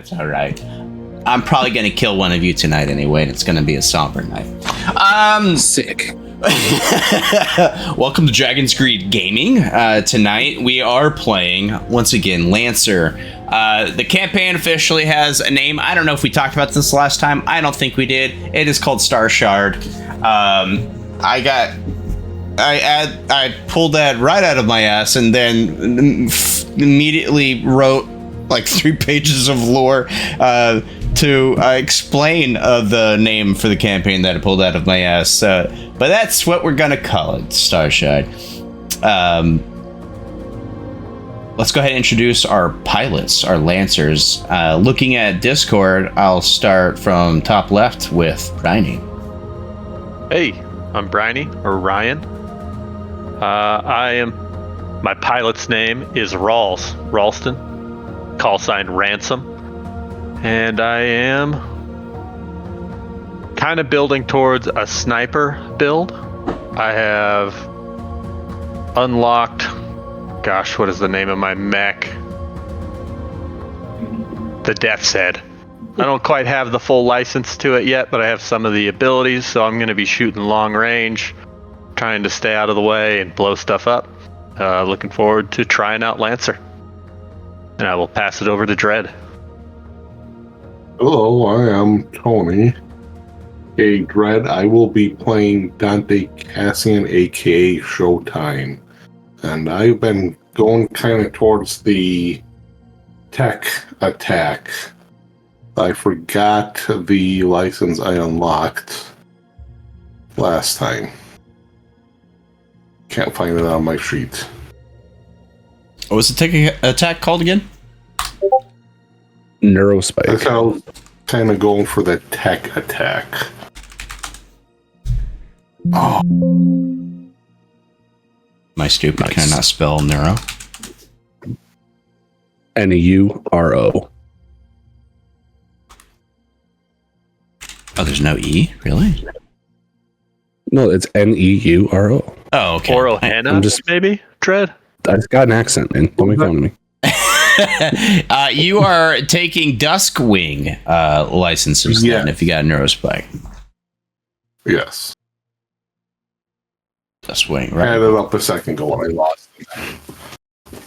It's all right. I'm probably going to kill one of you tonight anyway, and it's going to be a somber night. Sick. Welcome to Dragon's Greed Gaming. Tonight we are playing, once again, Lancer. The campaign officially has a name. I don't know if we talked about this last time. I don't think we did. It is called Star Shard. I pulled that right out of my ass and then immediately wrote like 3 pages of lore to explain the name for the campaign that I pulled out of my ass. But that's what we're gonna call it, Star Shard. Let's go ahead and introduce our pilots, our Lancers. Looking at Discord, I'll start from top left with Briny. Hey, I'm Briny, or Ryan. My pilot's name is Ralston, call sign Ransom, and I am kind of building towards a sniper build. I have unlocked, gosh, what is the name of my mech? The Death's Head. I don't quite have the full license to it yet, but I have some of the abilities, so I'm going to be shooting long range, trying to stay out of the way and blow stuff up. Looking forward to trying out Lancer. And I will pass it over to Dredd. Hello, I am Tony. Hey, Dredd, I will be playing Dante Cassian, aka Showtime. And I've been going kind of towards the tech attack. I forgot the license I unlocked last time. Can't find it on my sheet. What was the tech attack called again? Neurospike. I was kind of going for the tech attack. Oh. Am I stupid? Nice. Can I not spell neuro? Neuro. Oh, there's no E? Really? No, it's Neuro. Oh, okay. Or Ohana, maybe? Dredd? I just got an accent, man. Don't make fun of me. You are taking Duskwing licenses then, if you got a Neurospike. Yes. Duskwing, right? I had it up a second ago when I lost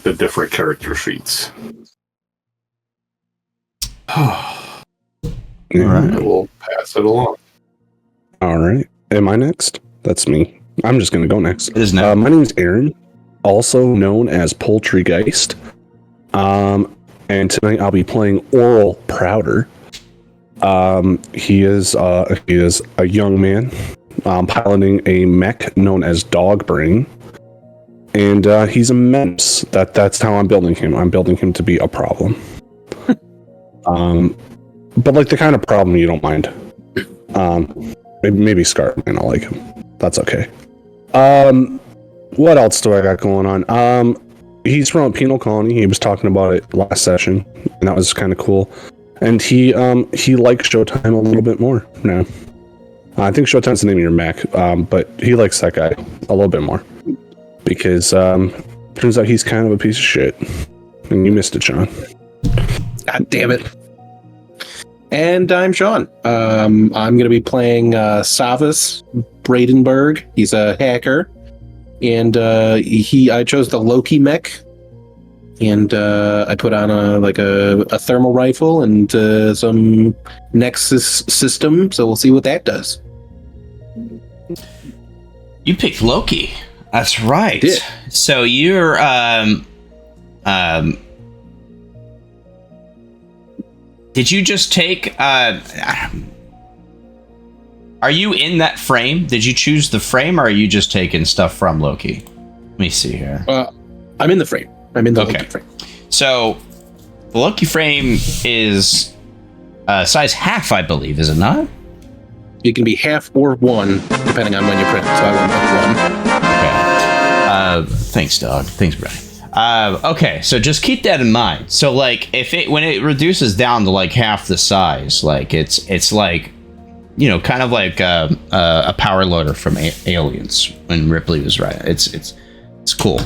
the different character sheets. All I right. will pass it along. All right. Am I next? That's me. I'm just going to go next. It is now. My name is Aaron, also known as Poultrygesit. And tonight I'll be playing Oral Prouder. He is a young man piloting a mech known as Dogbrain. And he's a menace. That's how I'm building him. I'm building him to be a problem. But like the kind of problem you don't mind. Maybe Scaarr might not like him. That's okay. What else do I got going on? He's from a penal colony. He was talking about it last session, and that was kind of cool. And he likes Showtime a little bit more now. I think Showtime's the name of your Mac, but he likes that guy a little bit more because turns out he's kind of a piece of shit. And you missed it, Sean. God damn it. And I'm Sean. I'm going to be playing Savas Bradenberg. He's a hacker. And I chose the Loki mech. And I put on a thermal rifle and some Nexus system. So we'll see what that does. You picked Loki. That's right. I did. So you're did you just take are you in that frame? Did you choose the frame, or are you just taking stuff from Loki? Let me see here. I'm in the frame. I'm in the Loki frame. So the Loki frame is size half, I believe, is it not? It can be half or one, depending on when you print. So I went with one. Okay. Thanks, dog. Thanks, Brian. Okay, so just keep that in mind. So, like, when it reduces down to like half the size, like it's like, you know, kind of like a power loader from Aliens when Ripley was right. It's cool.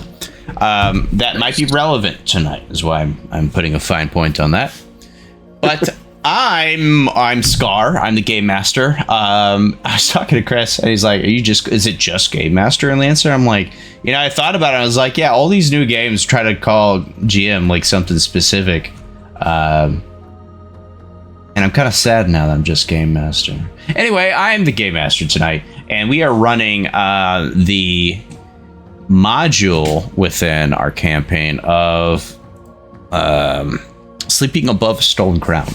That might be relevant tonight, is why I'm putting a fine point on that. But I'm Scaarr. I'm the game master. I was talking to Chris, and he's like, is it just game master in Lancer? I'm like, I thought about it. I was like, yeah, all these new games try to call GM like something specific. And I'm kind of sad now that I'm just game master. Anyway, I'm the game master tonight, and we are running the module within our campaign of Sleeping Above a Stolen Crown.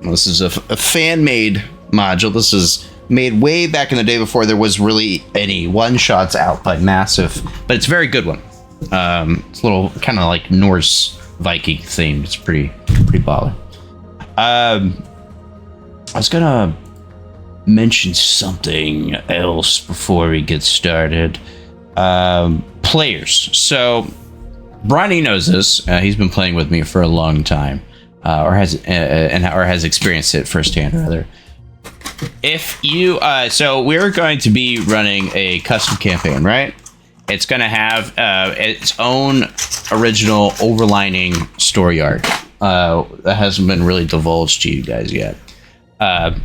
This is a fan-made module. This is made way back in the day before there was really any one-shots out by Massive, but it's a very good one. It's a little kind of like Norse Viking themed. It's pretty baller. I was gonna mention something else before we get started. Players. So Bronny knows this. He's been playing with me for a long time, or has experienced it firsthand, rather. If you, so we're going to be running a custom campaign, right? It's going to have its own original overlining story arc that hasn't been really divulged to you guys yet.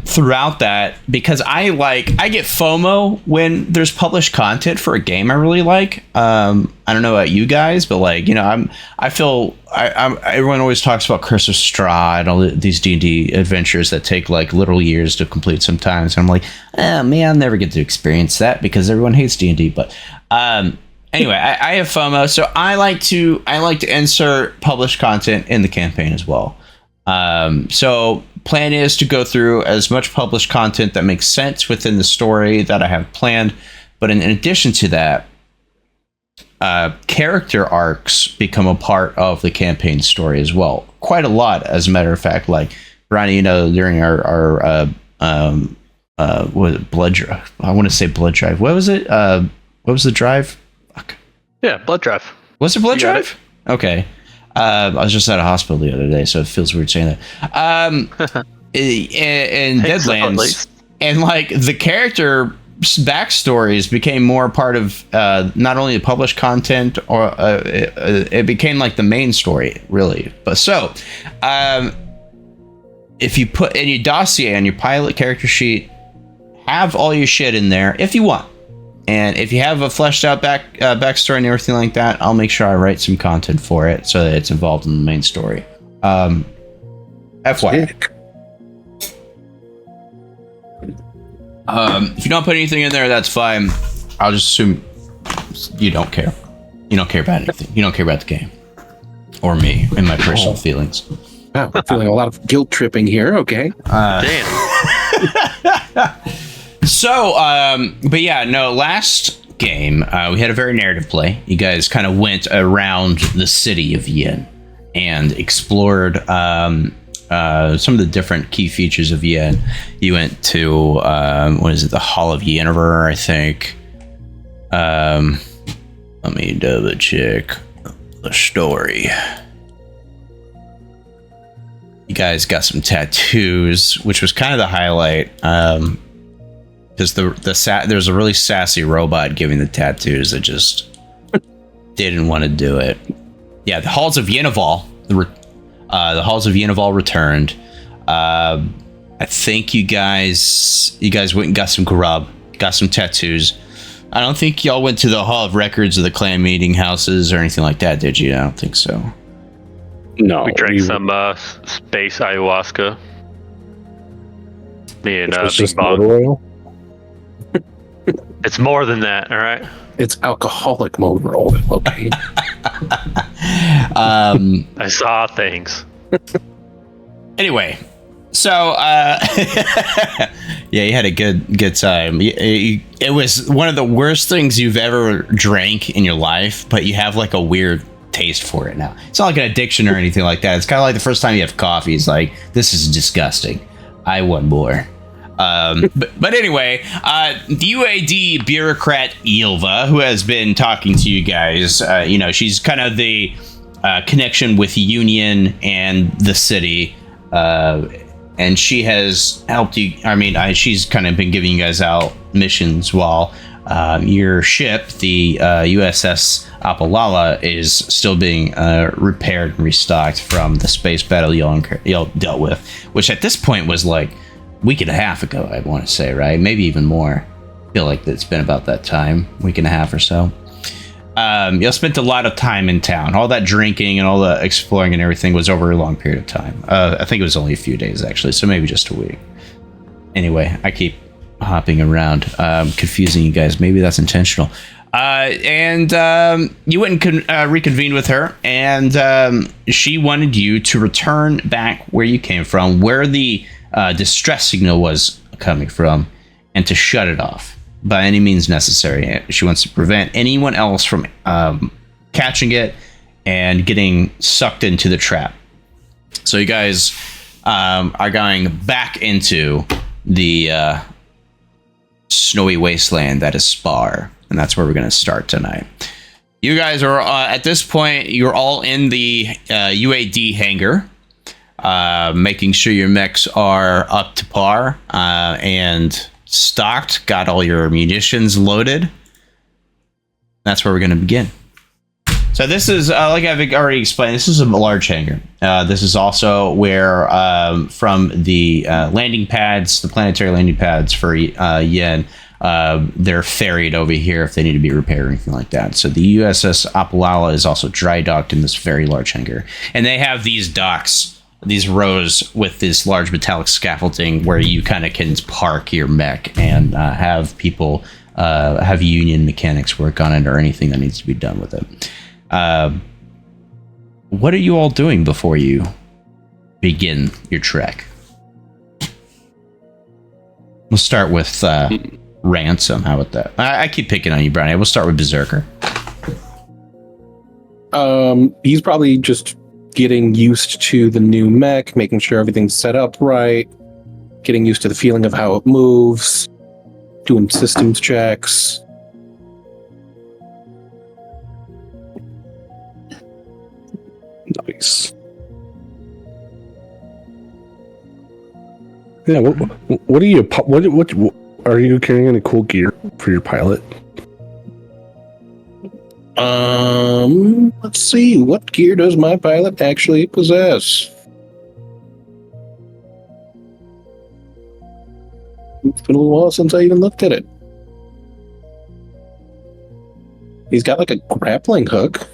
Throughout that, because I get FOMO when there's published content for a game I really like. I don't know about you guys, but everyone always talks about Curse of Strahd and all these D&D adventures that take like literal years to complete sometimes. And I'm like, oh man, I'll never get to experience that because everyone hates D&D. But anyway, I have FOMO, so I like to insert published content in the campaign as well. So plan is to go through as much published content that makes sense within the story that I have planned. But in addition to that, character arcs become a part of the campaign story as well. Quite a lot, as a matter of fact. Like Ronnie, during our blood drive. I want to say blood drive. What was it? What was the drive? Fuck. Yeah, blood drive. Was it blood drive? Okay. I was just at a hospital the other day, so it feels weird saying that. In Deadlands, and like the character backstories became more part of not only the published content, or it became like the main story, really. But so, if you put in your dossier on your pilot character sheet, have all your shit in there if you want. And if you have a fleshed out backstory and everything like that, I'll make sure I write some content for it so that it's involved in the main story. FYI. If you don't put anything in there, that's fine. I'll just assume you don't care. You don't care about anything. You don't care about the game. Or me and my personal feelings. Wow, I'm feeling a lot of guilt tripping here. Okay. Damn. So, but yeah, no, last game, we had a very narrative play. You guys kind of went around the city of Yen and explored some of the different key features of Yen. You went to, the Hall of Yennefer, I think. Let me double check the story. You guys got some tattoos, which was kind of the highlight. Because there's a really sassy robot giving the tattoos that just didn't want to do it. Yeah, the Halls of Yennefer. The Halls of Yennefer returned. I think you guys went and got some grub, got some tattoos. I don't think y'all went to the Hall of Records or the clan meeting houses or anything like that, did you? I don't think so. No. We drank some space ayahuasca. Me and Big Bong. It's more than that, all right? It's alcoholic mode roll. Okay. I saw things. Anyway, so yeah, you had a good time. It was one of the worst things you've ever drank in your life, but you have like a weird taste for it now. It's not like an addiction or anything like that. It's kind of like the first time you have coffee. It's like, this is disgusting. I want more. But anyway, the UAD bureaucrat Ylva, who has been talking to you guys, she's kind of the connection with Union and the city, and she has helped you. I mean, she's kind of been giving you guys out missions while Your ship, the USS Apalala, is still being repaired and restocked from the space battle y'all dealt with, which at this point was like a week and a half ago, I want to say, right? Maybe even more. I feel like it's been about that time, week and a half or so. Y'all spent a lot of time in town. All that drinking and all the exploring and everything was over a long period of time. I think it was only a few days, actually, so maybe just a week. Anyway, I keep hopping around, confusing you guys. Maybe that's intentional. And you went and reconvened with her, and she wanted you to return back where you came from, where the distress signal was coming from, and to shut it off by any means necessary. She wants to prevent anyone else from catching it and getting sucked into the trap. So you guys are going back into the snowy wasteland that is Scaarr, and that's where we're going to start tonight. You guys are at this point, you're all in the UAD hangar, making sure your mechs are up to par and stocked, got all your munitions loaded. That's where we're going to begin. So this is, like I've already explained, this is a large hangar. This is also where, from the landing pads, the planetary landing pads for Yen, they're ferried over here if they need to be repaired or anything like that. So the USS Apalala is also dry docked in this very large hangar. And they have these docks, these rows with this large metallic scaffolding where you kind of can park your mech and have people, have union mechanics work on it or anything that needs to be done with it. What are you all doing before you begin your trek? We'll start with Ransom. How about that? I keep picking on you, Brownie. We'll start with Beserker. He's probably just getting used to the new mech, making sure everything's set up right, getting used to the feeling of how it moves, doing systems checks. Nice. Yeah. What are you? What are you carrying? Any cool gear for your pilot? Let's see. What gear does my pilot actually possess? It's been a little while since I even looked at it. He's got like a grappling hook.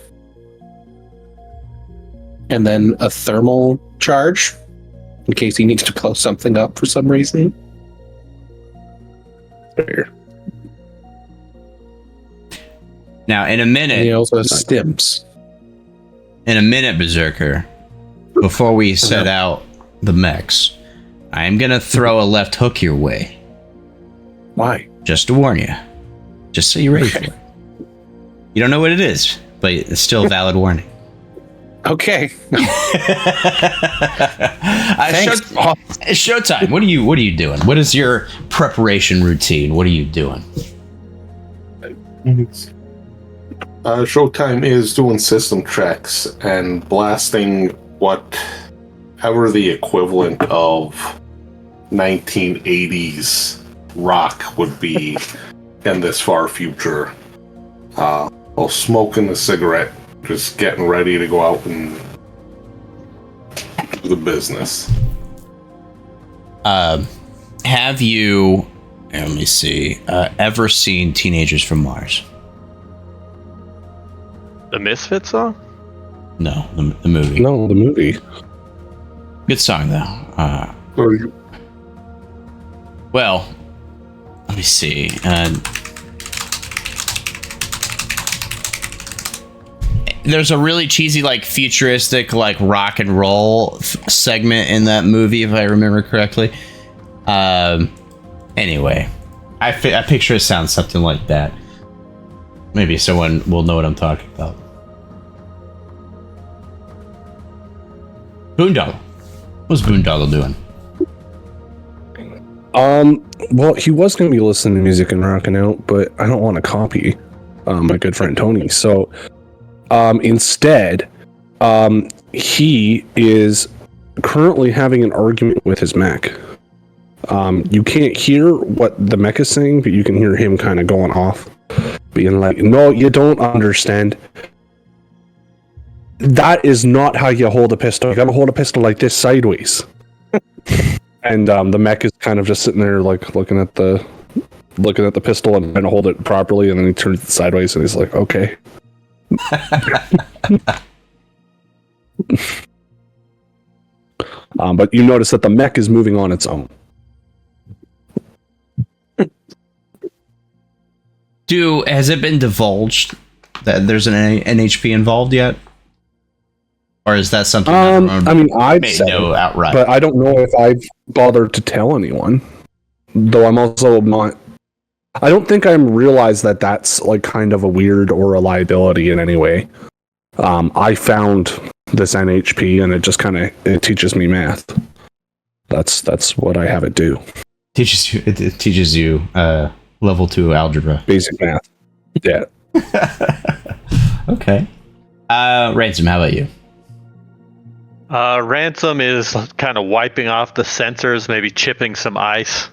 And then a thermal charge in case he needs to blow something up for some reason. There. Now, in a minute... And he also has stims. In a minute, Beserker, before we set out the mechs, I'm going to throw a left hook your way. Why? Just to warn you. Just so you're ready for it. You don't know what it is, but it's still a valid warning. Okay. Thanks. Showtime. What are you doing? What is your preparation routine? What are you doing? Showtime is doing system checks and blasting whatever the equivalent of 1980s rock would be in this far future. While smoking a cigarette, just getting ready to go out and do the business. Have you, let me see, ever seen Teenagers from Mars? The Misfit song? No, the movie. No, the movie. Good song, though. Well, let me see. There's a really cheesy, like, futuristic, like, rock and roll segment in that movie, if I remember correctly. Anyway, I picture it sounds something like that. Maybe someone will know what I'm talking about. Boondoggle. What's Boondoggle doing? Well, he was going to be listening to music and rocking out, but I don't want to copy my good friend Tony. So instead, he is currently having an argument with his Mac. You can't hear what the mech is saying, but you can hear him kind of going off, being like, "No, you don't understand. That is not how you hold a pistol. You gotta hold a pistol like this sideways." And the mech is kind of just sitting there, like looking at the pistol and trying to hold it properly, and then he turns it sideways, and he's like, "Okay." But you notice that the mech is moving on its own. Has it been divulged that there's an NHP involved yet? Or is that something I mean, I'd may say, know outright? but I don't know if I've bothered to tell anyone. Though I'm also not... I don't think I'm realized that that's like kind of a weird or a liability in any way. I found this NHP and it just kind of teaches me math. That's what I have it do. It teaches you level 2 algebra. Basic math. Yeah. Okay. Ransom, how about you? Ransom is kind of wiping off the sensors, maybe chipping some ice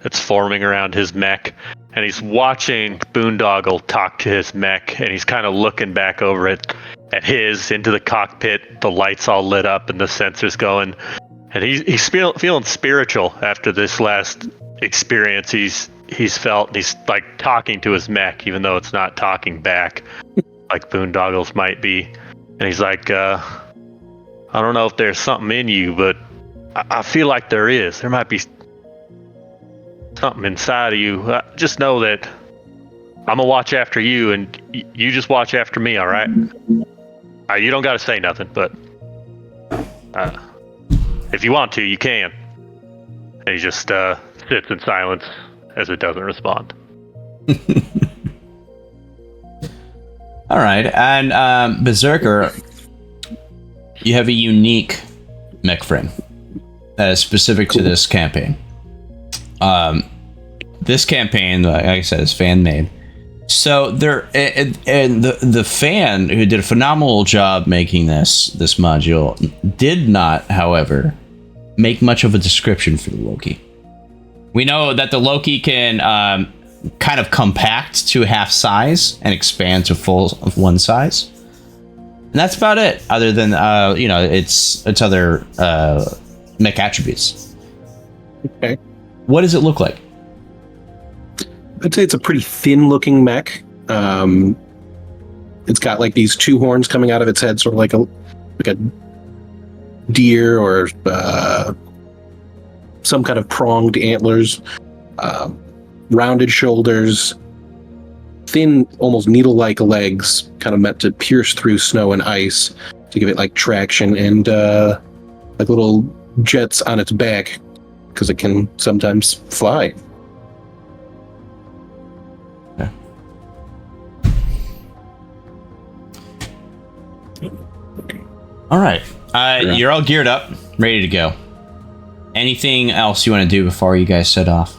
that's forming around his mech. And he's watching Boondoggle talk to his mech, and he's kind of looking back over it at into the cockpit. The lights all lit up and the sensors going. And he's feeling spiritual after this last experience he's felt. And he's like talking to his mech, even though it's not talking back like Boondoggle's might be. And he's like, I don't know if there's something in you, but I feel like there is. There might be something inside of you. Just know that I'm gonna watch after you, and you just watch after me, all right? You don't gotta say nothing, but if you want to, you can. And he just sits in silence as it doesn't respond. All right, and Beserker, you have a unique mech frame that is specific to this campaign. This campaign, like I said, is fan made. So there, and the fan who did a phenomenal job making this module did not, however, make much of a description for the Loki. We know that the Loki can kind of compact to half size and expand to full of one size. And that's about it, other than its other mech attributes. Okay. What does it look like? I'd say it's a pretty thin-looking mech. It's got like these two horns coming out of its head, sort of like a deer or some kind of pronged antlers. Rounded shoulders, thin, almost needle-like legs, kind of meant to pierce through snow and ice to give it like traction, and like little jets on its back because it can sometimes fly. Yeah. All right, you're all geared up, ready to go. Anything else you want to do before you guys set off?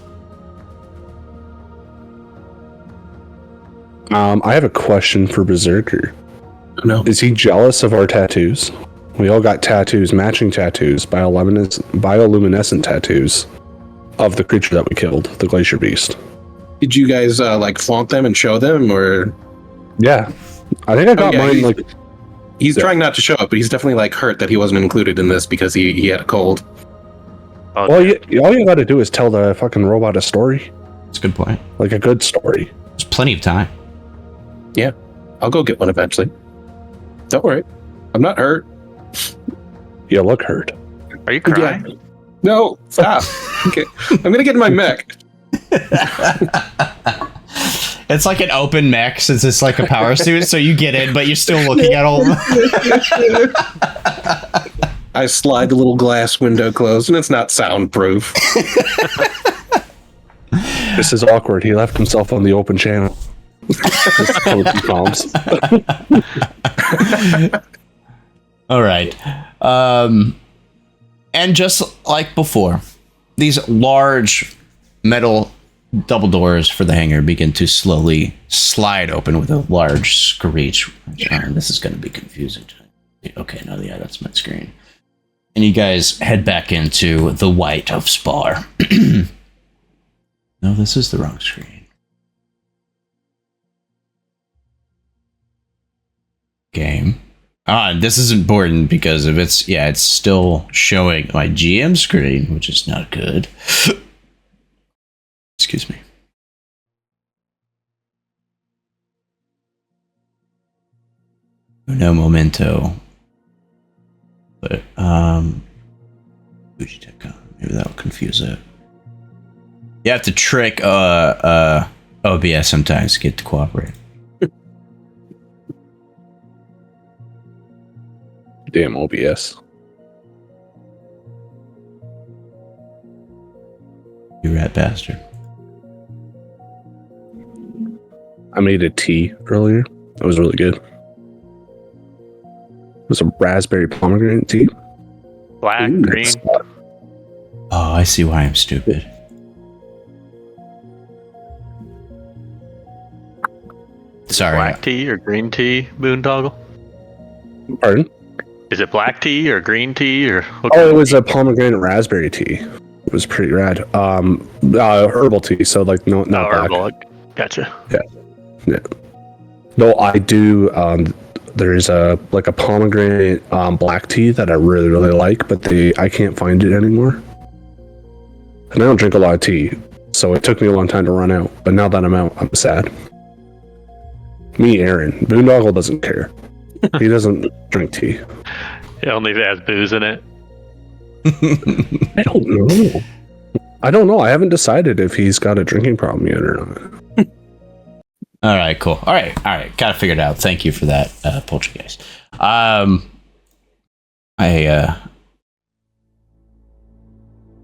I have a question for Beserker. No. Is he jealous of our tattoos? We all got tattoos, matching tattoos, bioluminescent tattoos of the creature that we killed, the glacier beast. Did you guys like flaunt them and show them, or? Yeah, I think I got mine. He's trying not to show up, but he's definitely like hurt that he wasn't included in this because he had a cold. Oh, well, all you got to do is tell the fucking robot a story. That's a good point. Like a good story. There's plenty of time. Yeah, I'll go get one eventually. Don't worry, I'm not hurt. You look hurt. Are you crying? Yeah. No, stop. Okay, I'm gonna get in my mech. It's like an open mech since it's like a power suit, so you get in, but you're still looking at all. I slide the little glass window closed, and it's not soundproof. This is awkward. He left himself on the open channel. All right. And just like before, these large metal double doors for the hangar begin to slowly slide open with a large screech. This is going to be confusing. Okay, no, yeah, that's my screen. And you guys head back into the white of Scaarr. No, this is the wrong screen. Game. This is important because if it's still showing my GM screen, which is not good. Excuse me. No momento. But maybe that'll confuse it. You have to trick OBS sometimes to get to cooperate. Damn OBS. You rat bastard. I made a tea earlier. That was really good. It was a raspberry pomegranate tea. Black, Ooh, green. Oh, I see why I'm stupid. Sorry. Black tea or green tea, Boondoggle? Pardon? Is it black tea or green tea or what Oh, kind it of was tea? a pomegranate raspberry tea. It was pretty rad. Herbal tea, so like not black. herbal. Gotcha. Yeah. No, I do. There's a pomegranate black tea that I really like, but I can't find it anymore. And I don't drink a lot of tea, so it took me a long time to run out. But now that I'm out, I'm sad. Me, Aaron, Boondoggle doesn't care. He doesn't drink tea. It only has booze in it. I don't know. I haven't decided if he's got a drinking problem yet or not. All right, cool. All right. Got it figured out. Thank you for that, Poultrygesit. I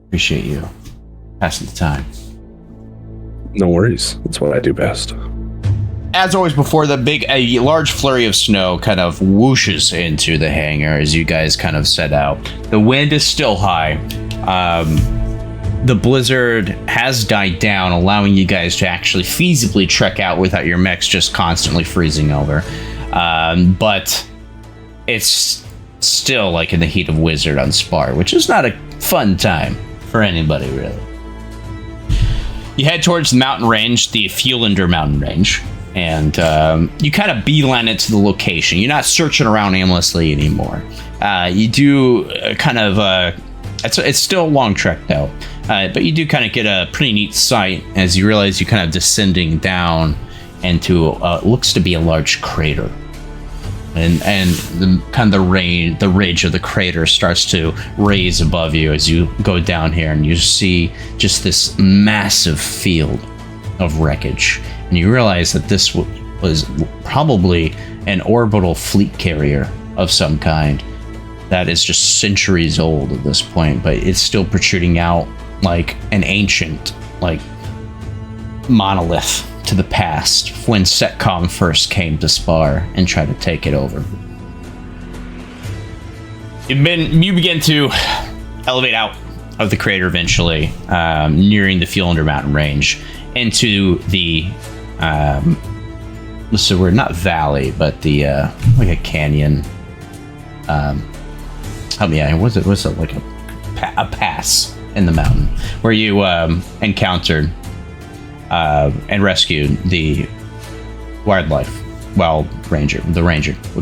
appreciate you passing the time. No worries. That's what I do best. As always, before a large flurry of snow kind of whooshes into the hangar as you guys kind of set out. The wind is still high. The blizzard has died down, allowing you guys to actually feasibly trek out without your mechs just constantly freezing over. But it's still like in the heat of Wizard on Scaarr, which is not a fun time for anybody, really. You head towards the mountain range, the Fuelander mountain range. And you kind of beeline it to the location. You're not searching around aimlessly anymore. You do it's still a long trek though, but you do kind of get a pretty neat sight as you realize you're kind of descending down into looks to be a large crater. And the ridge of the crater starts to raise above you as you go down here, and you see just this massive field of wreckage. And you realize that this was probably an orbital fleet carrier of some kind that is just centuries old at this point, but it's still protruding out like an ancient, like, monolith to the past when Setcom first came to Scaarr and tried to take it over. You begin to elevate out of the crater eventually, nearing the Fuelander mountain range into the so we're not valley, but the like a canyon. Help me out. Was it like a pass in the mountain where you encountered and rescued the ranger. We'll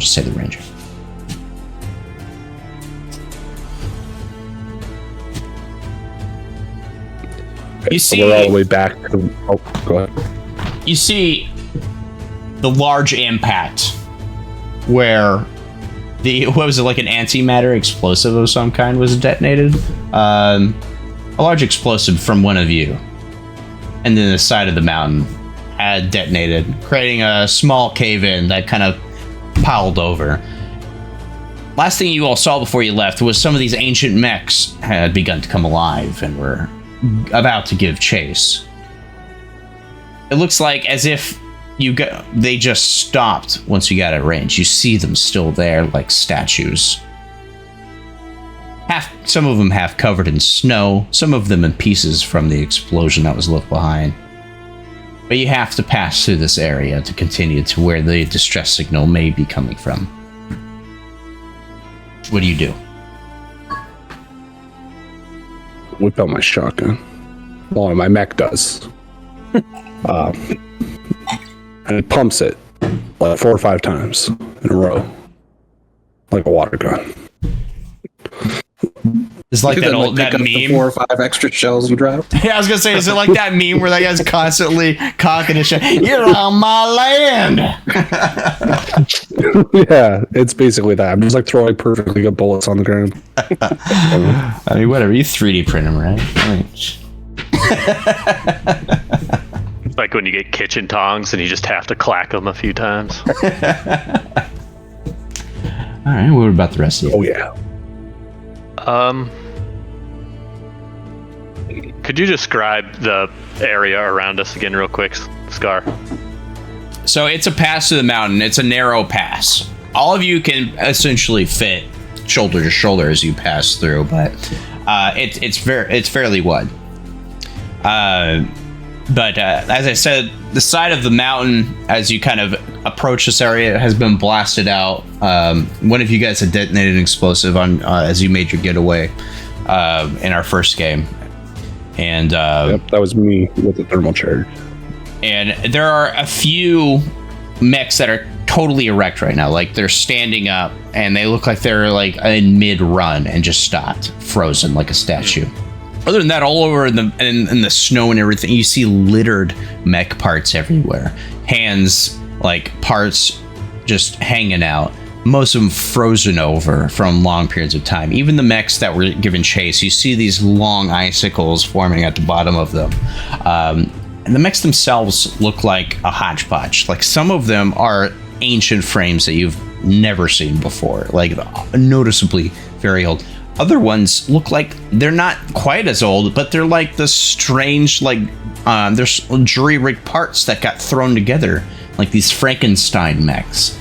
just say the ranger. You see, we're all the way back to. Oh, go ahead. You see the large impact where like an antimatter explosive of some kind was detonated. A large explosive from one of you, and then the side of the mountain had detonated, creating a small cave-in that kind of piled over. Last thing you all saw before you left was some of these ancient mechs had begun to come alive and were about to give chase. It looks like as if they just stopped once you got at range. You see them still there like statues. Some of them half covered in snow, some of them in pieces from the explosion that was left behind. But you have to pass through this area to continue to where the distress signal may be coming from. What do you do? whip out my shotgun. Well, my mech does. And it pumps it like 4 or 5 times in a row, like a water gun. It's like that old pick that up the meme. 4 or 5 extra shells you dropped. Yeah, I was gonna say, is it like that meme where that guy's constantly cocking his shit? You're on my land. Yeah, it's basically that. I'm just like throwing perfectly good bullets on the ground. I mean, whatever. You 3D print them, right? It's like when you get kitchen tongs and you just have to clack them a few times. All right. What about the rest of you? Oh yeah. Could you describe the area around us again real quick, Scaarr? So it's a pass to the mountain. It's a narrow pass. All of you can essentially fit shoulder to shoulder as you pass through, but it's fairly wide. But as I said, the side of the mountain, as you kind of approach this area, has been blasted out. One of you guys had detonated an explosive on as you made your getaway in our first game, and Yep, that was me with the thermal charge. and there are a few mechs that are totally erect right now, like they're standing up, and they look like they're like in mid-run and just stopped, frozen like a statue. Other than that, all over in the snow and everything, you see littered mech parts everywhere. Hands, like parts just hanging out. Most of them frozen over from long periods of time. Even the mechs that were given chase, you see these long icicles forming at the bottom of them. And the mechs themselves look like a hodgepodge. Like some of them are ancient frames that you've never seen before, like noticeably very old. Other ones look like they're not quite as old, but they're like the strange, like there's jury-rigged parts that got thrown together, like these Frankenstein mechs.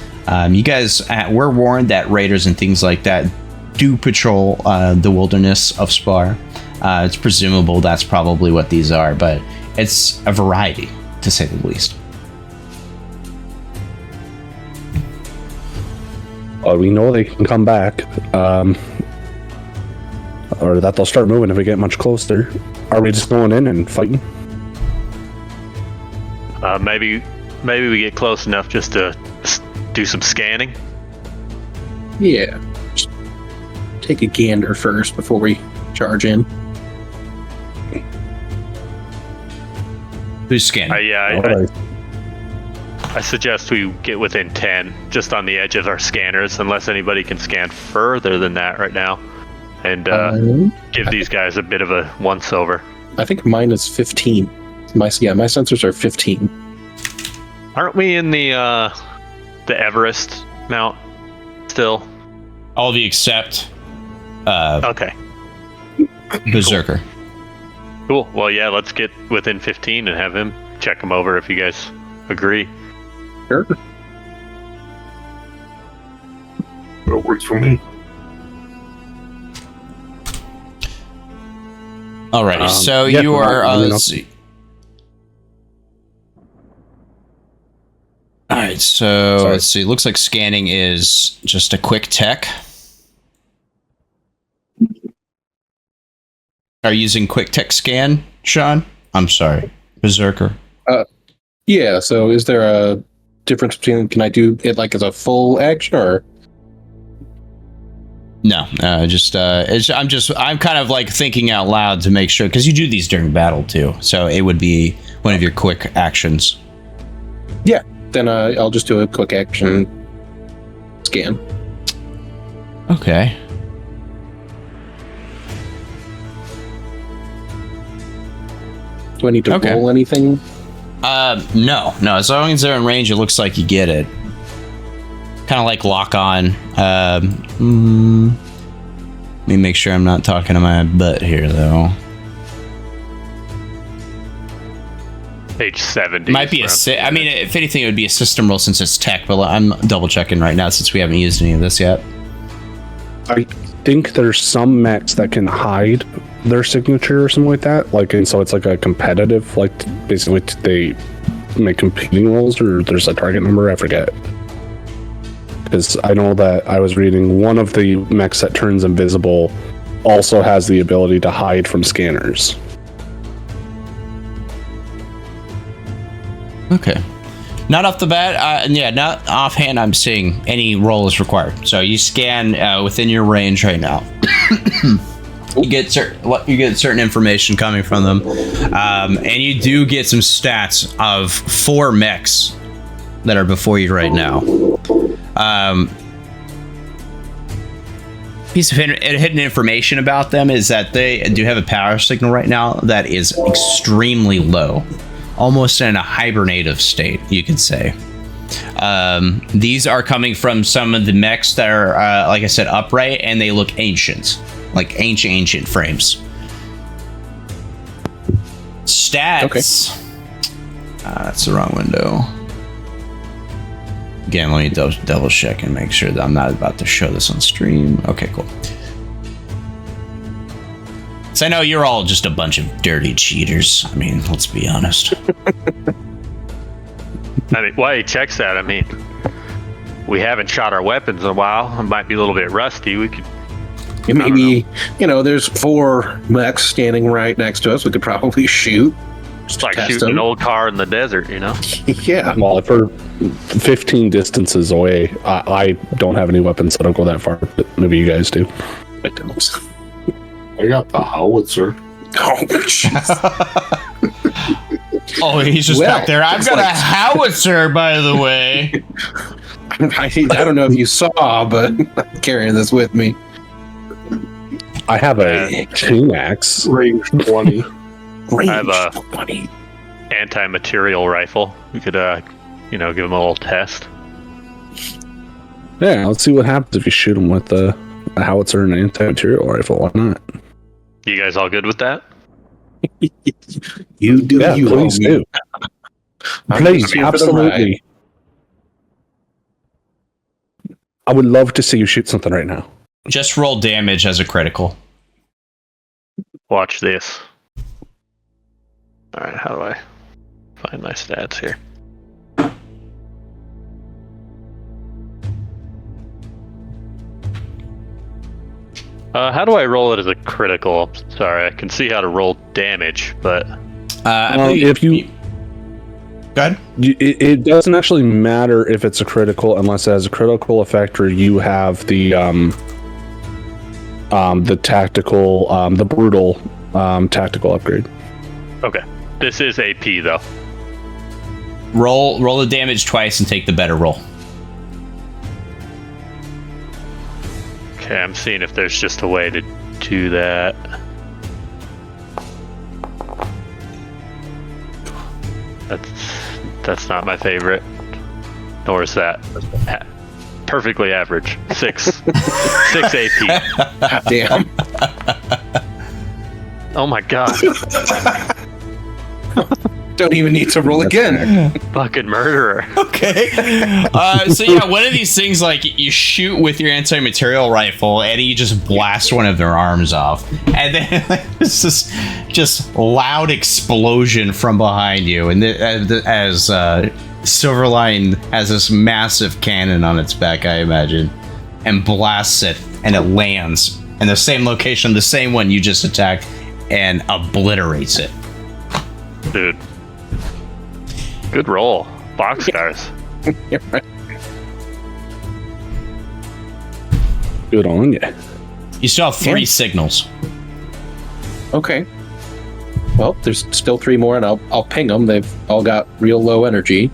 You guys were warned that raiders and things like that do patrol the wilderness of Scaarr. It's presumable that's probably what these are, but it's a variety, to say the least. We know they can come back. Or that they'll start moving if we get much closer. Are we just going in and fighting? Maybe we get close enough just to do some scanning. Yeah. Just take a gander first before we charge in. Who's scanning? I suggest we get within 10, just on the edge of our scanners, unless anybody can scan further than that right now. And give these guys a bit of a once-over. I think mine is 15. My sensors are 15. Aren't we in the Everest mount still? All of you except Okay. Beserker. Cool. Well, yeah, let's get within 15 and have him check them over if you guys agree. Sure. That works for me. Alrighty, so yeah, you are. let me know. Let's see. All right, so Sorry. let's see. Looks like scanning is just a quick tech. Are you using quick tech scan, Sean? I'm sorry, Beserker. Yeah, so is there a difference between, can I do it like as a full action or? No, I'm kind of like thinking out loud to make sure, because you do these during battle too, so it would be one of your quick actions. Yeah, then I'll just do a quick action scan. Okay. Do I need to Okay. roll anything? No. As long as they're in range, it looks like you get it. Kind of like lock on. Let me make sure I'm not talking to my butt here, though. Page 70. Might be I mean, if anything, it would be a system roll since it's tech, but I'm double checking right now since we haven't used any of this yet. I think there's some mechs that can hide their signature or something like that. Like, and so it's like a competitive, like basically they make competing rolls, or there's a target number, I forget. Because I know that I was reading one of the mechs that turns invisible also has the ability to hide from scanners. Okay. Not off the bat, not offhand. I'm seeing any roll is required. So you scan within your range right now. You get certain information coming from them, and you do get some stats of 4 mechs that are before you right now. Piece of hidden information about them is that they do have a power signal right now that is extremely low. Almost in a hibernative state, you could say. These are coming from some of the mechs that are, like I said, upright, and they look ancient. Like ancient frames. Stats. Okay. That's the wrong window. Again, let me double check and make sure that I'm not about to show this on stream. Okay, cool. So I know you're all just a bunch of dirty cheaters. I mean, let's be honest. I mean, why he checks that? I mean, we haven't shot our weapons in a while. It might be a little bit rusty. We could. Maybe, there's 4 mechs standing right next to us. We could probably shoot. It's like shooting an old car in the desert, Yeah. Well, if we're 15 distances away, I don't have any weapons, so I don't go that far. But maybe you guys do. I don't. I got the howitzer. Oh, Oh, he's just back there. I've got a howitzer, by the way. I don't know if you saw, but I'm carrying this with me. I have a chain axe. Range 20. I have a 20 anti-material rifle. We could, give him a little test. Yeah, let's see what happens if you shoot him with a howitzer and an anti-material rifle. Why not? You guys all good with that? You do. Yeah, you please do. Please, absolutely. I would love to see you shoot something right now. Just roll damage as a critical. Watch this. Alright, how do I find my stats here? How do I roll it as a critical? Sorry, I can see how to roll damage, but... if you... Go ahead. It doesn't actually matter if it's a critical unless it has a critical effect or you have the tactical, the brutal tactical upgrade. Okay. This is AP, though. Roll the damage twice and take the better roll. Okay, I'm seeing if there's just a way to do that. That's not my favorite. Nor is that. Perfectly average. 6 AP. Damn. Oh my god. Don't even need to roll again. Fucking murderer. Okay. So yeah, one of these things, like, you shoot with your anti-material rifle and you just blast one of their arms off, and then it's this just loud explosion from behind you, and as Silverline has this massive cannon on its back, I imagine, and blasts it, and it lands in the same location, the same one you just attacked, and obliterates it. Dude. Good roll. Boxcars. Good on you. You still have 3 signals. Okay. Well, there's still 3 more, and I'll ping them. They've all got real low energy.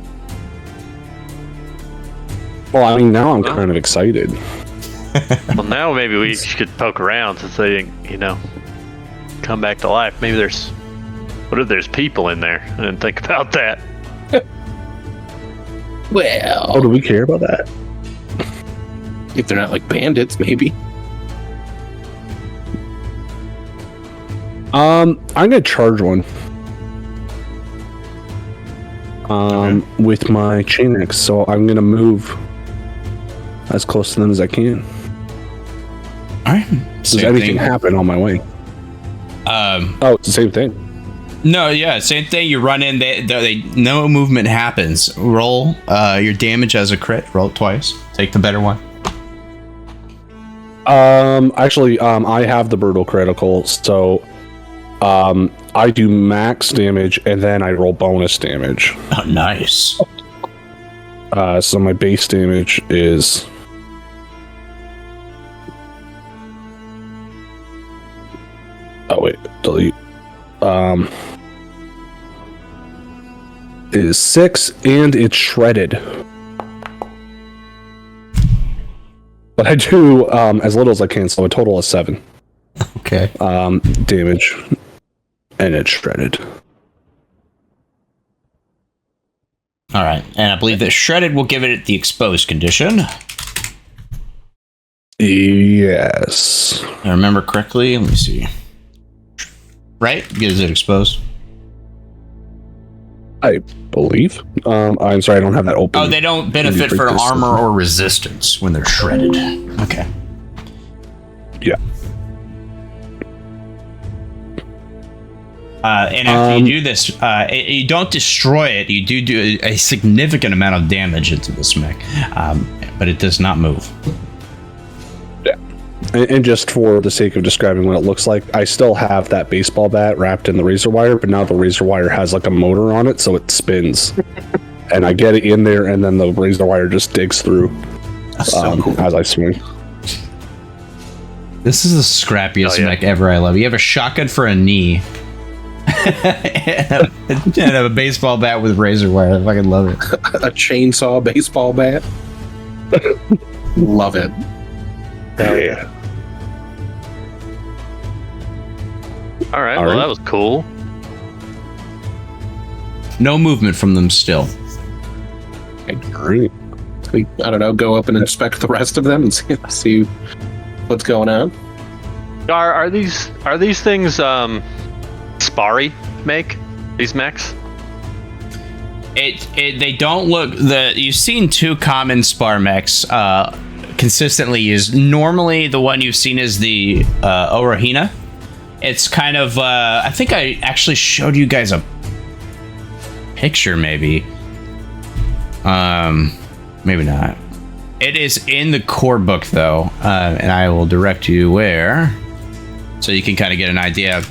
Well, I mean, now I'm kind of excited. Well, now maybe we should poke around since they didn't, come back to life. Maybe what if there's people in there? I didn't think about that. Well, Oh, do we care about that? if they're not like bandits, maybe. I'm gonna charge one. With my chain axe, so I'm gonna move as close to them as I can. All right. Does everything happen on my way? Oh, it's the same thing. No, yeah, same thing. You run in, they no movement happens. Roll your damage as a crit. Roll it twice. Take the better one. Actually, I have the brutal critical, so I do max damage and then I roll bonus damage. Oh, nice. So my base damage is delete. Is 6 and it's shredded. But I do as little as I can, so a total of 7. Okay. Damage. And it's shredded. All right. And I believe that shredded will give it the exposed condition. Yes. I remember correctly. Let me see. Right? Is it exposed? I believe. I'm sorry, I don't have that open. Oh, they don't benefit from armor or resistance when they're shredded. Okay. Yeah. And after you do this, you don't destroy it. You do a significant amount of damage into this mech, but it does not move. Yeah. And just for the sake of describing what it looks like, I still have that baseball bat wrapped in the razor wire, but now the razor wire has like a motor on it, so it spins. And I get it in there, and then the razor wire just digs through as I swing. This is the scrappiest mech ever. I love it. You have a shotgun for a knee. and a baseball bat with razor wire. I fucking love it. A chainsaw baseball bat. Love it. Yeah. All right. Well, that was cool. No movement from them still. All right. We, I don't know, go up and inspect the rest of them and see what's going on. Are these things Sparry make these mechs? They don't look you've seen 2 common spar mechs consistently used. Normally the one you've seen is the Orahina. It's kind of I think I actually showed you guys a picture, maybe not. It is in the core book though, and I will direct you where, so you can kind of get an idea.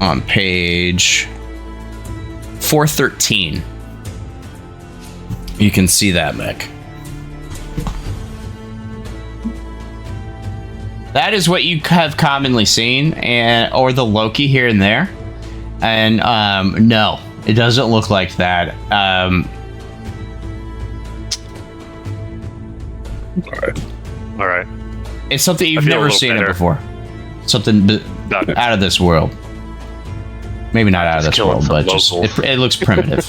On page 413, you can see that mech. That is what you have commonly seen, or the Loki here and there. And no, it doesn't look like that. All right. It's something you've never seen it before. Something out of this world. Maybe not out of this world, but just it looks primitive.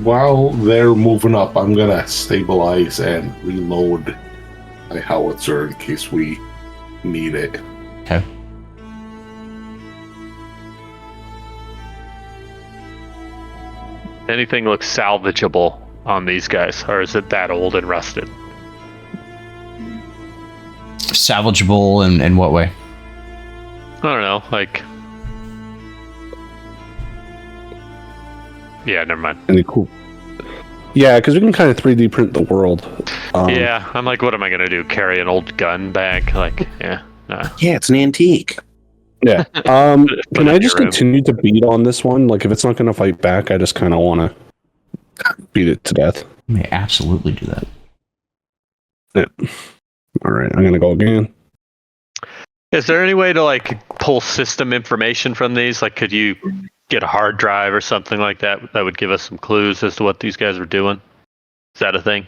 While they're moving up, I'm gonna stabilize and reload my howitzer in case we need it. Okay. Anything looks salvageable on these guys, or is it that old and rusted? Salvageable in what way? I don't know, like... Yeah, never mind. Any cool. Yeah, because we can kind of 3D print the world. Yeah, I'm like, what am I going to do? Carry an old gun bag? Like, yeah, nah. Yeah, it's an antique. Yeah. Can I just continue to beat on this one? Like, if it's not going to fight back, I just kind of want to beat it to death. You may absolutely do that. Yeah. All right, I'm going to go again. Is there any way to, like, pull system information from these? Like, could you get a hard drive or something like that that would give us some clues as to what these guys were doing? Is that a thing?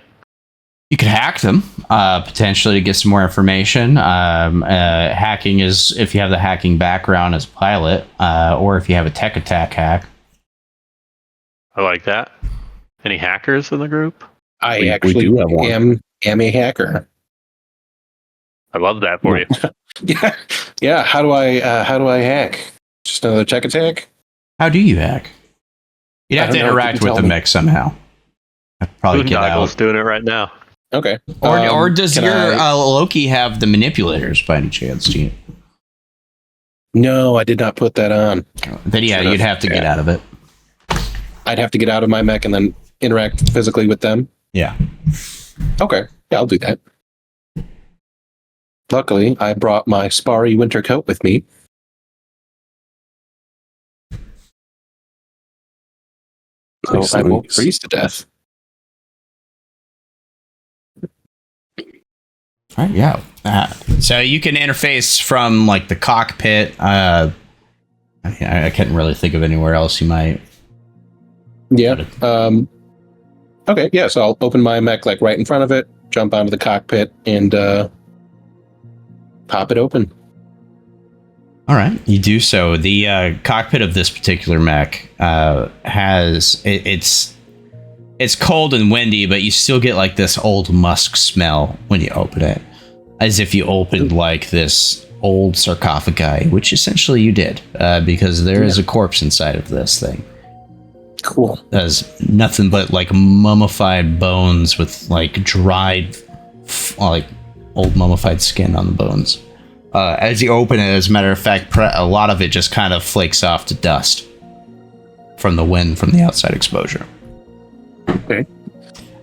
You could hack them, potentially, to get some more information. Hacking is if you have the hacking background as a pilot, or if you have a tech attack hack. I like that. Any hackers in the group? I actually do have one. am a hacker. I love that for you. Yeah. How do I hack? Just another tech attack? How do you hack? You'd have to interact with the mech somehow. I'd probably get Boondoggle's out. doing it right now. Okay. Or does your Loki have the manipulators by any chance? Do you? No, I did not put that on. Then yeah, you'd have to get out of it. I'd have to get out of my mech and then interact physically with them. Yeah. Okay. Yeah, I'll do that. Luckily, I brought my Sparry winter coat with me. So I won't freeze to death. All right, yeah. So you can interface from like the cockpit. I can't really think of anywhere else you might. Yeah. Okay. Yeah. So I'll open my mech like right in front of it, jump onto the cockpit, and pop it open. All right, you do so. The cockpit of this particular mech has it's cold and windy, but you still get like this old musk smell when you open it, as if you opened like this old sarcophagi, which essentially you did, because there is a corpse inside of this thing. Cool. There's nothing but like mummified bones with like dried, like old mummified skin on the bones. As you open it, as a matter of fact, a lot of it just kind of flakes off to dust from the wind from the outside exposure. Okay.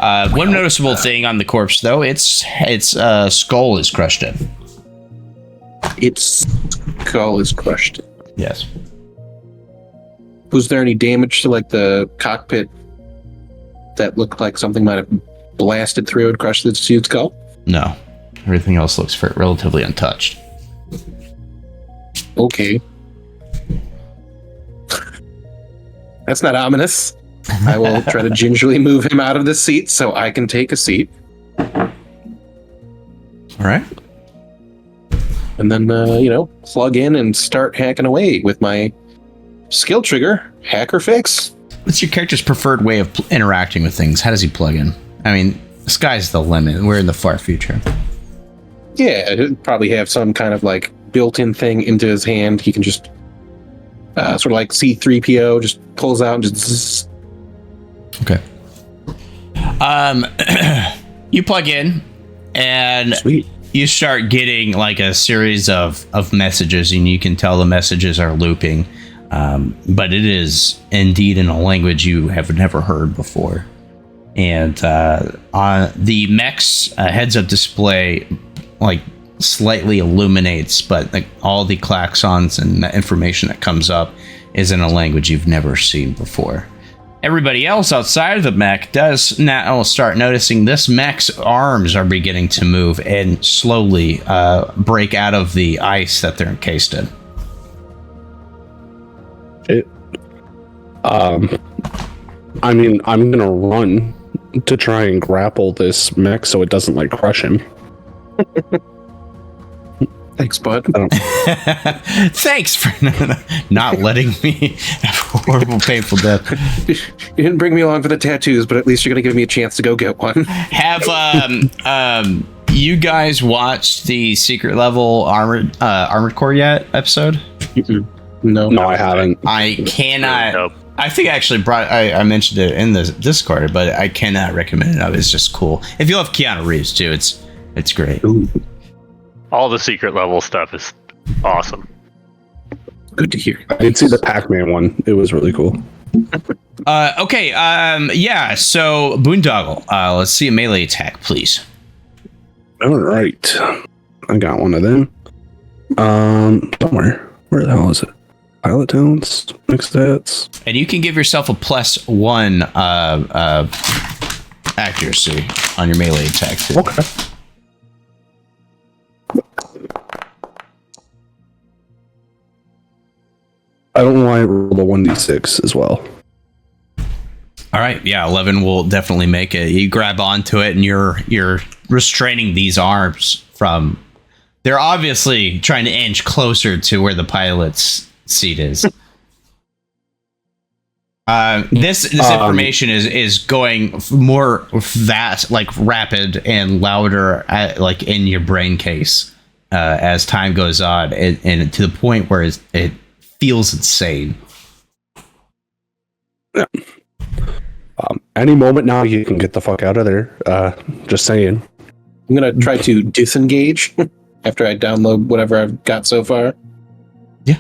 One noticeable thing on the corpse, though, its skull is crushed in. Its skull is crushed. Yes. Was there any damage to like the cockpit that looked like something might have blasted through and crushed its huge skull? No. Everything else looks relatively untouched. Okay. That's not ominous. I will try to gingerly move him out of the seat so I can take a seat. All right. And then, plug in and start hacking away with my skill trigger, Hacker Fix. What's your character's preferred way of interacting with things? How does he plug in? I mean, the sky's the limit. We're in the far future. Yeah, he'll probably have some kind of like built-in thing into his hand. He can just sort of like C-3PO, just pulls out and just zzz. Okay. You plug in and Sweet. You start getting like a series of messages, and you can tell the messages are looping. But it is indeed in a language you have never heard before. And on the mech's heads-up display, like slightly illuminates, but like all the klaxons and the information that comes up is in a language you've never seen before. Everybody else outside of the mech does now start noticing this mech's arms are beginning to move and slowly break out of the ice that they're encased in. I mean, I'm gonna run to try and grapple this mech so it doesn't like crush him. Thanks, bud. Thanks for not letting me have a horrible, painful death. You didn't bring me along for the tattoos, but at least you're going to give me a chance to go get one. Have you guys watched the secret level Armored Core yet episode? No, I haven't. I cannot. Nope. I think I actually I mentioned it in the Discord, but I cannot recommend it. It's just cool. If you love Keanu Reeves too, it's great. Ooh, All the secret level stuff is awesome. good to hear. I did see the Pac-Man one. It was really cool. Okay. Yeah. So Boondoggle. Let's see a melee attack, please. All right. I got one of them. Somewhere. Where the hell is it? Pilot talents, mixed stats. And you can give yourself a +1 accuracy on your melee attack too. Okay. I don't know why I rolled a 1d6 as well. All right, yeah, 11 will definitely make it. You grab onto it, and you're restraining these arms from. They're obviously trying to inch closer to where the pilot's seat is. This information is going more fast, like rapid and louder, like in your brain case as time goes on, and to the point where it feels insane. Yeah. Any moment now, you can get the fuck out of there. Just saying. I'm going to try to disengage after I download whatever I've got so far. Yeah.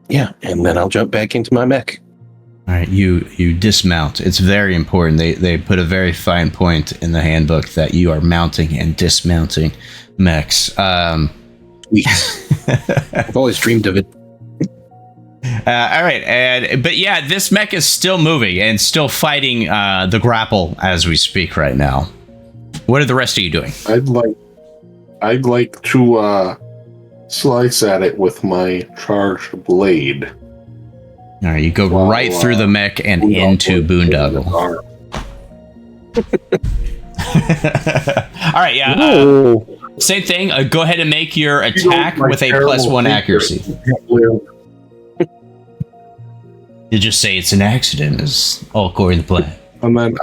Yeah, and then I'll jump back into my mech. All right, you dismount. It's very important. They put a very fine point in the handbook that you are mounting and dismounting mechs. I've always dreamed of it. All right, but yeah, this mech is still moving and still fighting the grapple as we speak right now. What are the rest of you doing? I'd like to slice at it with my charged blade. All right, you go right through the mech and into Boondoggle. All right, yeah. Same thing. Go ahead and make your attack with a +1 accuracy. You just say it's an accident, is all according to plan. And then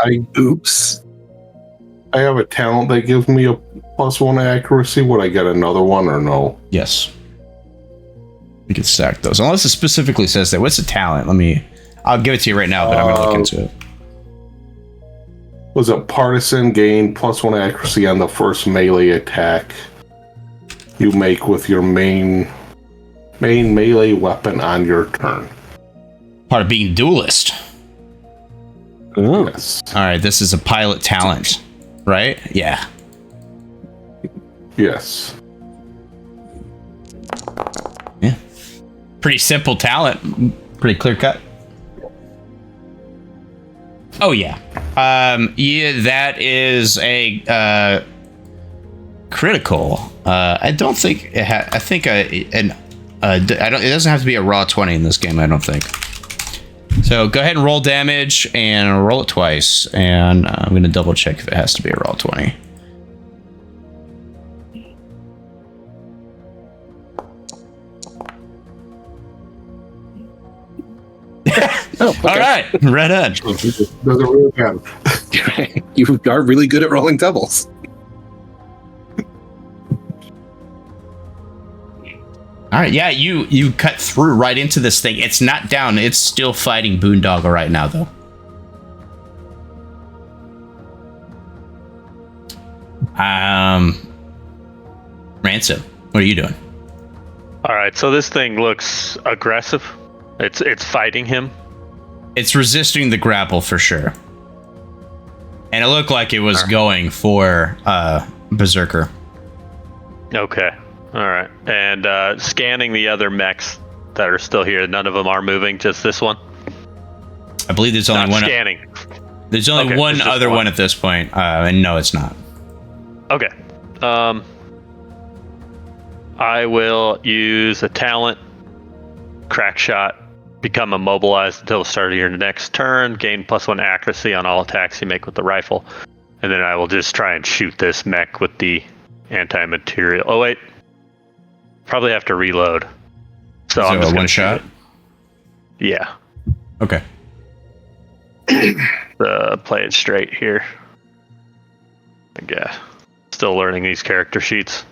I have a talent that gives me a +1 accuracy. Would I get another one or no? Yes. You can stack those. Unless it specifically says that. What's the talent? I'll give it to you right now, but I'm going to look into it. Was a partisan gain +1 accuracy on the first melee attack you make with your main melee weapon on your turn. Part of being duelist. Oh. Yes. All right, this is a pilot talent, right? Yeah. Yes. Yeah. Pretty simple talent. Pretty clear cut. Oh yeah. Yeah, that is a critical. I don't think it I think it doesn't have to be a raw 20 in this game, I don't think. So go ahead and roll damage and roll it twice, and I'm going to double check if it has to be a raw 20. Oh, okay. All right, right on. Doesn't really matter. You are really good at rolling doubles. All right, yeah, you cut through right into this thing. It's not down. It's still fighting Boondoggle right now, though. Ransom, what are you doing? All right, so this thing looks aggressive. It's fighting him. It's resisting the grapple for sure. And it looked like it was going for Beserker. Okay. All right. And scanning the other mechs that are still here. None of them are moving. Just this one. I believe there's only one. Scanning. There's only one other one at this point. And no, it's not. Okay. I will use a talent, crack shot, become immobilized until the start of your next turn, gain +1 accuracy on all attacks you make with the rifle, and then I will just try and shoot this mech with the anti-material. Oh wait, probably have to reload. So I'm just one shot. Yeah. Okay. Play it straight here. I guess. Still learning these character sheets.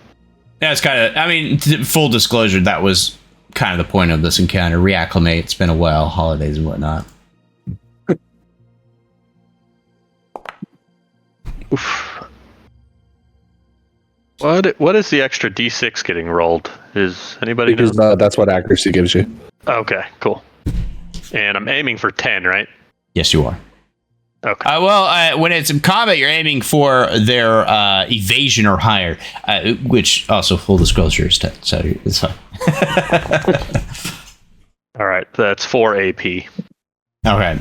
Yeah, it's kind of. I mean, full disclosure, that was kind of the point of this encounter. Reacclimate. It's been a while, holidays and whatnot. Oof. What is the extra D6 getting rolled? Is anybody Because know? that's what accuracy gives you. Okay, cool. And I'm aiming for 10, right? Yes, you are. Okay. When it's in combat, you're aiming for their evasion or higher, which also, full disclosure, is 10. So it's fine. All right, that's 4 AP. Okay.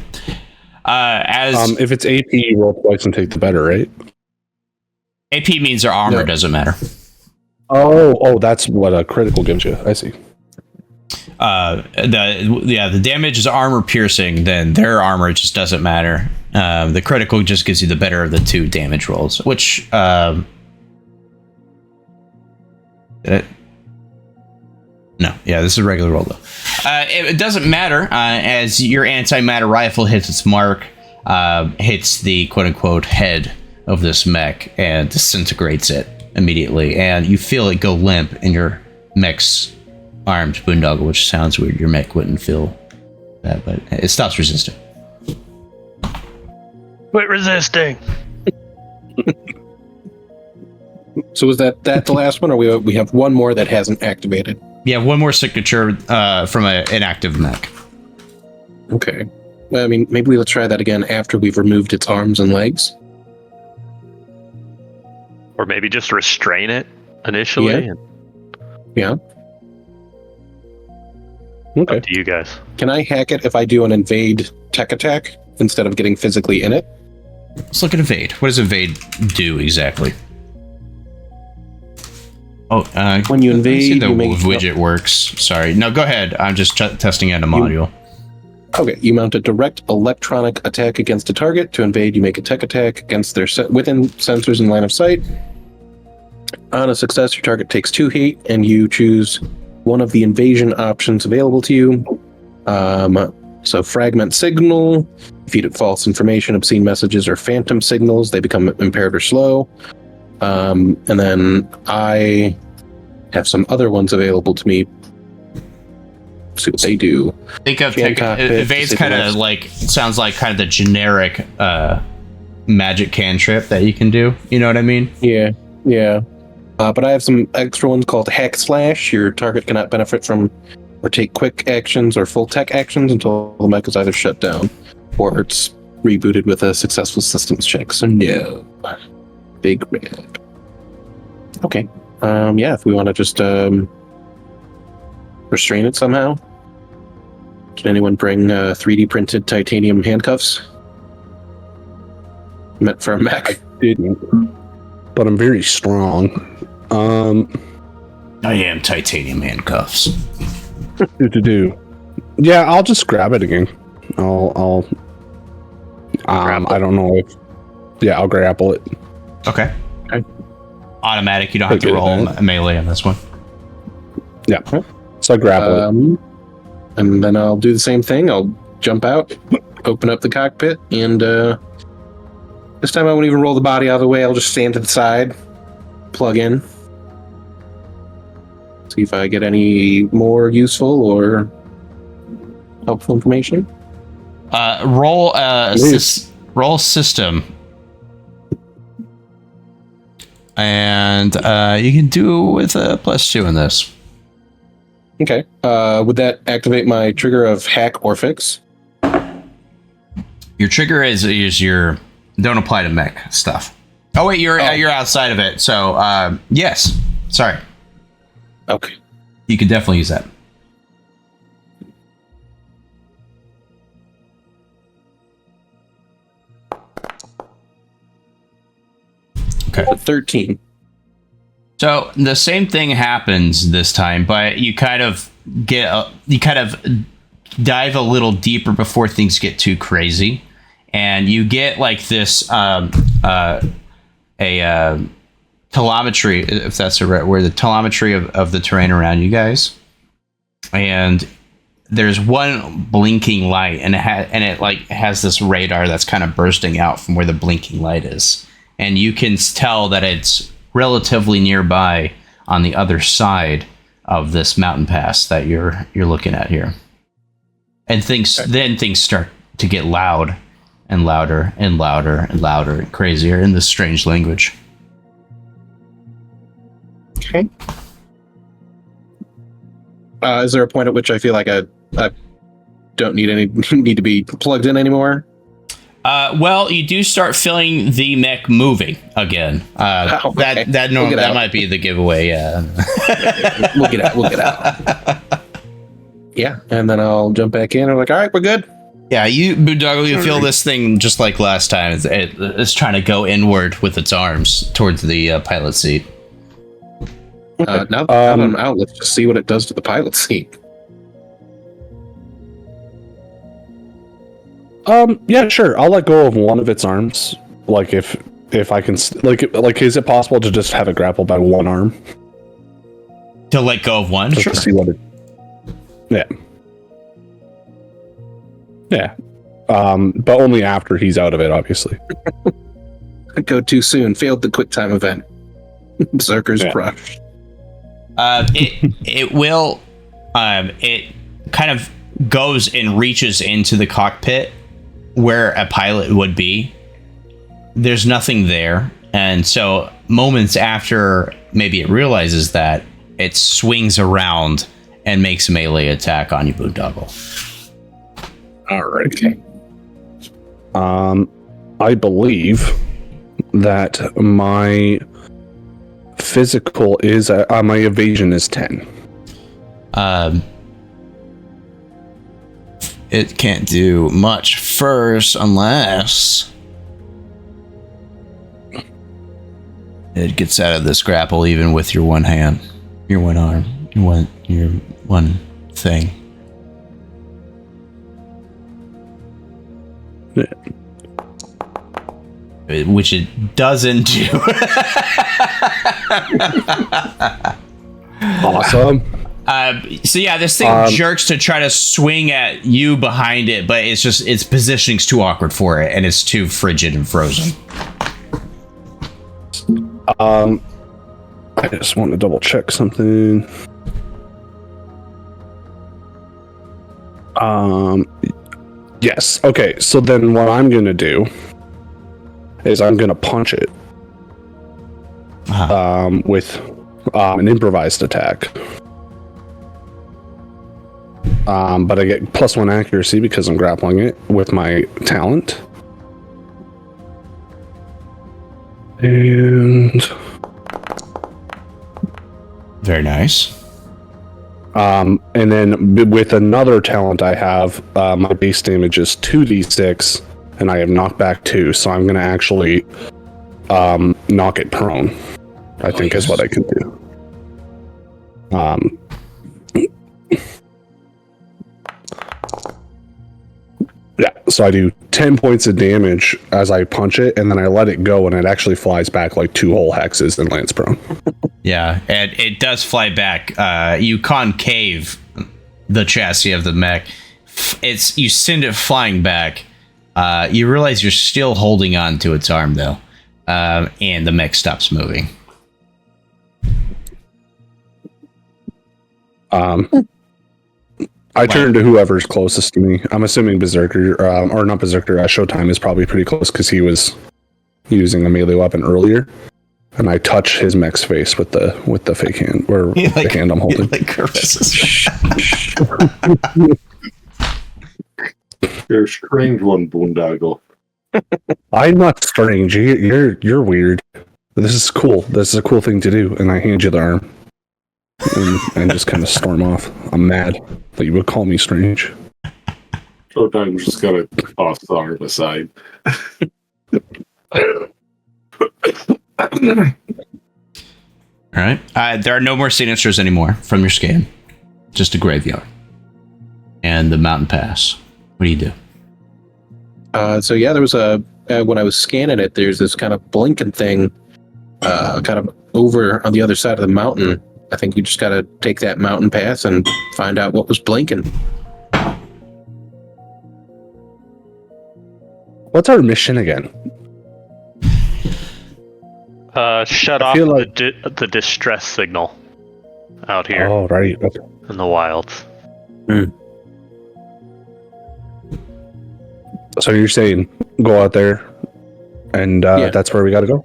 If it's AP, you roll twice and take the better, right? AP means their armor doesn't matter. Oh, that's what a critical gives you. I see. The damage is armor piercing, then their armor just doesn't matter. The critical just gives you the better of the two damage rolls, which no, yeah, this is a regular roll though. It doesn't matter as your antimatter rifle hits its mark, hits the quote unquote head of this mech and disintegrates it immediately, and you feel it go limp in your mech's armed Boondoggle, which sounds weird. Your mech wouldn't feel that, but it stops resisting. Quit resisting. So is that the last one, or we have one more that hasn't activated? Yeah, one more signature from an inactive mech. Okay. I mean, maybe let's try that again after we've removed its arms and legs. Or maybe just restrain it initially. Yeah. Yeah. Okay. Up to you guys. Can I hack it if I do an invade tech attack instead of getting physically in it? Let's look at evade. What does evade do exactly? Oh, When you let's see invade, the you make widget works. Sorry. No, go ahead. I'm just testing out a module. Okay, you mount a direct electronic attack against a target. To invade, you make a tech attack against their within sensors in line of sight. On a success, your target takes 2 heat, and you choose one of the invasion options available to you. So fragment signal, feed it false information, obscene messages, or phantom signals. They become impaired or slow. And then I have some other ones available to me. See what they do. Think of Cockpit, evade's kind of like, sounds like kind of the generic magic cantrip that you can do. You know what I mean? Yeah. But I have some extra ones called Hack Slash. Your target cannot benefit from or take quick actions or full tech actions until the mech is either shut down or it's rebooted with a successful systems check. So no. Big red. Okay. Yeah, if we want to just restrain it somehow. Can anyone bring 3D printed titanium handcuffs? Meant for a mech. I didn't, but I'm very strong. I am titanium handcuffs. Yeah, I'll just grab it again. I'll I don't know if. Yeah, I'll grapple it. Okay. Okay. Automatic. You don't have to Okay, roll then. melee on this one. Yeah. So I grapple it. And then I'll do the same thing. I'll jump out, open up the cockpit, and this time I won't even roll the body out of the way. I'll just stand to the side, plug in, see if I get any more useful or helpful information. Roll roll system, and you can do with a +2 in this. Okay. Would that activate my trigger of hack or fix? Your trigger is your don't apply to mech stuff. Oh wait, you're outside of it. So yes, sorry. Okay. You could definitely use that. Okay. 13. So the same thing happens this time, but you kind of dive a little deeper before things get too crazy, and you get like this telemetry, if that's the right word, the telemetry of the terrain around you guys, and there's one blinking light, and it has this radar that's kind of bursting out from where the blinking light is, and you can tell that it's relatively nearby on the other side of this mountain pass that you're looking at here. And things start to get loud and louder and louder and louder and crazier in this strange language. Okay. Is there a point at which I feel like I don't need to be plugged in anymore? Well, you do start feeling the mech moving again. Okay. That might be the giveaway. Yeah. We'll get out. Yeah, and then I'll jump back in. I'm like, all right, we're good. Yeah, Boondoggle, you feel this thing just like last time. It's trying to go inward with its arms towards the pilot seat. Now that I'm out, let's just see what it does to the pilot seat. Yeah, sure. I'll let go of one of its arms. Like if I can, like, is it possible to just have it grappled by one arm? To let go of one? Just Sure. to see what it. Yeah. Yeah. But only after he's out of it, obviously. Go too soon. Failed the quick time event. Beserker's crushed. It will. It kind of goes and reaches into the cockpit where a pilot would be. There's nothing there, and so moments after maybe it realizes that, it swings around and makes a melee attack on you, Boondoggle. All right. Okay. I believe that my physical is my evasion is 10. It can't do much first unless it gets out of this grapple even with your one hand, your one arm, your one thing. Which it doesn't do. Awesome. So yeah, this thing jerks to try to swing at you behind it, but its positioning's too awkward for it, and it's too frigid and frozen. I just want to double check something. Yes. Okay. So then what I'm going to do is I'm going to punch it with an improvised attack. But I get +1 accuracy because I'm grappling it with my talent. And very nice. And then with another talent I have, my base damage is 2d6, and I have knockback 2, so I'm going to actually knock it prone, I think is what I can do. Yeah, so I do 10 points of damage as I punch it, and then I let it go, and it actually flies back like 2 whole hexes and lands prone. Yeah, and it does fly back. You concave the chassis of the mech. You send it flying back. You realize you're still holding on to its arm, though, and the mech stops moving. I turn to whoever's closest to me. I'm assuming Beserker, or not Beserker, Showtime is probably pretty close because he was using a melee weapon earlier. And I touch his mech's face with the fake hand, or the hand I'm holding. You're a strange one, Boondoggle. I'm not strange. You're weird. This is cool. This is a cool thing to do. And I hand you the arm. And just kind of storm off. I'm mad that you would call me strange. Showtime's just gonna toss the arm aside. All right. There are no more signatures anymore from your scan. Just a graveyard. And the mountain pass. What do you do? So yeah, there was when I was scanning it, there's this kind of blinking thing kind of over on the other side of the mountain. I think you just got to take that mountain pass and find out what was blinking. What's our mission again? Shut off the distress signal out here. Oh, right. Okay. In the wilds. So you're saying go out there and that's where we got to go?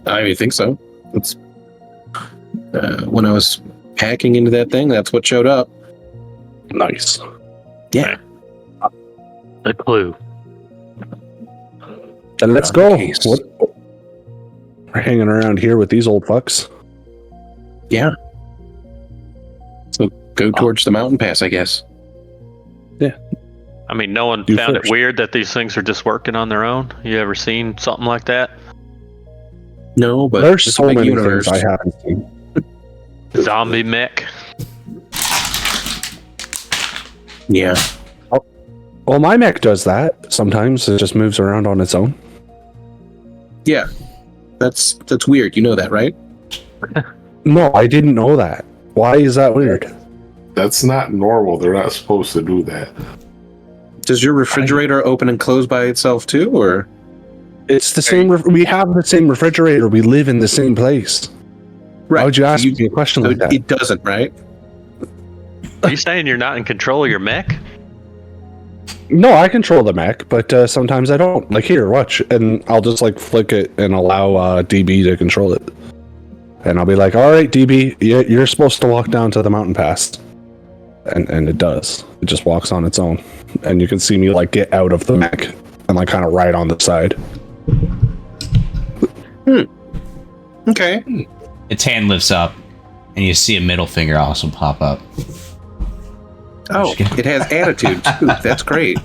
I think so. It's when I was hacking into that thing, that's what showed up. Nice. Yeah. A clue. Then let's go. We're hanging around here with these old fucks. Yeah. So go towards the mountain pass, I guess. Yeah. I mean, no one found it weird that these things are just working on their own? You ever seen something like that? No, but there's so many things I haven't seen. Zombie mech. Yeah. Well, my mech does that. Sometimes it just moves around on its own. Yeah. That's weird. You know that, right? No, I didn't know that. Why is that weird? That's not normal. They're not supposed to do that. Does your refrigerator open and close by itself too, or? It's the same. We have the same refrigerator. We live in the same place. Right. Why would you ask me a question like that? It doesn't, right? Are you saying you're not in control of your mech? No, I control the mech, but sometimes I don't. Like, here, watch. And I'll just, like, flick it and allow DB to control it. And I'll be like, all right, DB, you're supposed to walk down to the mountain pass. And it does. It just walks on its own. And you can see me, like, get out of the mech and like kind of right on the side. Okay. Its hand lifts up, and you see a middle finger also pop up. Oh, it has attitude too. That's great.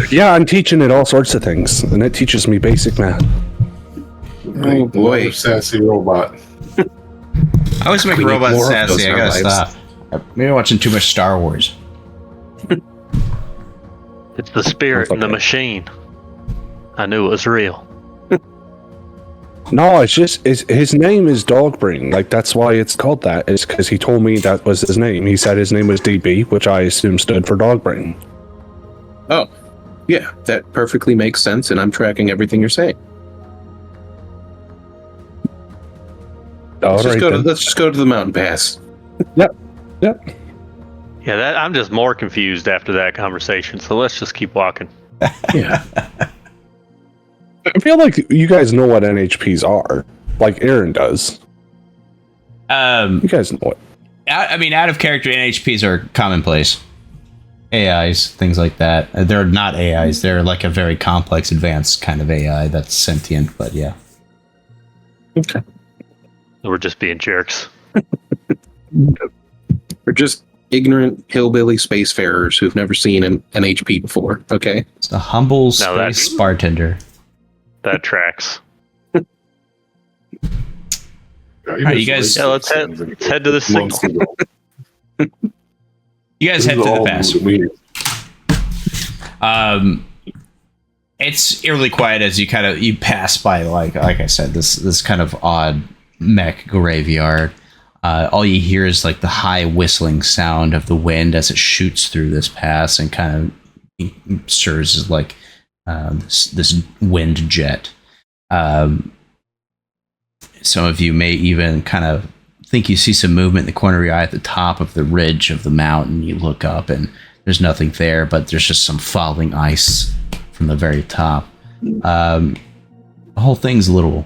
Yeah, I'm teaching it all sorts of things, and it teaches me basic math. Oh boy, Another sassy robot. I always make We need robots more of those sassy. in I our gotta lives. stop. Maybe I'm watching too much Star Wars. It's the spirit in the Okay. machine. I knew it was real. No, it's just his name is Dogbrain. Like that's why it's called that. It's because he told me that was his name. He said his name was DB, which I assume stood for Dogbrain. Oh, yeah, that perfectly makes sense, and I'm tracking everything you're saying. All right, then. Let's just go to the mountain pass. Yep. Yeah, I'm just more confused after that conversation. So let's just keep walking. Yeah. I feel like you guys know what NHPs are. Like Aaron does. You guys know it. I mean, out of character NHPs are commonplace. AIs, things like that. They're not AIs. They're like a very complex, advanced kind of AI that's sentient. But yeah, Okay. We're just being jerks. We're just ignorant hillbilly spacefarers who've never seen an HP before. Okay. it's a humble No, that's- space bartender. That tracks. Yeah, right, you guys- Yeah, let's head to the signal. You guys head to the pass. It's eerily quiet as you pass by like I said, this kind of odd mech graveyard. All you hear is like the high whistling sound of the wind as it shoots through this pass and kind of serves as like this wind jet. Some of you may even kind of think you see some movement in the corner of your eye at the top of the ridge of the mountain. You look up and there's nothing there, but there's just some falling ice from the very top. The whole thing's a little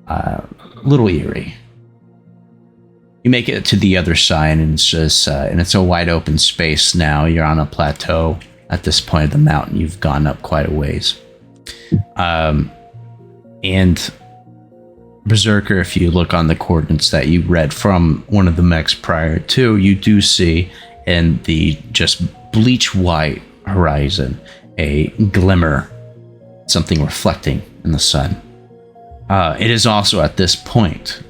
eerie. You make it to the other side, and it's just and it's a wide open space now. You're on a plateau at this point of the mountain. You've gone up quite a ways, and Beserker, if you look on the coordinates that you read from one of the mechs prior to, you do see in the just bleach white horizon a glimmer, something reflecting in the sun. It is also at this point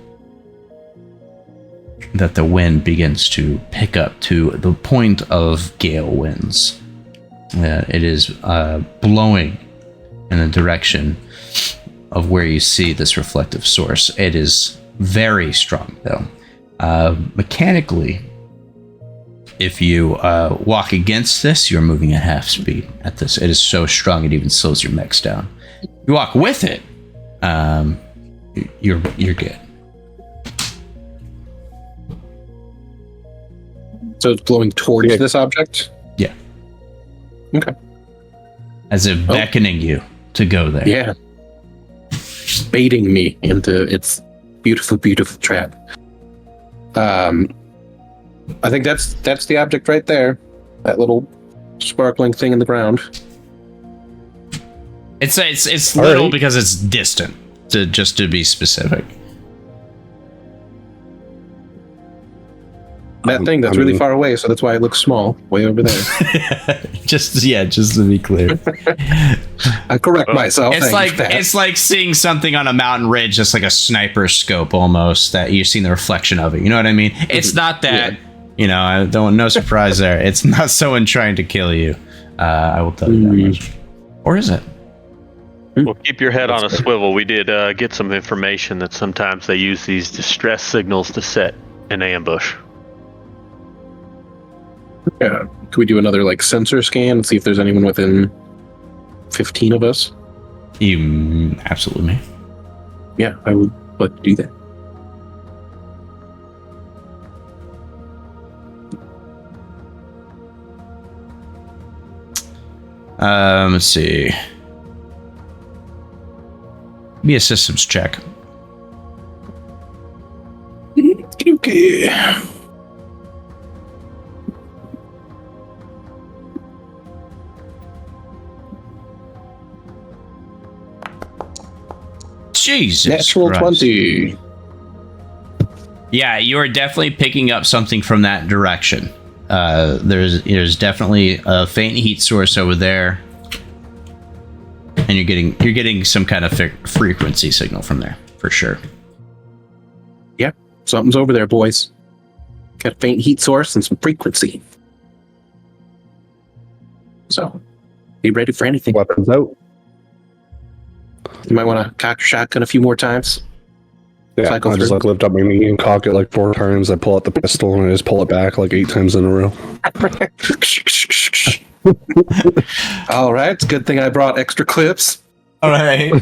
that the wind begins to pick up to the point of gale winds. It is blowing in the direction of where you see this reflective source. It is very strong, though. Mechanically, if you walk against this, you're moving at half speed at this. It is so strong it even slows your mechs down. If you walk with it, you're good. So it's blowing towards Yeah. this object? Yeah. Okay. As if beckoning you to go there. Yeah. Baiting me into its beautiful, beautiful trap. I think that's the object right there. That little sparkling thing in the ground. It's All little right. because it's distant, just to be specific. That thing that's really far away, so that's why it looks small, way over there. just to be clear. I correct myself. It's thanks, like Pat. it's like seeing something on a mountain ridge, just like a sniper scope almost, that you're seeing the reflection of it. You know what I mean? It's not that, I don't. No surprise there. It's not someone trying to kill you. I will tell you that much. Or is it? Well, keep your head on a swivel. We did get some information that sometimes they use these distress signals to set an ambush. Yeah. Can we do another sensor scan and see if there's anyone within 15 of us? You absolutely may. Yeah, I would like to do that. Let's see. Be a systems check. Okay. Jesus Natural Christ. 20. Yeah, you are definitely picking up something from that direction. There's definitely a faint heat source over there, and you're getting some kind of frequency signal from there for sure. Yeah, something's over there, boys. Got a faint heat source and some frequency. So, be ready for anything. Weapons out. You might want to cock your shotgun a few more times. Yeah, Cycle I just through. like lift up my knee and cock it like 4 times. I pull out the pistol and I just pull it back like 8 times in a row. All right, it's a good thing I brought extra clips. All right.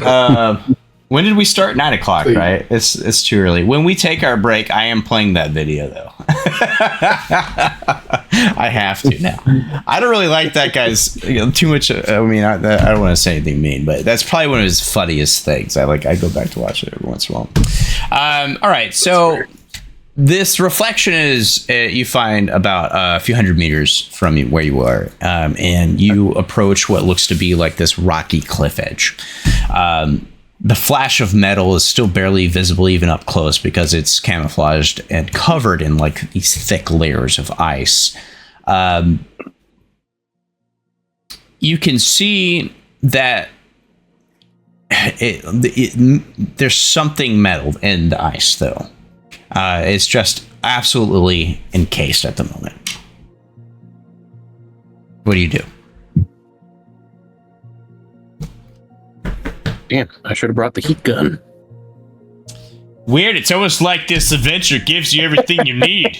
When did we start? 9 o'clock, right? It's too early. When we take our break, I am playing that video though. I have to now. I don't really like that guy's too much. I mean, I don't want to say anything mean, but that's probably one of his funniest things. I go back to watch it every once in a while. All right, so this reflection is you find about a few hundred meters from where you are, and you approach what looks to be like this rocky cliff edge. The flash of metal is still barely visible even up close because it's camouflaged and covered in like these thick layers of ice. You can see that there's something metal in the ice, though. It's just absolutely encased at the moment. What do you do? Damn, I should have brought the heat gun. Weird. It's almost like this adventure gives you everything you need.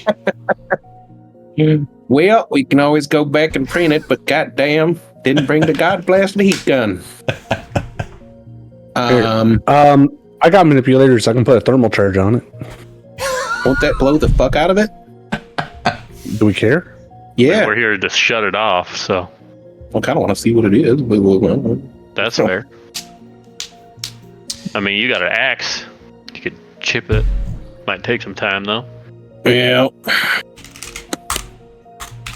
Well, we can always go back and print it, but goddamn, didn't bring the God blasted heat gun. I got manipulators. I can put a thermal charge on it. Won't that blow the fuck out of it? Do we care? Yeah. We're here to shut it off, so I kind of want to see what it is. that's fair. I mean, you got an axe. You could chip it. Might take some time, though. Well,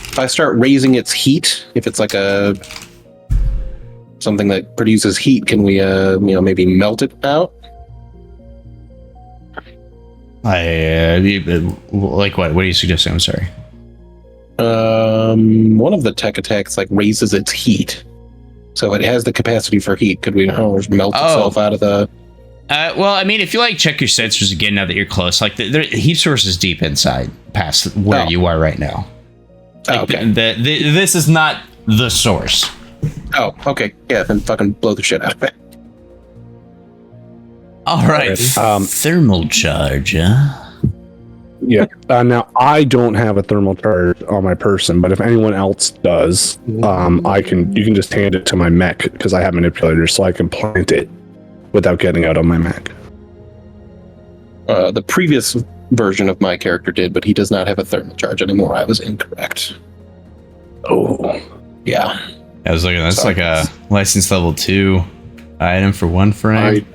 if I start raising its heat, if it's like something that produces heat, can we, maybe melt it out? Like what? What are you suggesting? I'm sorry. One of the tech attacks like raises its heat, so it has the capacity for heat. Could we melt itself out of the? Well, I mean, if you like check your sensors again now that you're close, like the heat source is deep inside, past where you are right now. Like, okay. This is not the source. Oh, okay. Yeah, then fucking blow the shit out of it. All right. Thermal charge, huh? Yeah. Now I don't have a thermal charge on my person, but if anyone else does, you can just hand it to my mech because I have manipulators, so I can plant it without getting out on my mech. The previous version of my character did, but he does not have a thermal charge anymore. I was incorrect. Oh, yeah. I was looking. That's like a license level 2 item for 1 frame.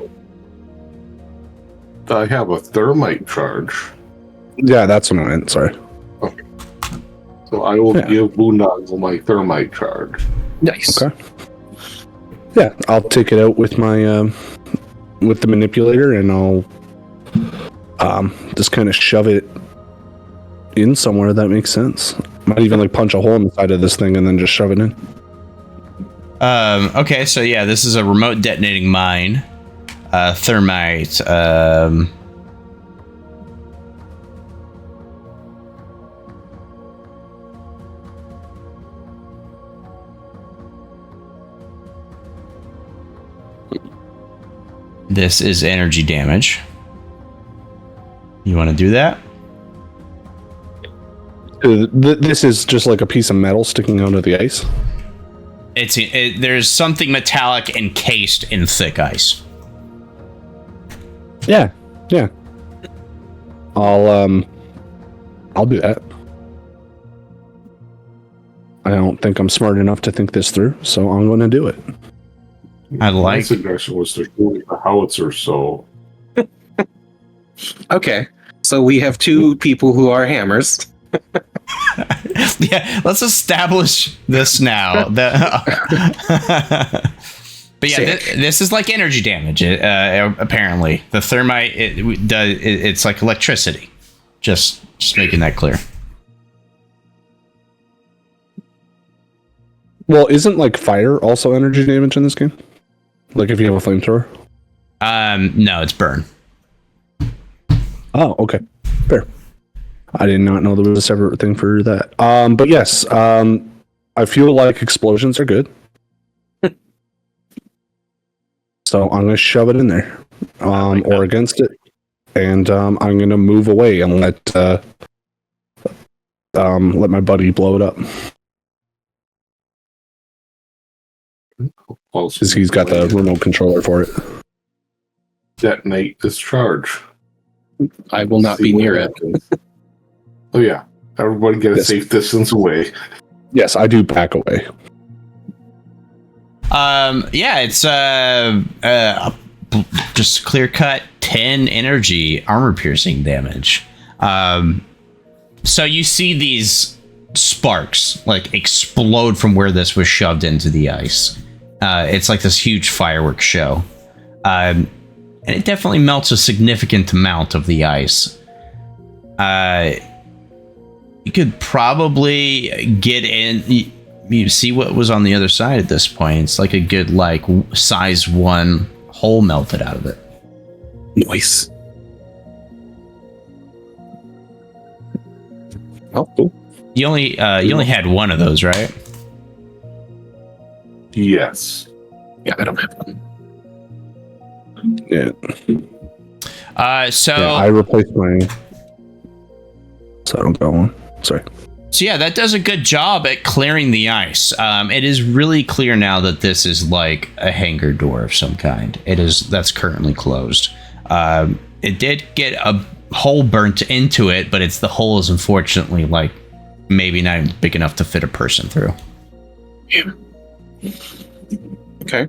I have a thermite charge. yeah, that's what I meant. Sorry. So I will give Boondoggle my thermite charge. Nice. Okay. Yeah, I'll take it out with my with the manipulator, and I'll just kind of shove it in somewhere that makes sense. Might even like punch a hole in the side of this thing and then just shove it in. Okay, so yeah, this is a remote detonating mine. Thermite. This is energy damage. You want to do that? This is just like a piece of metal sticking out of the ice. There's something metallic encased in thick ice. Yeah. I'll do that. I don't think I'm smart enough to think this through, so I'm going to do it. My suggestion was to shoot the howitzer, so. Okay, so we have 2 people who are hammers. Yeah, let's establish this now. But yeah, this is like energy damage. Apparently, the thermite it's like electricity. Just making that clear. Well, isn't like fire also energy damage in this game? Like if you have a flamethrower? No, it's burn. Oh, okay. Fair. I did not know there was a separate thing for that. But yes, I feel like explosions are good. So I'm gonna shove it in there. Or against it. And I'm gonna move away and let my buddy blow it up. Because he's got the remote controller for it. Detonate discharge. I will not be near it. Oh yeah. Everybody get a safe distance away. Yes, I do back away. Yeah, it's just clear cut 10 energy armor piercing damage. So you see these sparks like explode from where this was shoved into the ice. It's like this huge fireworks show. And it definitely melts a significant amount of the ice. You could probably get in. You see what was on the other side at this point. It's like a good size 1 hole melted out of it. Nice. Oh, cool. You only had one of those, right? Yes. Yeah, I don't have one. Yeah. So I replaced my. So I don't go on. Sorry. So yeah, that does a good job at clearing the ice. It is really clear now that this is like a hangar door of some kind. That's currently closed. It did get a hole burnt into it, but the hole is unfortunately like maybe not even big enough to fit a person through. Yeah. Okay.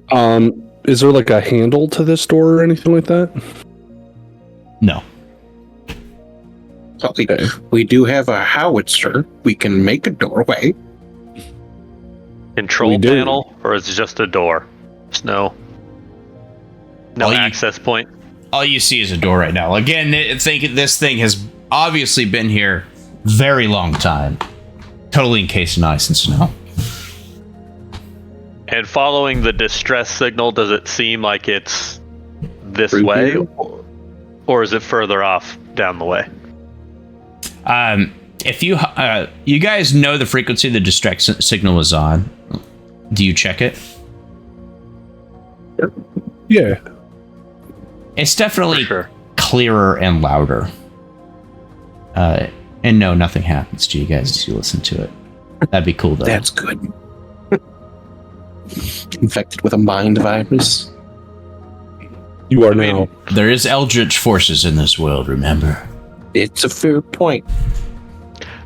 Is there like a handle to this door or anything like that? No. We do have a howitzer. We can make a doorway. Control panel, or is it just a door? There's no access point. All you see is a door right now. Again, this thing has obviously been here very long time. Totally encased in ice and snow. And following the distress signal, does it seem like it's this Through way, here? or is it further off down the way? If you guys know the frequency the distress signal is on, do you check it? Yeah. It's definitely Sure. clearer and louder. And no, nothing happens to you guys as you listen to it. That'd be cool though. That's good. Infected with a mind virus. You are now. There is eldritch forces in this world, remember? It's a fair point.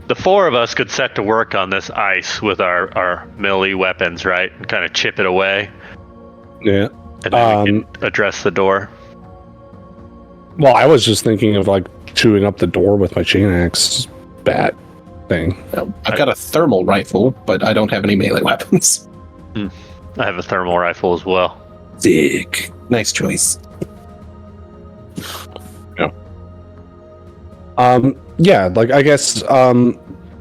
The four of us could set to work on this ice with our melee weapons, right? And kind of chip it away. Yeah. And then we can address the door. Well, I was just thinking of like chewing up the door with my chain axe bat thing. I've got a thermal rifle, but I don't have any melee weapons. I have a thermal rifle as well. Sick. Nice choice. Yeah, like I guess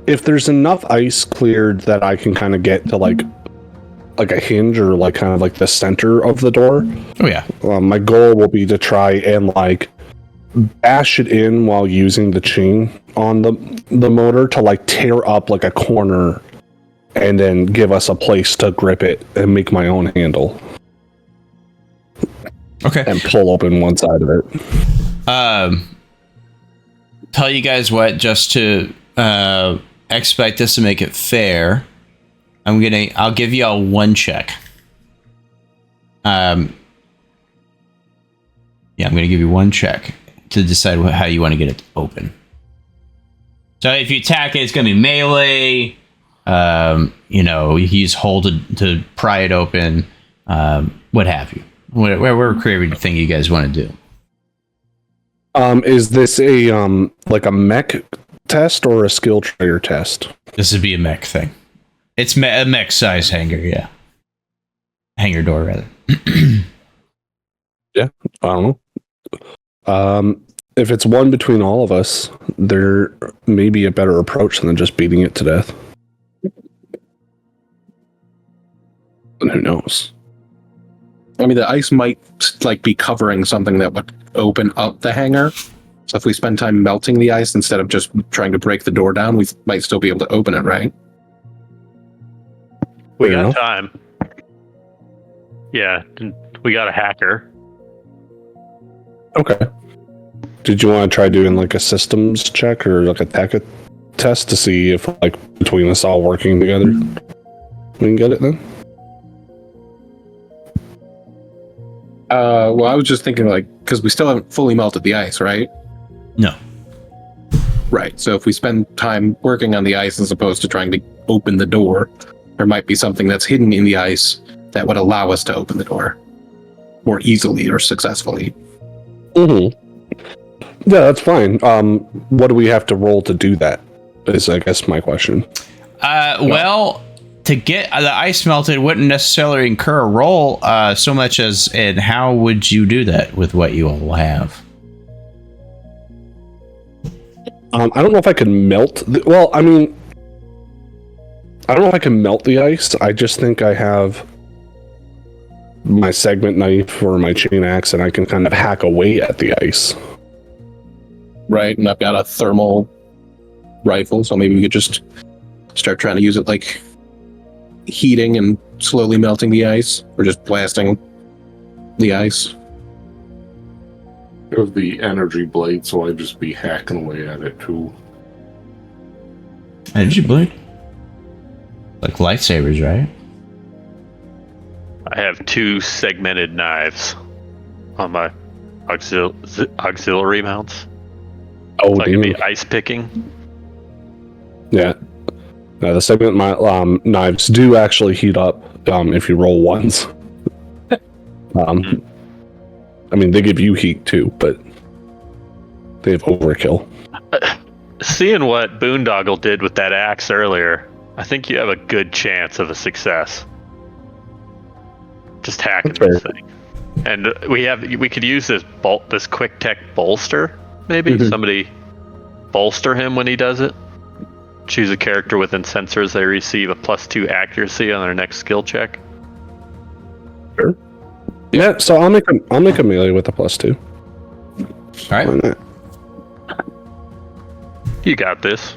if there's enough ice cleared that I can kind of get to like a hinge or like kind of like the center of the door. Oh yeah. My goal will be to try and like bash it in while using the chain on the motor to like tear up like a corner and then give us a place to grip it and make my own handle. Okay. And pull open one side of it. Tell you guys what, just to expect this to make it fair, I'll give y'all one check. I'm gonna give you one check to decide how you want to get it open. So if you attack it, it's gonna be melee. You use hold to pry it open. What have you? Whatever creative thing you guys want to do. Is this a like a mech test or a skill trigger test? This would be a mech thing. It's a mech size hangar, yeah. Hangar door, rather. Yeah, I don't know. If it's one between all of us, there may be a better approach than just beating it to death. And who knows? I mean, the ice might like be covering something that would open up the hangar. So if we spend time melting the ice instead of just trying to break the door down, we might still be able to open it, right? We Fair got enough. time. Yeah, we got a hacker. Okay. Did you want to try doing like a systems check or like a tech test to see if like between us all working together we can get it then? Well, I was just thinking like, because we still haven't fully melted the ice, right? No. Right. So if we spend time working on the ice as opposed to trying to open the door, there might be something that's hidden in the ice that would allow us to open the door more easily or successfully. Mm-hmm. Yeah, that's fine. What do we have to roll to do that? Is I guess my question. Well, to get the ice melted wouldn't necessarily incur a roll so much as in how would you do that with what you all have? I don't know if I can melt. I don't know if I can melt the ice. I just think I have my segment knife or my chain axe, and I can kind of hack away at the ice. Right. And I've got a thermal rifle, so maybe we could just start trying to use it like heating and slowly melting the ice, or just blasting the ice. It was the energy blade, so I'd just be hacking away at it too. Energy blade? Like lightsabers, right? I have 2 segmented knives on my auxiliary mounts. Oh, So I can damn. be ice picking. Yeah. Now the segment knives do actually heat up if you roll ones. I mean, they give you heat too, but they have overkill. Seeing what Boondoggle did with that axe earlier, I think you have a good chance of a success. Just hacking That's this thing. And we could use this quick tech bolster, maybe? Mhm. Somebody bolster him when he does it. Choose a character within sensors, they receive a +2 accuracy on their next skill check. Sure. Yeah, so I'll make a melee with a +2. All right. Why not? You got this.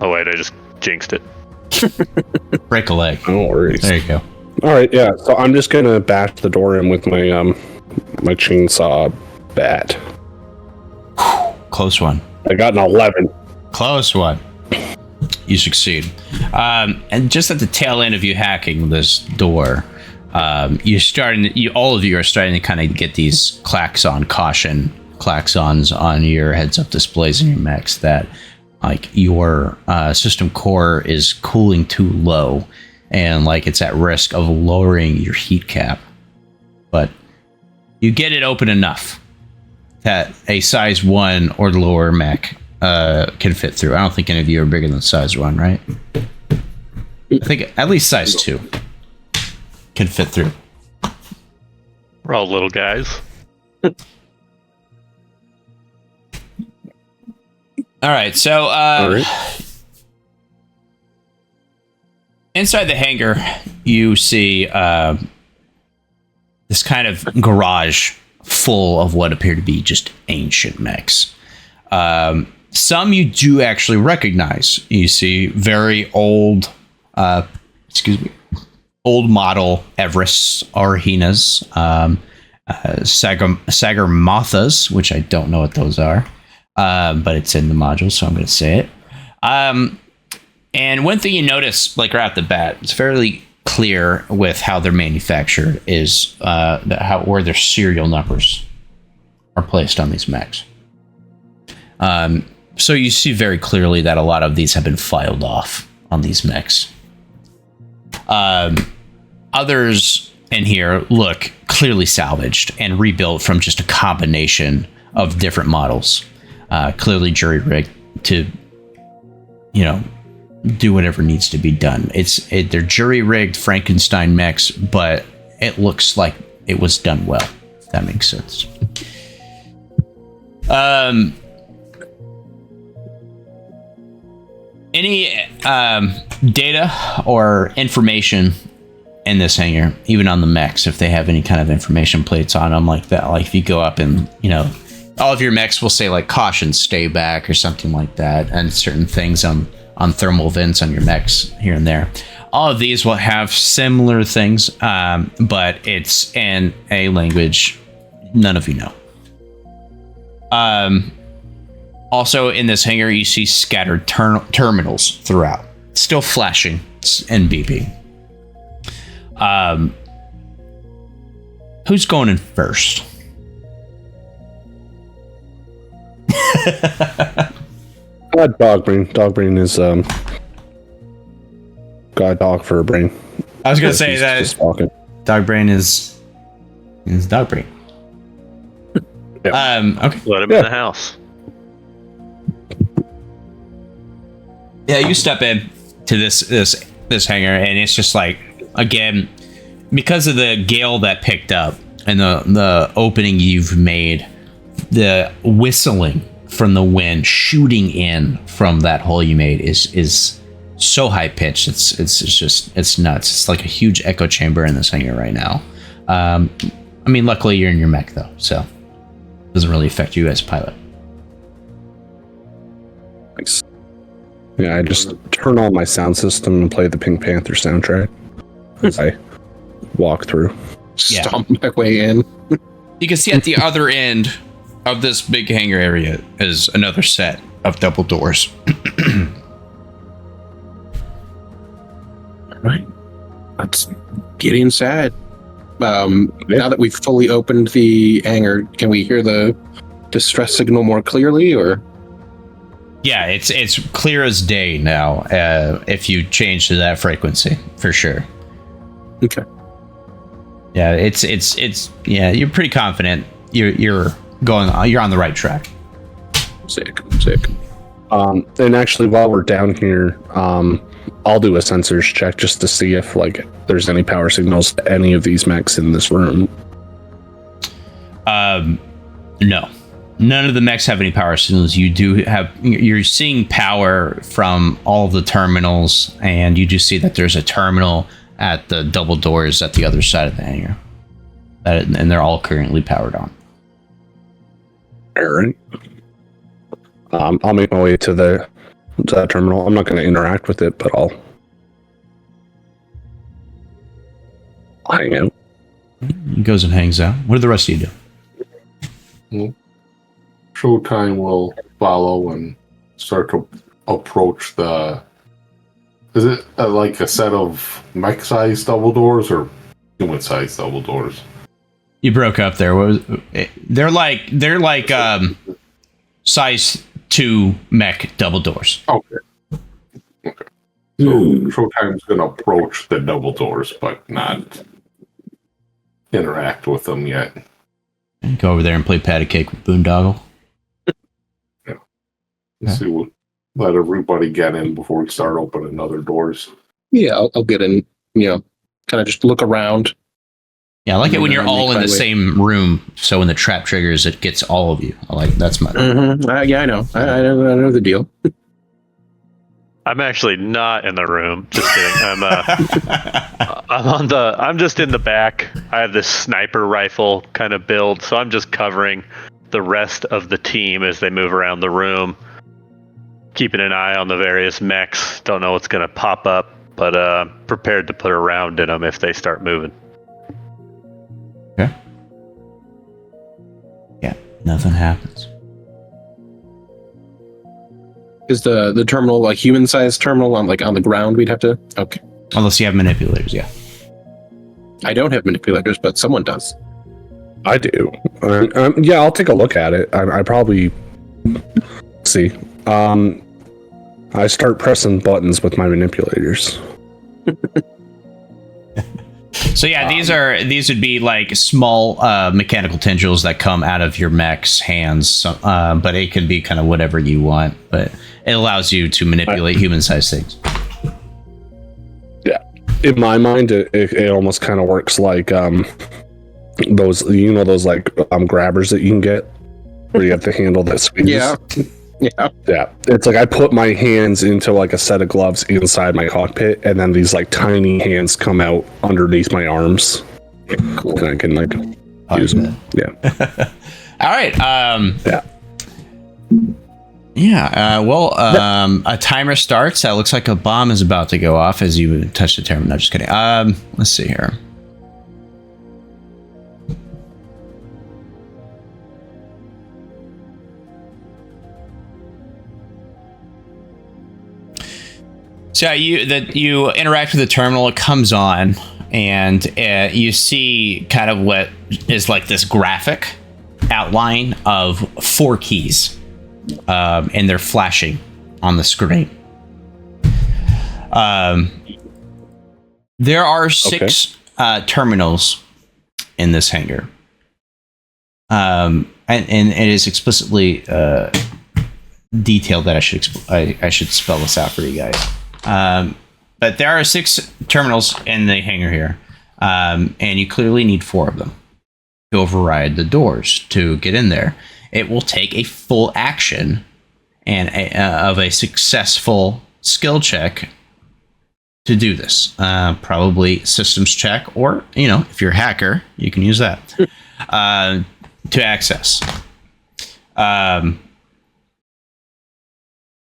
Oh wait, I just jinxed it. Break a leg. No worries. There you go. All right, yeah. So I'm just gonna bash the door in with my my chainsaw bat. Close one. I got an 11. Close one. You succeed. And just at the tail end of you hacking this door, all of you are starting to kind of get these klaxons on your heads-up displays in your mechs that, like, your system core is cooling too low, and like it's at risk of lowering your heat cap. But you get it open enough that a size 1 or lower mech can fit through. I don't think any of you are bigger than size 1, right? I think at least size 2 can fit through. We're all little guys. All right, so All right. inside the hangar, you see this kind of garage full of what appear to be just ancient mechs. Some you do actually recognize. You see very old, old model Everests or Hinas, Sagarmothas, which I don't know what those are, but it's in the module, so I'm going to say it. And one thing you notice, like right off the bat, it's fairly clear with how they're manufactured is where their serial numbers are placed on these mechs. So you see very clearly that a lot of these have been filed off on these mechs. Others in here look clearly salvaged and rebuilt from just a combination of different models, clearly jury-rigged to, do whatever needs to be done. They're jury-rigged Frankenstein mechs, but it looks like it was done well, if that makes sense. Any data or information in this hangar, even on the mechs, if they have any kind of information plates on them like that, like if you go up and, you know, all of your mechs will say like caution, stay back or something like that, and certain things on thermal vents on your mechs here and there. All of these will have similar things, but it's in a language none of you know. Also in this hangar, you see scattered terminals throughout, still flashing and beeping. Who's going in first? Dogbrain is got a dog for a brain. I was gonna say that Dogbrain is Dogbrain. Yeah. Okay. Let him in the house. Yeah, you step in to this hangar, and it's just like, again, because of the gale that picked up and the opening you've made, the whistling from the wind shooting in from that hole you made is so high pitched. It's nuts. It's like a huge echo chamber in this hangar right now. I mean, luckily you're in your mech though, so it doesn't really affect you as a pilot. Nice. Yeah, I just turn on my sound system and play the Pink Panther soundtrack as I walk through. Yeah. Stomp my way in. You can see at the other end of this big hangar area is another set of double doors. All right. Let's get inside. Now that we've fully opened the hangar, can we hear the distress signal more clearly, or? Yeah, it's clear as day now. If you change to that frequency, for sure. Okay. Yeah, it's yeah. You're pretty confident. You're on the right track. Sick. And actually, while we're down here, I'll do a sensors check just to see if like there's any power signals to any of these mechs in this room. No. None of the mechs have any power signals. You're seeing power from all of the terminals, and you do see that there's a terminal at the double doors at the other side of the hangar. And they're all currently powered on. All right. I'll make my way to that terminal. I'm not going to interact with it, but I'll hang out. He goes and hangs out. What do the rest of you do? Showtime will follow and start to approach the. Is it like a set of mech-sized double doors or human-sized double doors? You broke up there. They're like size 2 mech double doors. Okay. So Showtime's going to approach the double doors, but not interact with them yet. Go over there and play patty cake with Boondoggle. So let everybody get in before we start opening other doors. Yeah, I'll get in. Kind of just look around. Yeah, I like it when you're all in the same room. So when the trap triggers, it gets all of you. That's my. Mm-hmm. Yeah, I know. I know the deal. I'm actually not in the room. Just kidding. I'm just in the back. I have this sniper rifle kind of build, so I'm just covering the rest of the team as they move around the room, keeping an eye on the various mechs. Don't know what's going to pop up, but prepared to put a round in them if they start moving. Okay. Yeah, nothing happens. Is the terminal a human-sized terminal on the ground? We'd have to. Okay. Unless you have manipulators, yeah. I don't have manipulators, but someone does. I do. Yeah, I'll take a look at it. I probably see. I start pressing buttons with my manipulators. So yeah, these would be like small mechanical tendrils that come out of your mech's hands, but it can be kind of whatever you want. But it allows you to manipulate human-sized things. Yeah. in my mind, it almost kind of works like those like grabbers that you can get where you have to handle that squeeze. Yeah. It's like I put my hands into like a set of gloves inside my cockpit, and then these like tiny hands come out underneath my arms. Cool. And I can like use them. Yeah. All right. A timer starts. That looks like a bomb is about to go off as you touch the terminal. No, just kidding. Let's see here. So you interact with the terminal. It comes on, and you see kind of what is like this graphic outline of 4 keys, and they're flashing on the screen. There are 6 terminals in this hangar, and it is explicitly detailed that I should spell this out for you guys. But there are 6 terminals in the hangar here, and you clearly need 4 of them to override the doors to get in there. It will take a full action and of a successful skill check to do this. Probably systems check, or if you're a hacker, you can use that to access.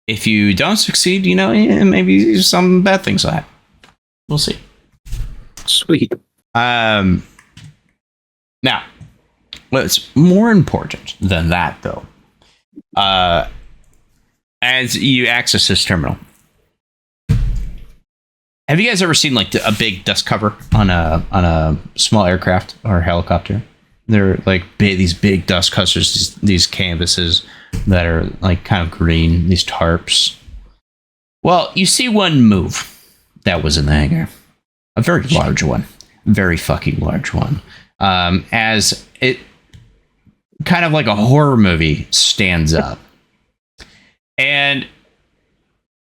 If you don't succeed, maybe some bad things will happen. We'll see. Sweet. Now, what's more important than that, though, as you access this terminal, have you guys ever seen like a big dust cover on a small aircraft or helicopter? They're like these big dust covers, these canvases that are like kind of green, these tarps. Well, you see one move that was in the hangar, a very large one, very fucking large one, as it kind of like a horror movie stands up, and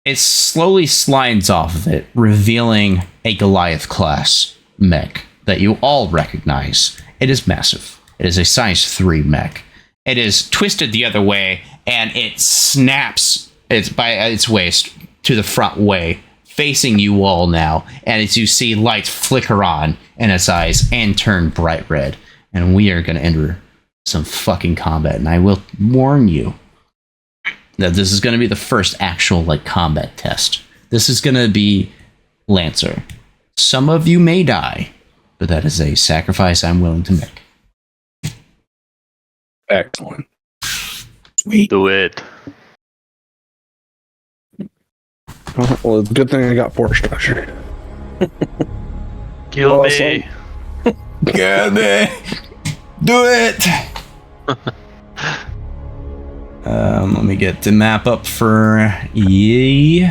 it slowly slides off of it, revealing a Goliath class mech that you all recognize. It is massive. It is a size 3 mech. It is twisted the other way, and it snaps by its waist to the front way, facing you all now. And as you see lights flicker on in its eyes and turn bright red. And we are going to enter some fucking combat. And I will warn you that this is going to be the first actual combat test. This is going to be Lancer. Some of you may die, but that is a sacrifice I'm willing to make. Excellent. Sweet. Do it. Well, it's a good thing I got force structure. Kill me. Kill me. Do it. Let me get the map up for ye.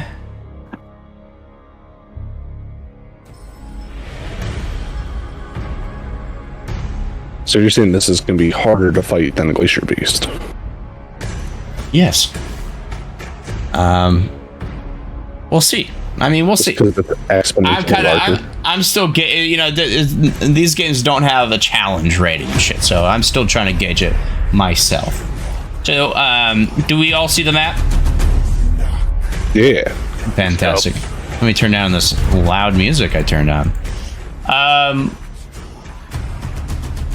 So you're saying this is going to be harder to fight than the Glacier Beast? Yes. We'll see. I mean, we'll see. I'm still getting, these games don't have a challenge rating and shit, so I'm still trying to gauge it myself. So, do we all see the map? Yeah. Fantastic. Let me turn down this loud music I turned on.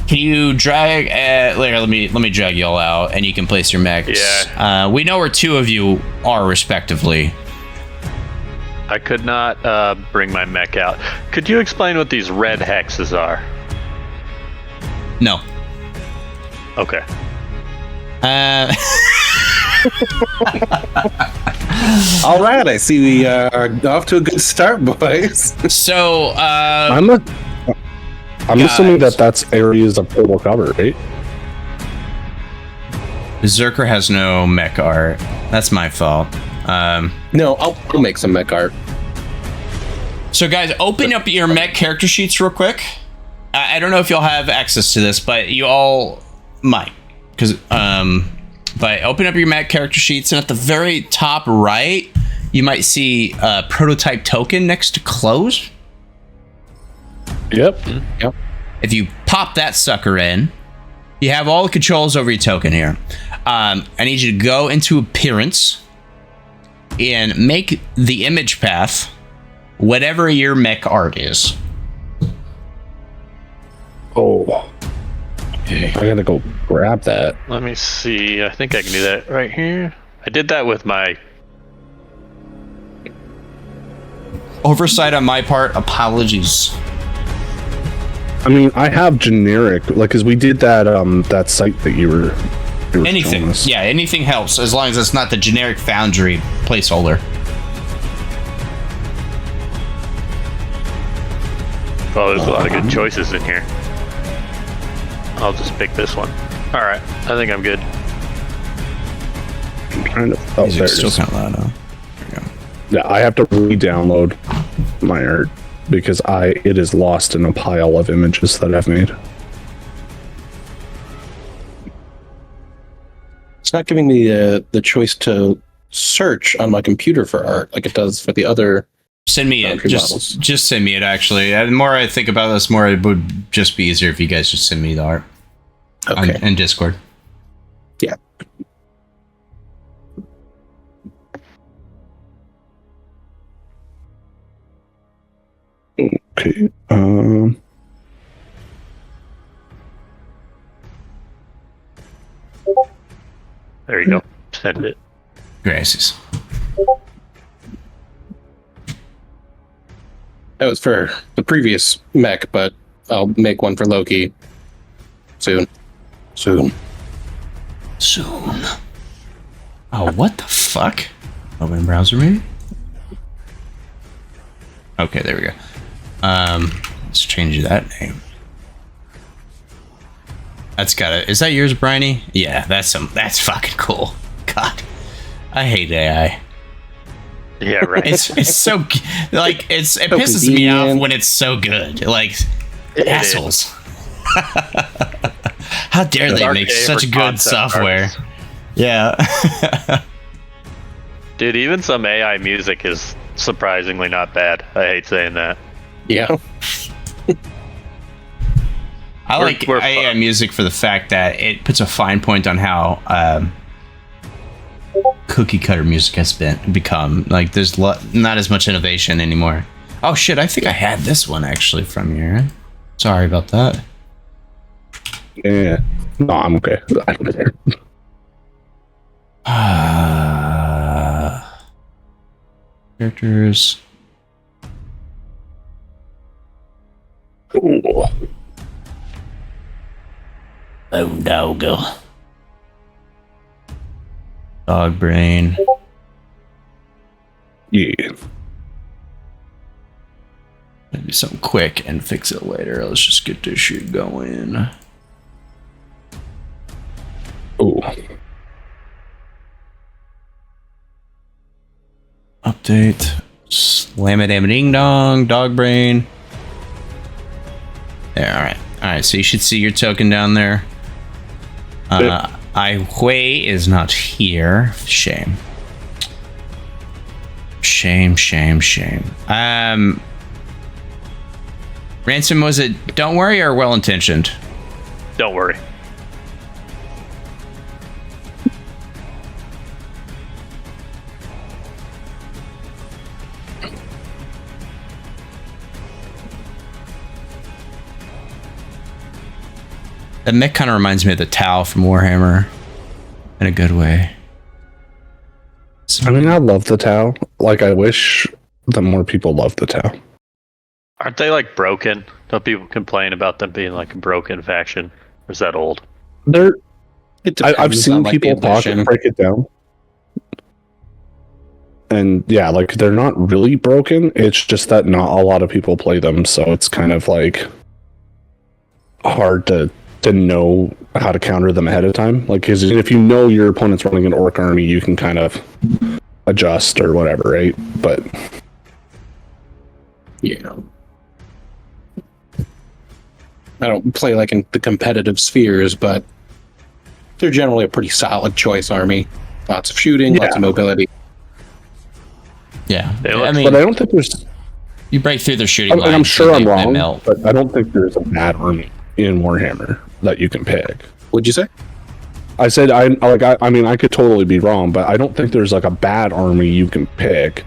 Can you drag? Let me drag y'all out, and you can place your mechs. Yeah. We know where 2 of you are, respectively. I could not bring my mech out. Could you explain what these red hexes are? No. Okay. All right, I see we are off to a good start, boys. So, I'm assuming that's areas of total cover, right? Beserker has no mech art. That's my fault. No, I'll make some mech art. So, guys, open up your mech character sheets real quick. I don't know if y'all have access to this, but you all might. But open up your mech character sheets, and at the very top right, you might see a prototype token next to close. Yep. If you pop that sucker in, you have all the controls over your token here. I need you to go into appearance and make the image path whatever your mech art is. Oh. Okay. I gotta go grab that. Let me see. I think I can do that right here. I did that with my... Oversight on my part. Apologies. I mean, I have generic, like, because we did that that site that you were Anything. showing us. Yeah, anything helps as long as it's not the generic Foundry placeholder. Oh, there's a lot of good choices in here. I'll just pick this one. All right, I think I'm good. I'm trying to. Oh, These there are it still is. kind of loud, huh? There we go. Yeah, I have to re-download my art because it is lost in a pile of images that I've made. It's not giving me the choice to search on my computer for art like it does for the other. Send me it. Foundry models. Just send me it, actually. The more I think about this, more it would just be easier if you guys just send me the art. Okay. In Discord. Yeah. Okay. There you go. Send it. Gracias. That was for the previous mech, but I'll make one for Loki soon. Soon. Oh, what the fuck? Open browser, maybe? Okay, there we go. Let's change that name. That's got it. Is that yours, Bryony? Yeah, that's fucking cool. God, I hate AI. Yeah, right. It's so like it pisses me off when it's so good. Like assholes. How dare they make such good software? Artists. Yeah. Dude, even some AI music is surprisingly not bad. I hate saying that. Yeah. I like AI music for the fact that it puts a fine point on how cookie cutter music has become. Like, there's not as much innovation anymore. Oh shit! I think I had this one actually from you. Sorry about that. Yeah. No, I'm okay. I don't care. Characters. Ooh. Boondoggle. Dog brain. Yeah. Maybe something quick and fix it later. Let's just get this shit going. Ooh. Update. Slam it, ding dong. Dog brain. There, alright. Alright, so you should see your token down there. Huey is not here. Shame. Shame. Ransom, was it don't worry or well intentioned? Don't worry. That mech kind of reminds me of the Tau from Warhammer. In a good way. I mean, I love the Tau. Like, I wish that more people loved the Tau. Aren't they like broken? Don't people complain about them being like a broken faction? Or is that old? They're. It depends I've seen on, like, the people talk edition. and break it down. And yeah, like, they're not really broken. It's just that not a lot of people play them, so it's kind of like hard to know how to counter them ahead of time. Like, 'cause if you know your opponent's running an orc army, you can kind of adjust or whatever, right? But Yeah. I don't play like in the competitive spheres, but they're generally a pretty solid choice army. Lots of shooting, lots of mobility. Yeah. They look- I mean, but I don't think there's You break through their shooting lines. And I'm sure I'm they wrong, melt. but I don't think there's a bad army in Warhammer that you can pick. What'd you say? I said I mean I could totally be wrong, but I don't think there's like a bad army you can pick,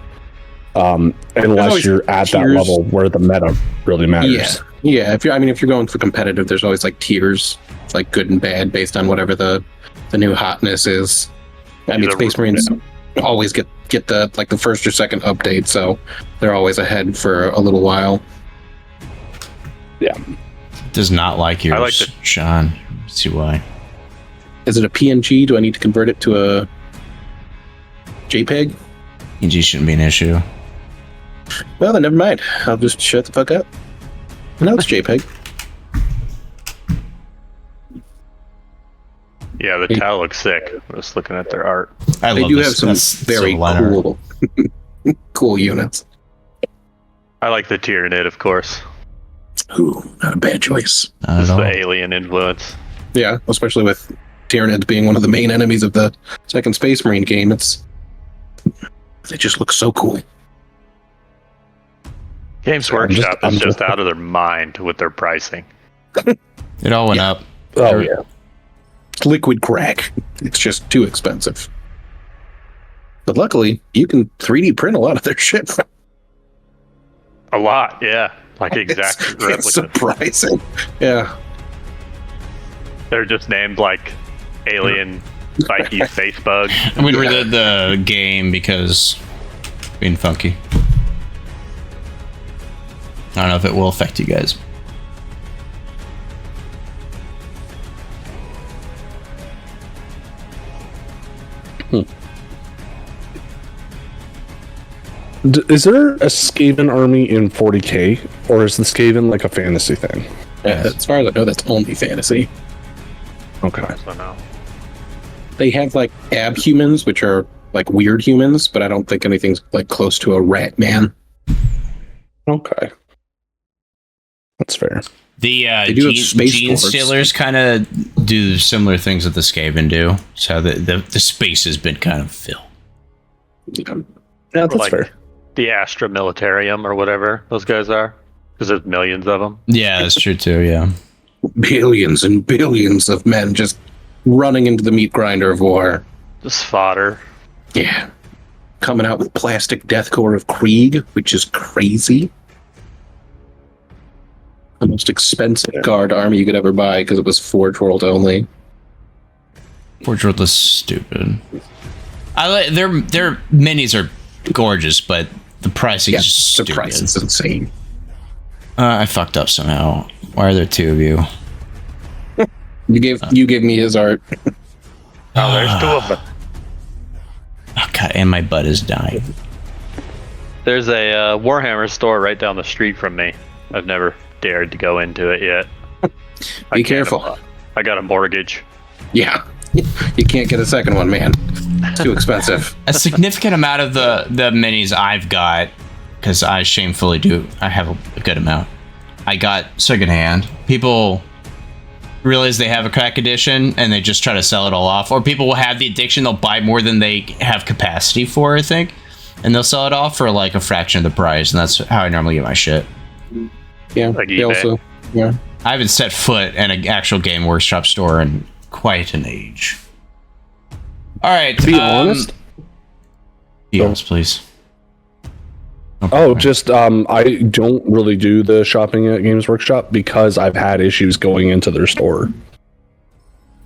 unless you're at that level where the meta really matters. Yeah. If you're going for competitive, there's always like tiers, like good and bad, based on whatever the new hotness is. I mean, Space Marines always get the like the first or second update, so they're always ahead for a little while. Yeah. Does not like yours, I like the- Sean. Let's see why. Is it a PNG? Do I need to convert it to a JPEG? PNG shouldn't be an issue. Well, then never mind. I'll just shut the fuck up. No, it's JPEG. Yeah, the towel looks sick. I'm just looking at their art. I They love do this. have some That's very so Leonard. cool units. I like the Tyranid, of course. Ooh, not a bad choice. Not It's at the all. alien influence. Yeah, especially with Tyranids being one of the main enemies of the second Space Marine game. They just look so cool. Games Workshop is just out of their mind with their pricing. It all went up. Oh yeah. It's liquid crack. It's just too expensive. But luckily, you can 3D print a lot of their shit. A lot, yeah. Like exact It's replicas. surprising. Yeah. They're just named like Alien Psyche Face Bug. And we redid the game because being funky. I don't know if it will affect you guys. Is there a Skaven army in 40k, or is the Skaven like a fantasy thing? As far as I know, that's only fantasy. Okay. So no. They have like abhumans, which are like weird humans, but I don't think anything's like close to a rat man. Okay. That's fair. The do have gene, space gene dwarves. stealers kind of do similar things that the Skaven do. So the space has been kind of filled. Yeah, that's Like- fair. The Astra Militarium or whatever those guys are. Because there's millions of them. Yeah, that's true too. Yeah. Billions and billions of men just running into the meat grinder of war. Just fodder. Yeah. Coming out with plastic deathcore of Krieg, which is crazy. The most expensive guard army you could ever buy because it was Forge World only. Forge World is stupid. I like their minis are gorgeous, but the pricing is just the stupid. price is insane. I fucked up somehow. Why are there two of you? You gave me his art. Oh, there's two of them. Oh god, and my butt is dying. There's a Warhammer store right down the street from me. I've never dared to go into it yet. Be careful. I got a mortgage. Yeah. You can't get a second one, man. It's too expensive. A significant amount of the minis I've got, because I shamefully do, I have a good amount. I got secondhand. People realize they have a crack addiction and they just try to sell it all off. Or people will have the addiction, they'll buy more than they have capacity for, I think. And they'll sell it off for like a fraction of the price. And that's how I normally get my shit. Yeah. Like They eBay. also, yeah. I haven't set foot in an actual Game Workshop store in quite an age. All right. To be honest, be honest, please. I don't really do the shopping at Games Workshop because I've had issues going into their store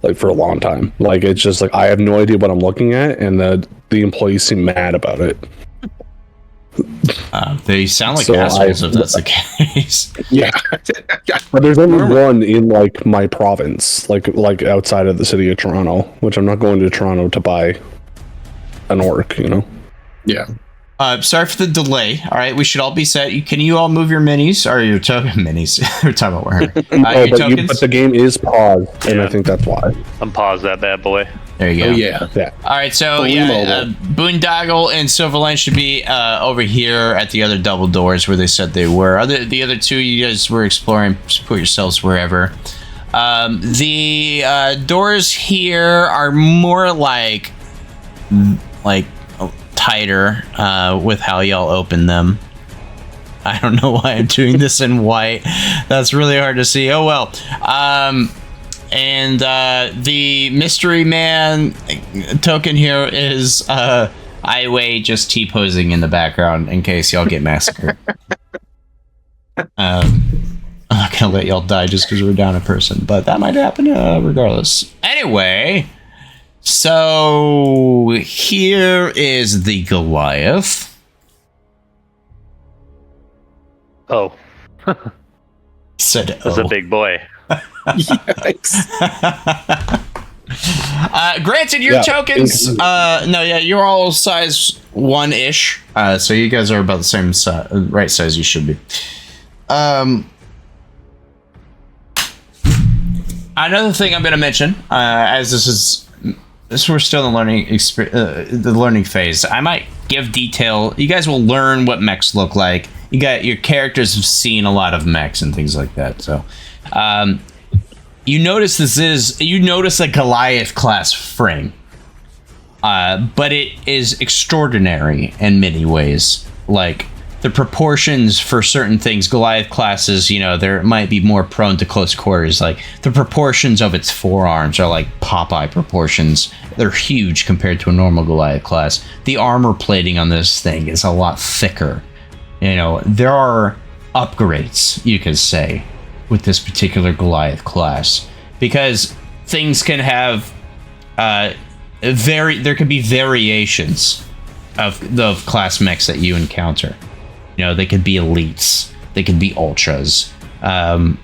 like for a long time. Like it's just like I have no idea what I'm looking at, and the employees seem mad about it. They sound like So assholes if that's the case. Yeah. But there's only one in like my province, like outside of the city of Toronto, which I'm not going to Toronto to buy an orc, you know. Yeah. Sorry for the delay. All right, we should all be set. Can you all move your minis? Or your token minis? We're talking about Warhammer. Your tokens? But the game is paused, and I Yeah. think that's why. Unpause that bad boy. There you go. Oh, yeah. Yeah. All right, so Fully mobile. Boondoggle and Silverline should be over here at the other double doors where they said they were. The other two you guys were exploring. Just put yourselves wherever. The doors here are more like tighter with how y'all open them. I don't know why I'm doing this in white. That's really hard to see. Oh well. And the mystery man token here is I Wei just T-posing in the background in case y'all get massacred. I'm not gonna let y'all die just because we're down a person, but that might happen regardless. Anyway, so here is the Goliath. Oh. Said That's a big boy. Yikes. Granted, your tokens. You're all size 1-ish. So you guys are about the same right size you should be. Another thing I'm going to mention, as we're still in the learning phase. I might give detail. You guys will learn what mechs look like. Your characters have seen a lot of mechs and things like that. So, you notice a Goliath class frame, but it is extraordinary in many ways. Like the proportions for certain things, Goliath classes, there might be more prone to close quarters. Like the proportions of its forearms are like Popeye proportions. They're huge compared to a normal Goliath class. The armor plating on this thing is a lot thicker. There are upgrades, you could say, with this particular Goliath class, because things can have there could be variations of the class mechs that you encounter. They could be elites, they could be ultras, and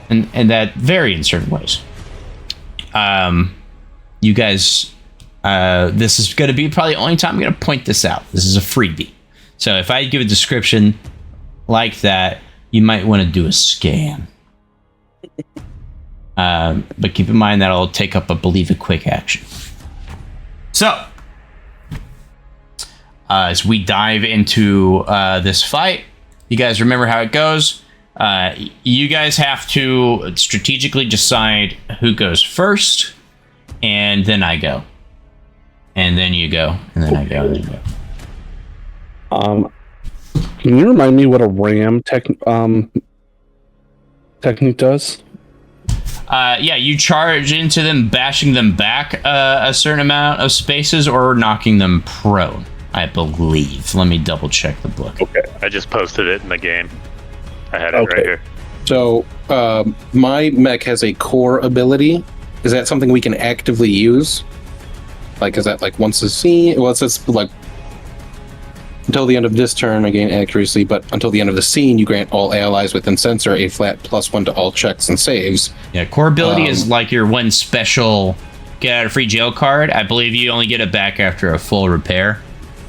that vary in certain ways. You guys, this is going to be probably the only time I'm going to point this out. This is a freebie. So if I give a description like that, you might want to do a scan. But keep in mind that I'll take up, I believe, a quick action. So, as we dive into this fight, you guys remember how it goes. You guys have to strategically decide who goes first, and then I go. And then you go, and then I go, and then you go. Can you remind me what a ram technique does? You charge into them, bashing them back a certain amount of spaces, or knocking them prone, I believe. Let me double check the book. Okay, I just posted it in the game. I had it right here. So, my mech has a core ability. Is that something we can actively use? Like, is that like once a scene? Well, it says like until the end of this turn, I gain accuracy, but until the end of the scene, you grant all allies within sensor a flat +1 to all checks and saves. Yeah, core ability is like your one special get out of free jail card. I believe you only get it back after a full repair.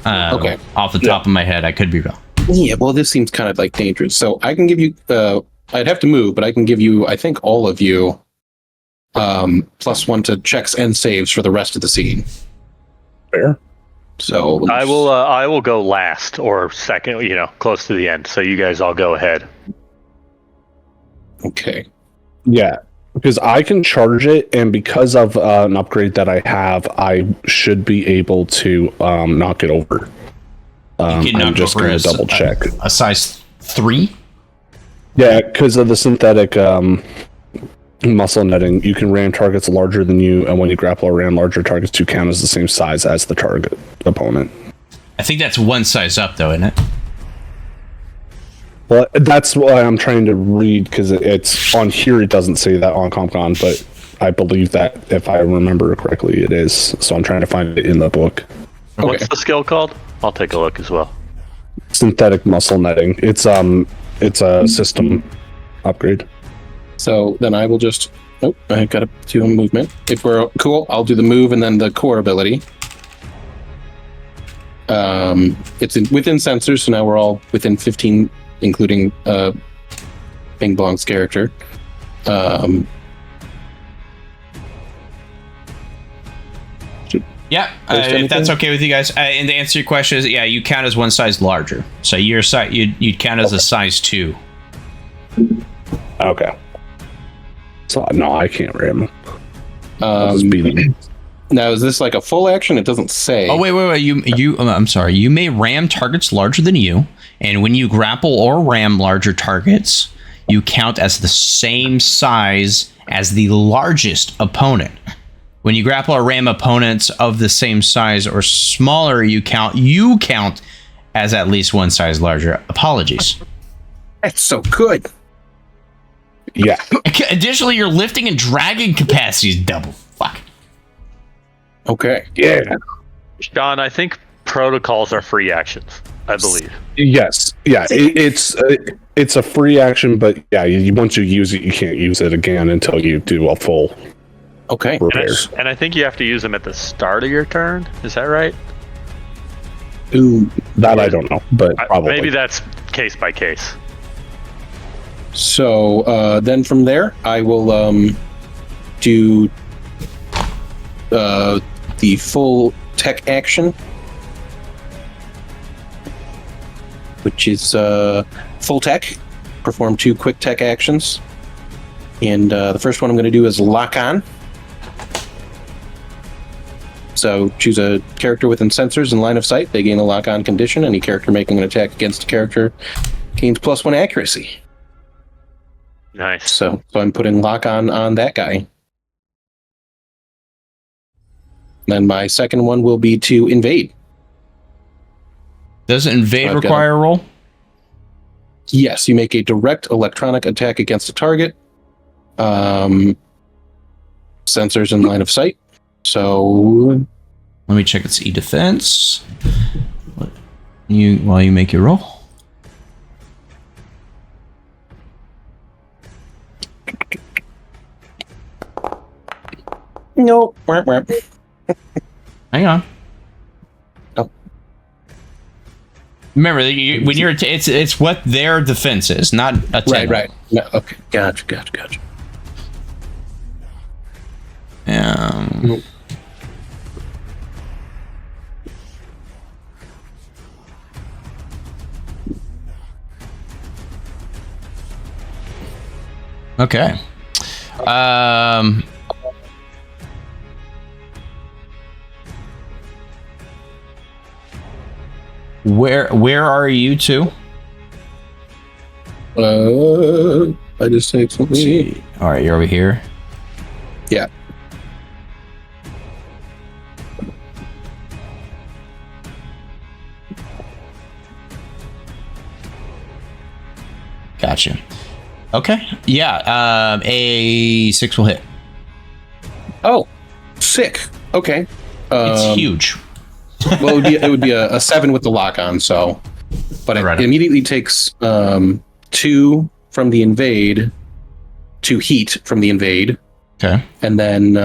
Okay. Off the top of my head, I could be wrong. Yeah, well, this seems kind of like dangerous. So I can give you, I'd have to move, but I can give you, I think all of you, +1 to checks and saves for the rest of the scene. Fair. So I will go last or second, close to the end. So you guys all go ahead. Okay. Yeah, because I can charge it, and because of an upgrade that I have, I should be able to knock it over. I'm just going to double check. A size 3? Yeah, because of the synthetic muscle netting, you can ram targets larger than you, and when you grapple or ram larger targets to count as the same size as the target opponent. I think that's one size up, though, isn't it? Well, that's why I'm trying to read, because it's on here. It doesn't say that on CompCon, but I believe that if I remember correctly, it is. So I'm trying to find it in the book. Okay. What's the skill called? I'll take a look as well. Synthetic muscle netting. It's a system upgrade. So then I will just, I got to do a movement. If we're cool, I'll do the move and then the core ability. It's within sensors, so now we're all within 15, including Bing Bong's character. Yeah, if that's okay with you guys. And to answer your question, is you count as one size larger. So you'd count as a size 2. Okay. So no, I can't ram. I'll just beat him. Now, is this like a full action? It doesn't say. Oh, wait. I'm sorry. You may ram targets larger than you, and when you grapple or ram larger targets, you count as the same size as the largest opponent. When you grapple or ram opponents of the same size or smaller, you count as at least one size larger. Apologies. That's so good. Yeah. Additionally, your lifting and dragging capacity is double. Fuck. Okay. Yeah. John, I think protocols are free actions, I believe. Yes. Yeah. It's a free action, but yeah, once you use it, you can't use it again until you do a full Okay. repair. And I think you have to use them at the start of your turn. Is that right? Ooh. That I don't know, but probably. Maybe that's case by case. So then from there, I will do the full tech action, which is full tech. Perform 2 quick tech actions. And the first one I'm going to do is lock on. So choose a character within sensors and line of sight. They gain a lock on condition. Any character making an attack against a character gains +1 accuracy. Nice. So I'm putting lock on that guy. Then my second one will be to invade. Does invade I've got require a roll? Yes, you make a direct electronic attack against a target. Sensors in line of sight. So Let me check its e-defense. While you make your roll. no. Hang on. Oh. Remember, when you're it's what their defense is, not a 10. Right. No, okay. Gotcha. Um, okay. Where are you two? I just take Let's something. see. All right, you're over here. Yeah. Gotcha. Okay. Yeah. A 6 will hit. Oh, sick. Okay. It's huge. Well, it would be a 7 with the lock on. So, but it immediately takes 2 from the invade, 2 heat from the invade. Okay. And then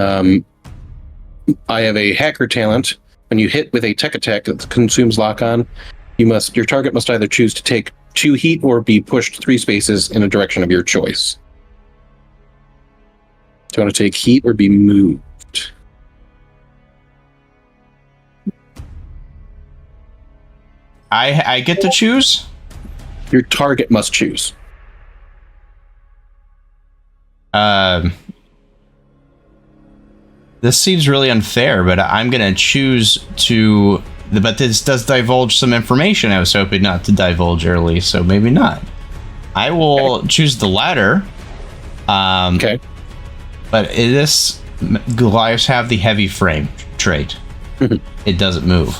I have a hacker talent. When you hit with a tech attack that consumes lock on, your target must either choose to take 2 heat or be pushed 3 spaces in a direction of your choice. Do you want to take heat or be moved? I get to choose? Your target must choose. This seems really unfair, but I'm going to choose to... But this does divulge some information I was hoping not to divulge early, so maybe not. I will choose the latter. Okay. But Goliaths have the heavy frame trait. It doesn't move.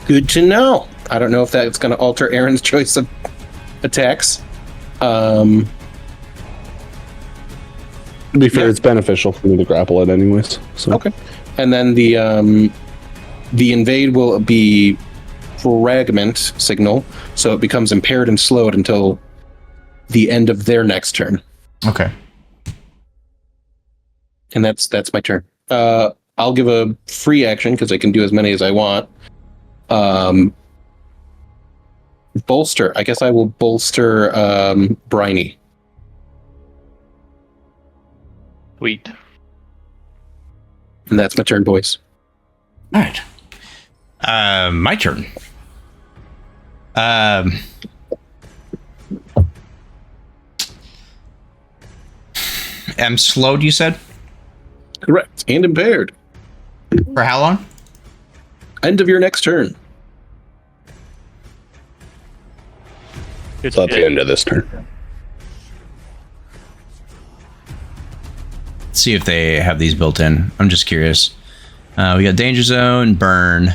Good to know. I don't know if that's going to alter Aaron's choice of attacks. To be fair, it's beneficial for me to grapple it anyways. So. Okay. And then the invade will be fragment signal, so it becomes impaired and slowed until the end of their next turn. Okay. And that's my turn. I'll give a free action because I can do as many as I want. Bolster. I guess I will bolster Briny. Sweet. And that's my turn, boys. All right. My turn. I'm slowed, you said? Correct. And impaired. For how long? End of your next turn. So at the end of this turn. Let's see if they have these built in. I'm just curious. We got Danger Zone, Burn,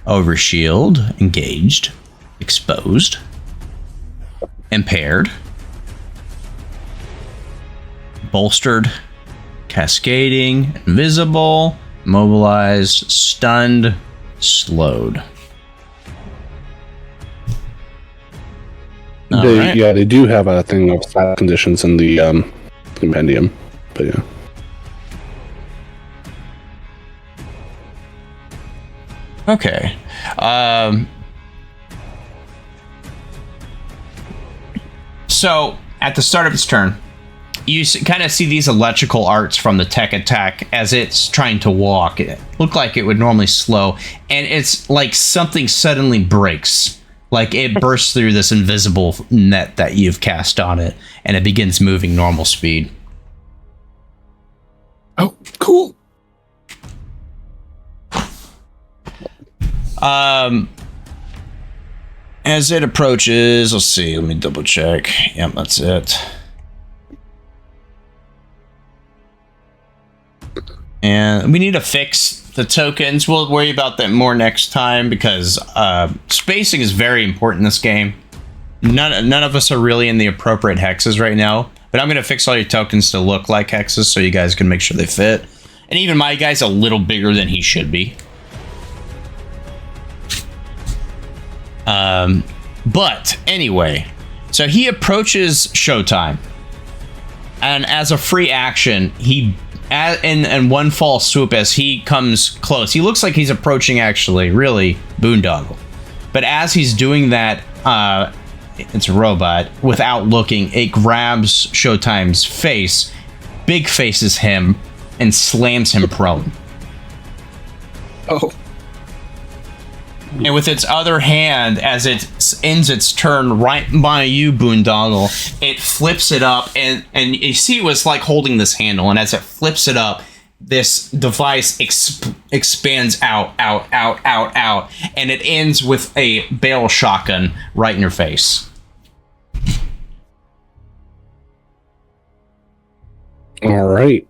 Overshield, Engaged, Exposed, Impaired, Bolstered, Cascading, Invisible, Immobilized, Stunned, Slowed. Alright. Yeah, they do have a thing of stat conditions in the compendium, but yeah. Okay. So at the start of its turn, you kind of see these electrical arcs from the tech attack as it's trying to walk. It looked like it would normally slow, and it's like something suddenly breaks. Like it bursts through this invisible net that you've cast on it, and it begins moving normal speed. Oh, cool. As it approaches, let's see, let me double check. Yep, that's it. And we need to fix the tokens. We'll worry about that more next time because spacing is very important in this game. None of us are really in the appropriate hexes right now, but I'm going to fix all your tokens to look like hexes so you guys can make sure they fit. And even my guy's a little bigger than he should be. But anyway, so he approaches Showtime, and as a free action, in one fall swoop, as he comes close, he looks like he's approaching actually really Boondoggle, but as he's doing that, it's a robot. Without looking, it grabs Showtime's face, big faces him, and slams him prone. Oh. And with its other hand, as it ends its turn right by you, Boondoggle, it flips it up, and you see it was like holding this handle, and as it flips it up, this device expands out, and it ends with a barrel shotgun right in your face. All right.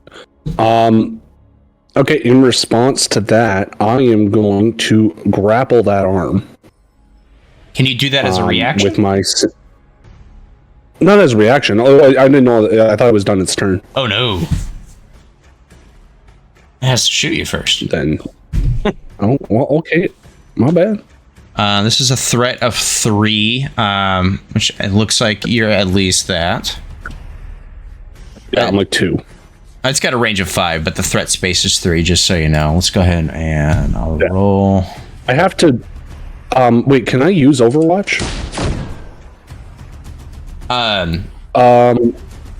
Okay, in response to that, I am going to grapple that arm. Can you do that as a reaction? With my... Not as a reaction. Oh, I didn't know. I thought it was done its turn. Oh, no. It has to shoot you first. Then... Oh, well, okay. My bad. This is a threat of 3, which it looks like you're at least that. Yeah, I'm like 2. It's got a range of 5, but the threat space is 3, just so you know. Let's go ahead and I'll roll. I have to... wait, can I use Overwatch?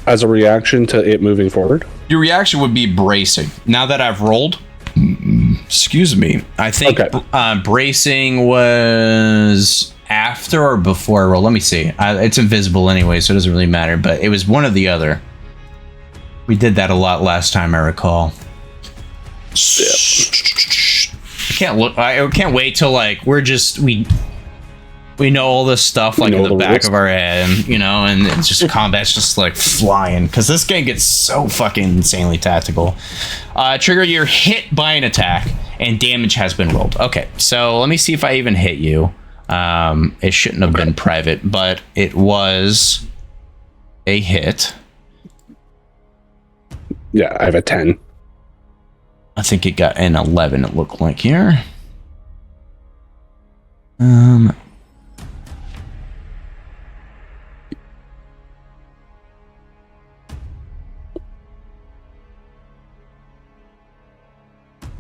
As a reaction to it moving forward? Your reaction would be bracing. Now that I've rolled... Excuse me. I think bracing was after or before I roll. Let me see. It's invisible anyway, so it doesn't really matter, but it was one or the other. We did that a lot last time, I recall. Yep. I can't wait till like we know all this stuff like in the back of our head, and it's just combat's just like flying because this game gets so fucking insanely tactical. Trigger, you're hit by an attack and damage has been rolled. Okay, so let me see if I even hit you. It shouldn't have been private, but it was a hit. Yeah, I have a 10. I think it got an 11, it looked like here.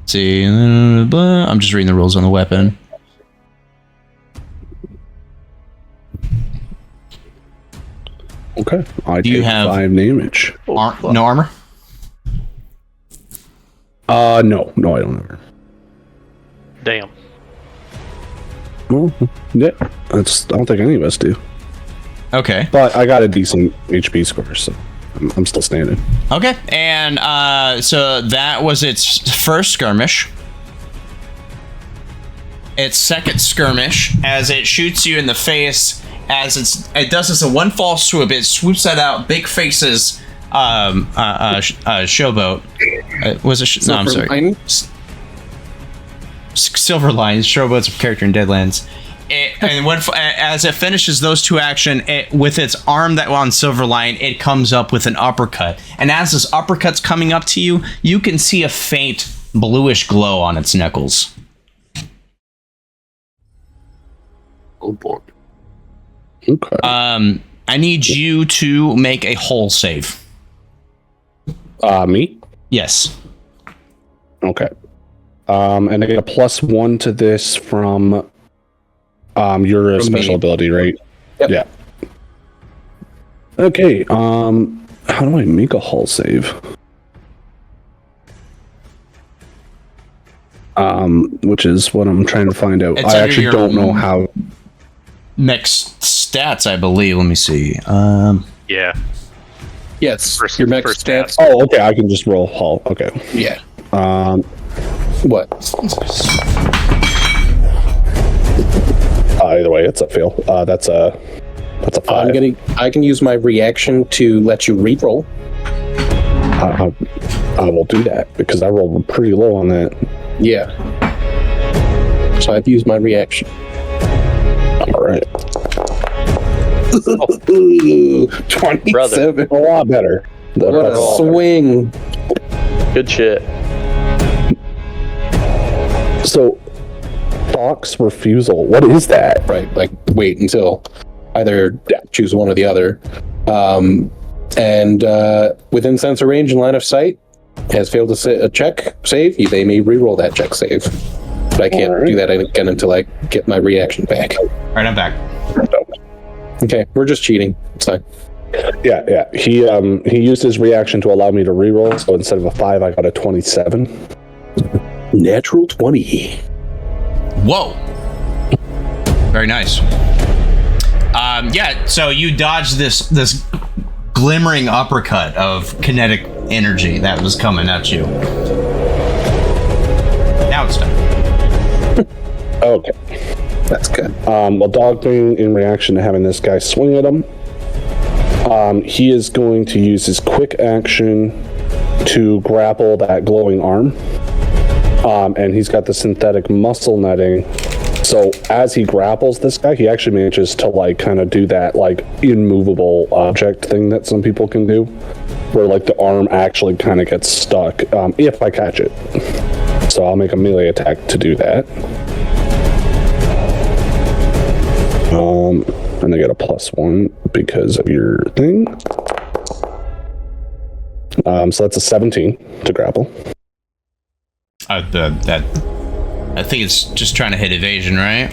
See, I'm just reading the rules on the weapon. Okay. Do you have 5 damage. No armor? No, I don't have. Damn. Well, yeah, I don't think any of us do. Okay. But I got a decent HP score, so I'm still standing. Okay, and so that was its first skirmish. Its second skirmish, as it shoots you in the face, as it does this in one fall swoop, it swoops that out. Big faces, showboat. Was it? No, I'm sorry. Silverline, showboat's a character in Deadlands. As it finishes those two action, with its arm that on Silverline, it comes up with an uppercut. And as this uppercut's coming up to you, you can see a faint bluish glow on its knuckles. Oh boy. Okay. I need you to make a hull save. Me? Yes. Okay. And I get a +1 to this from your special ability, right? Yep. Yeah. Okay. How do I make a hull save? Which is what I'm trying to find out. It's I under actually your don't know how. Next stats, I believe. Let me see. Yeah. Yes, First- your mech first stats. Oh, okay. I can just roll hull. Okay. Yeah. What? Either way, it's a fail. That's a 5. I can use my reaction to let you reroll. I will do that because I rolled pretty low on that. Yeah. So I've used my reaction. All right. 27. A lot better. What a swing. Good shit. So, Fox refusal. What is that? Right. Like, wait until either choose one or the other. And within sensor range and line of sight, has failed to a check save, they may reroll that check save. But I can't do that again until I get my reaction back. All right, I'm back. Okay, we're just cheating. It's fine. Yeah. He used his reaction to allow me to reroll. So instead of a 5, I got a 27. Natural 20. Whoa. Very nice. Yeah, so you dodged this glimmering uppercut of kinetic energy that was coming at you. Now it's done. Okay. That's good. Well, Dogwing, in reaction to having this guy swing at him, he is going to use his quick action to grapple that glowing arm. And he's got the synthetic muscle netting. So as he grapples this guy, he actually manages to kind of do that immovable object thing that some people can do, where the arm actually kind of gets stuck if I catch it. So I'll make a melee attack to do that. And I get a +1 because of your thing. So that's a 17 to grapple. I think it's just trying to hit evasion, right?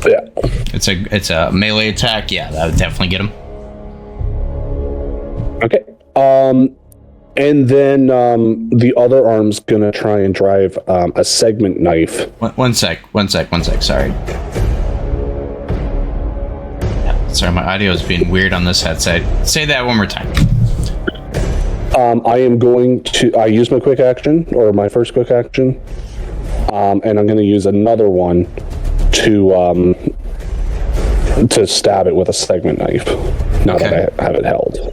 Yeah. It's a melee attack. Yeah, that would definitely get him. Okay. And then the other arm's gonna try and drive a segment knife. One sec. Sorry. Sorry, my audio is being weird on this headset. Say that one more time. I use my quick action, or my first quick action, and I'm going to use another one to stab it with a segment knife. Now that I have it held.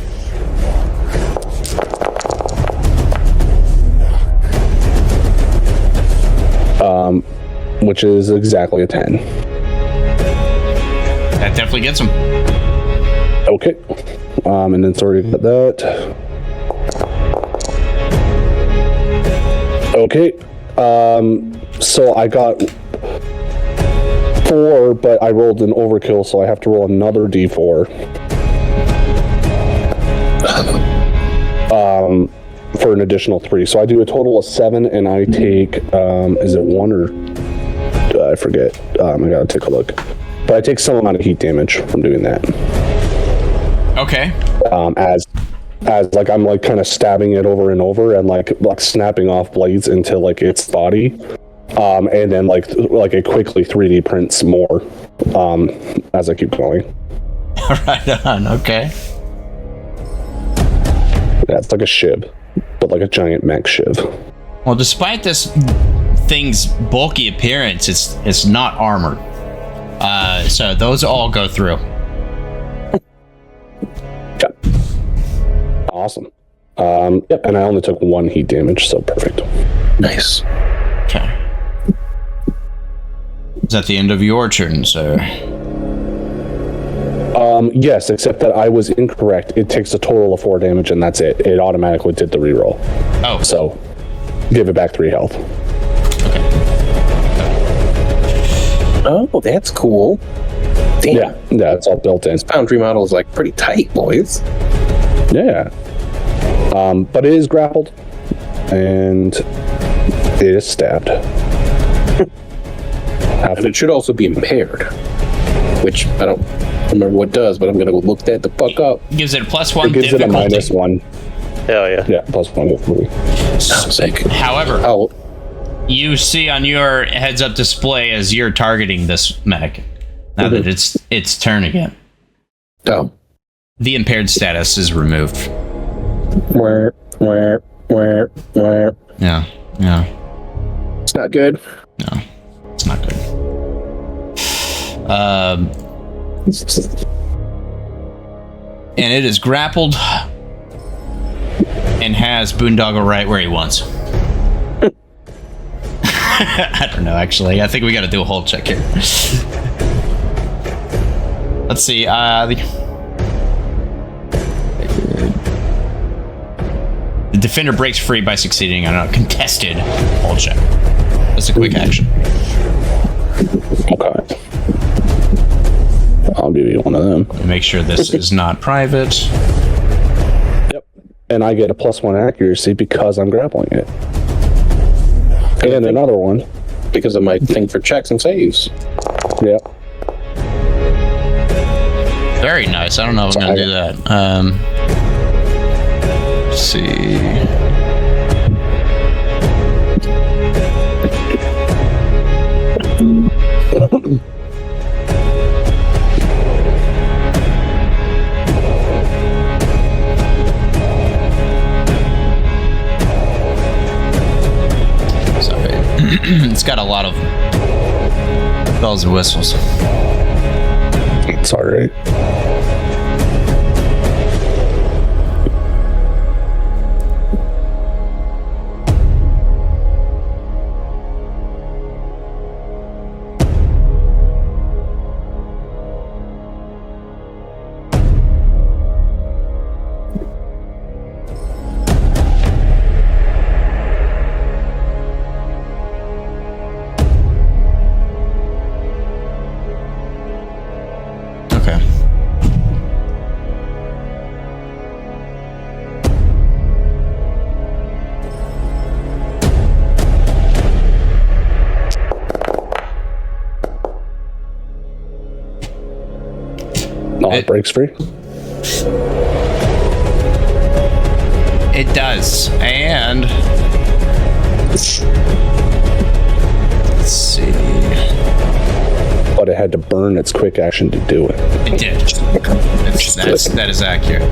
Which is exactly a 10. That definitely gets him. Okay. And then sorry about that. Okay. So I got 4, but I rolled an overkill, so I have to roll another d4. For an additional 3. So I do a total of 7, and I take, is it 1 or I forget? I gotta take a look. But I take some amount of heat damage from doing that. Okay. As I'm kind of stabbing it over and over and like snapping off blades into its body, and then it quickly 3D prints more as I keep going. Right on. Okay. Yeah, it's like a shiv, but like a giant mech shiv. Well, despite this thing's bulky appearance, it's not armored. So those all go through. Okay. Awesome. Yep, and I only took 1 heat damage, so perfect. Nice. Okay. Is that the end of your turn, sir? Yes, except that I was incorrect. It takes a total of 4 damage, and that's it. It automatically did the reroll. Oh. So, give it back 3 health. Okay. Oh, that's cool. Damn. Yeah, it's all built in. This Foundry model is like pretty tight, boys. Yeah. But it is grappled, and it is stabbed. And it should also be impaired, which I don't remember what it does, but I'm going to go look that the fuck up. Gives it a +1 It gives it a difficulty. -1. Hell yeah. Yeah, +1 difficulty. I'm sick. However, Oh, you see on your heads-up display as you're targeting this mech, now that it's turn again, oh. the impaired status is removed. Where. Yeah. It's not good. No, it's not good. And it is grappled and has Boondoggle right where he wants. I don't know, actually. I think we got to do a hold check here. Let's see. The defender breaks free by succeeding on a contested hold check. That's a quick action. Okay. I'll give you one of them. Make sure this is not private. Yep. And I get a +1 accuracy because I'm grappling it. And another one. Because of my thing for checks and saves. Yep. Very nice. I don't know if I'm going to do that. Let's see. Sorry. It's got a lot of bells and whistles. It's alright. Okay. No, it breaks free. It does. And let's see. But it had to burn its quick action to do it. It did. That is accurate.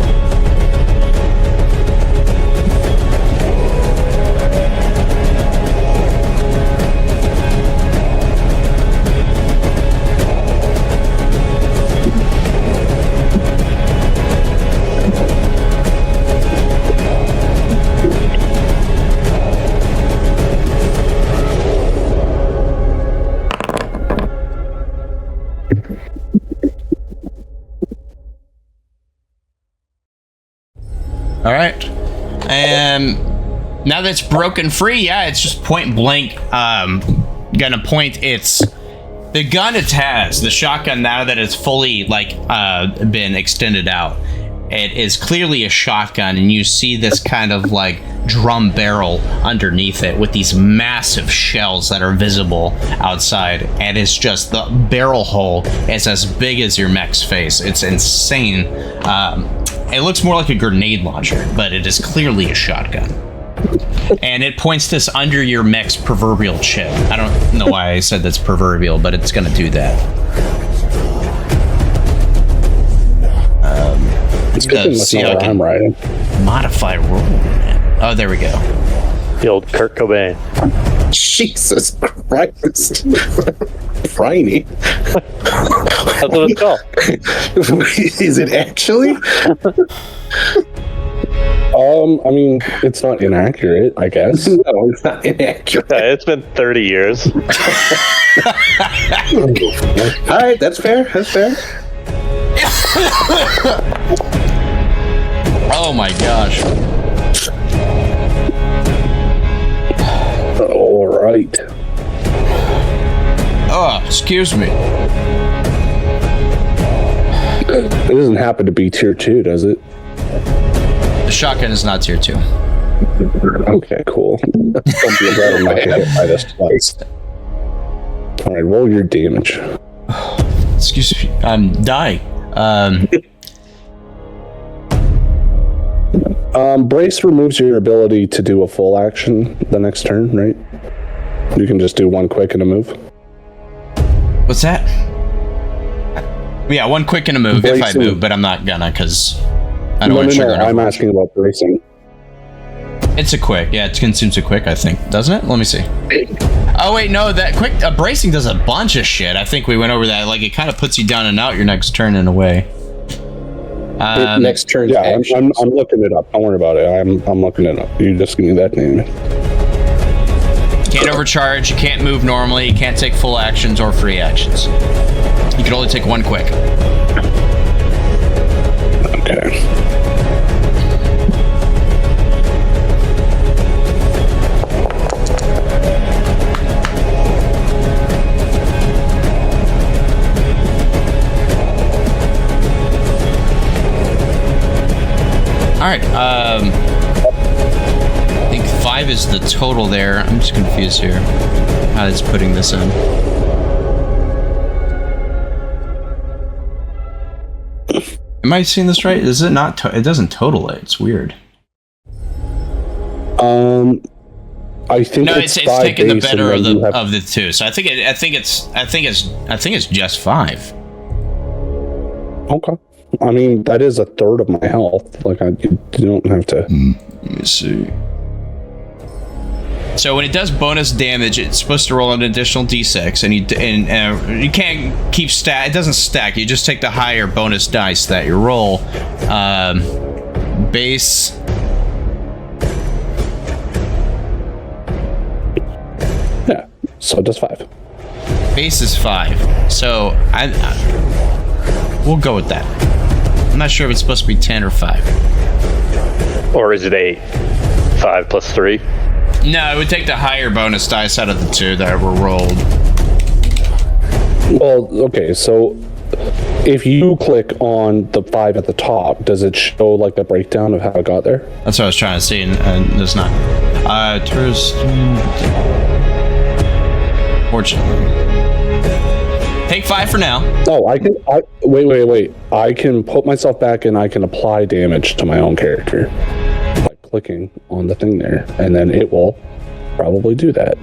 All right. And now that it's broken free, yeah, it's just point blank. Gonna point the gun it has, the shotgun, now that it's fully been extended out. It is clearly a shotgun, and you see this kind of like drum barrel underneath it with these massive shells that are visible outside, and it's just the barrel hole is as big as your mech's face. It's insane. It looks more like a grenade launcher, but it is clearly a shotgun. And it points this under your mech's proverbial chin. I don't know why I said that's proverbial, but it's gonna do that. It's good thing that's not what I'm riding. modify roll, man. Oh, there we go. The old Kurt Cobain. Jesus Christ. Briny. That's what it's called. Is it actually? I mean, it's not inaccurate, I guess. No, it's not inaccurate. Yeah, it's been 30 years. All right, that's fair. That's fair. Oh my gosh. All right. Oh, excuse me. It doesn't happen to be tier 2, does it? The shotgun is not tier 2. Okay, cool. Don't be glad I'm not hit by this twice. All right, roll your damage. Excuse me. Die. Brace removes your ability to do a full action the next turn, right? You can just do one quick and a move. What's that? Yeah, one quick and a move if I Bracing. move, but I'm not gonna because I don't want to trigger an I'm overwatch. asking about bracing. It's a quick. Yeah, it consumes a quick, I think. Doesn't it? Let me see. Oh, wait, no, that quick bracing does a bunch of shit. I think we went over that. Like, it kind of puts you down and out your next turn in a way. Next turn. Yeah, I'm looking it up. Don't worry about it. I'm looking it up. You just give me that name. You can't overcharge, you can't move normally, you can't take full actions or free actions. You can only take one quick. Okay. Alright, I think 5 is the total there. I'm just confused here how it's putting this in. Am I seeing this right? Is it not? It doesn't total it. It's weird. I think No, it's taking the base better and then you have- of the two. So I think it's just 5. Okay. I mean, that is a third of my health. Like, you don't have to. Let me see. So when it does bonus damage, it's supposed to roll an additional d6, and you can't keep stack. It doesn't stack. You just take the higher bonus dice that you roll. Base. Yeah. So it does 5. Base is 5. So we'll go with that. I'm not sure if it's supposed to be 10 or 5. Or is it 8? 5 plus 3? No, it would take the higher bonus dice out of the 2 that were rolled. Well, okay, so if you click on the 5 at the top, does it show like a breakdown of how it got there? That's what I was trying to see, and there's not. Tourist. Fortunately. Take 5 for now. Oh, wait. I can put myself back and I can apply damage to my own character by clicking on the thing there, and then it will probably do that.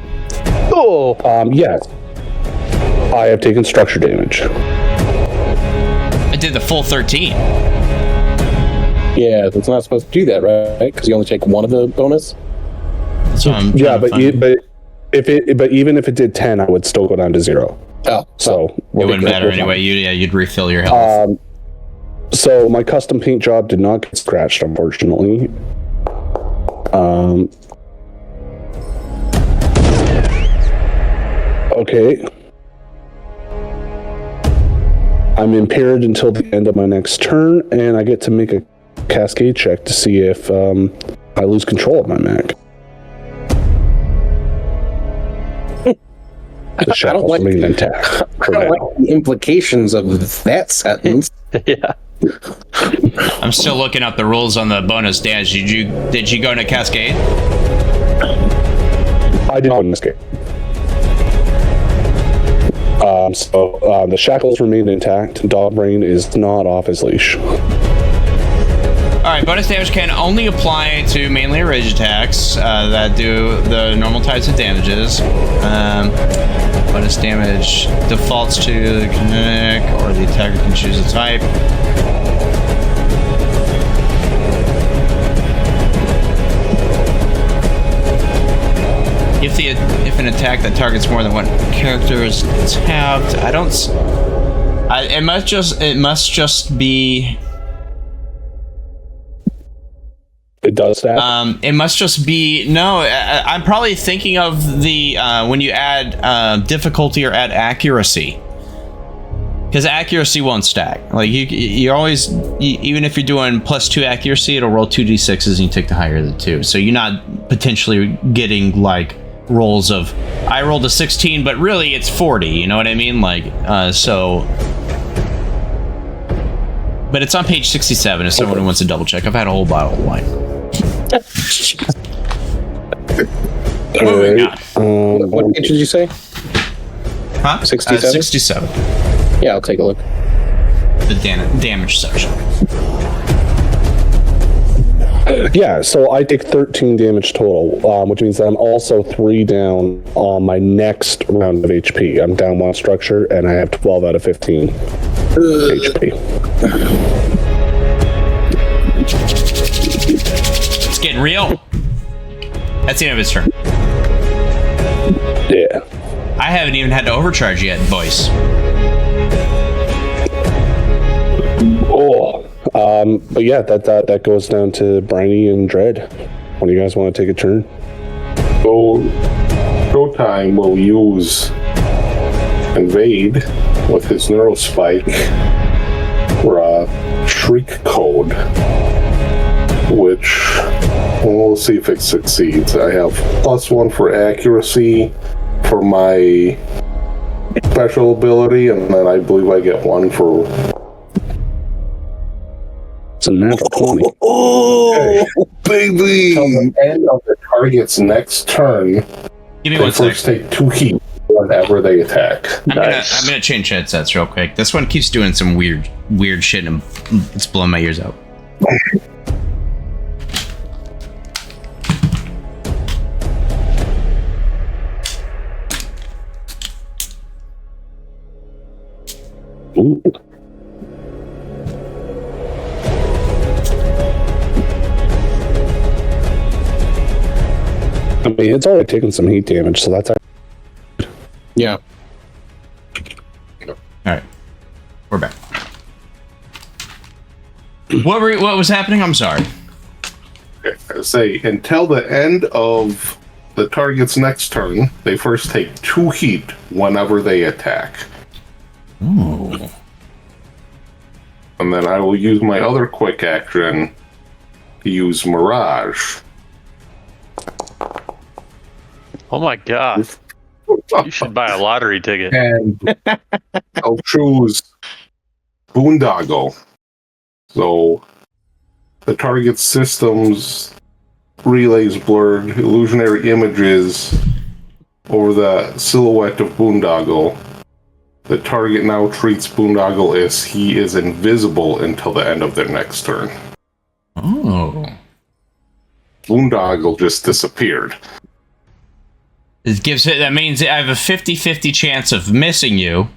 Oh! Yes. I have taken structure damage. I did the full 13. Yeah, it's not supposed to do that, right? Because you only take one of the bonus. So I'm Yeah, but even if it did 10, I would still go down to 0. Oh, So it wouldn't matter anyway. You'd refill your health. So my custom paint job did not get scratched, unfortunately. Okay. I'm impaired until the end of my next turn, and I get to make a cascade check to see if I lose control of my Mac. The shackles remain intact. I don't like the implications of that sentence. Yeah. I'm still looking up the rules on the bonus damage. Did you go into Cascade? I did not escape. So the shackles remain intact. Dogbrain is not off his leash. Alright, bonus damage can only apply to mainly rage attacks that do the normal types of damages. Bonus damage defaults to the kinetic, or the attacker can choose a type. if an attack that targets more than one character is tapped, it must just be. It does that. It must just be no. I'm probably thinking of the when you add difficulty or add accuracy, because accuracy won't stack. Like you always, even if you're doing +2 accuracy, it'll roll 2d6s and you take the higher of the two. So you're not potentially getting like rolls of I rolled a 16, but really it's 40. You know what I mean? Like so. But it's on page 67 if someone wants to double check. I've had a whole bottle of wine. Alright. What page did you say? Huh? 67? 67. Yeah, I'll take a look. The damage section. Yeah, so I take 13 damage total, which means that I'm also 3 down on my next round of HP. I'm down 1 structure, and I have 12 out of 15 HP. It's getting real. That's the end of his turn. Yeah. I haven't even had to overcharge yet, boys. Oh. But yeah, that goes down to Briny and Dredd. When do you guys want to take a turn? So, Showtime will use Invade with his Neurospike for a Shriek Code, which we'll see if it succeeds. I have +1 for accuracy for my special ability, and then I believe I get 1 for. It's a natural 20. Oh, baby! Until the end of the target's next turn, Give me they one sec. first take 2 heat whenever they attack. I'm gonna change headsets real quick. This one keeps doing some weird shit and it's blowing my ears out. Ooh. I mean, it's already taken some heat damage, so that's Yeah. All right, we're back. What was happening? I'm sorry. Say, until the end of the target's next turn, they first take 2 heat whenever they attack. Ooh. And then I will use my other quick action to use Mirage. Oh my god. You should buy a lottery ticket. And I'll choose Boondoggle. So the target system's relays blurred illusionary images over the silhouette of Boondoggle. The target now treats Boondoggle as he is invisible until the end of their next turn. Oh. Boondoggle just disappeared. That means I have a 50-50 chance of missing you,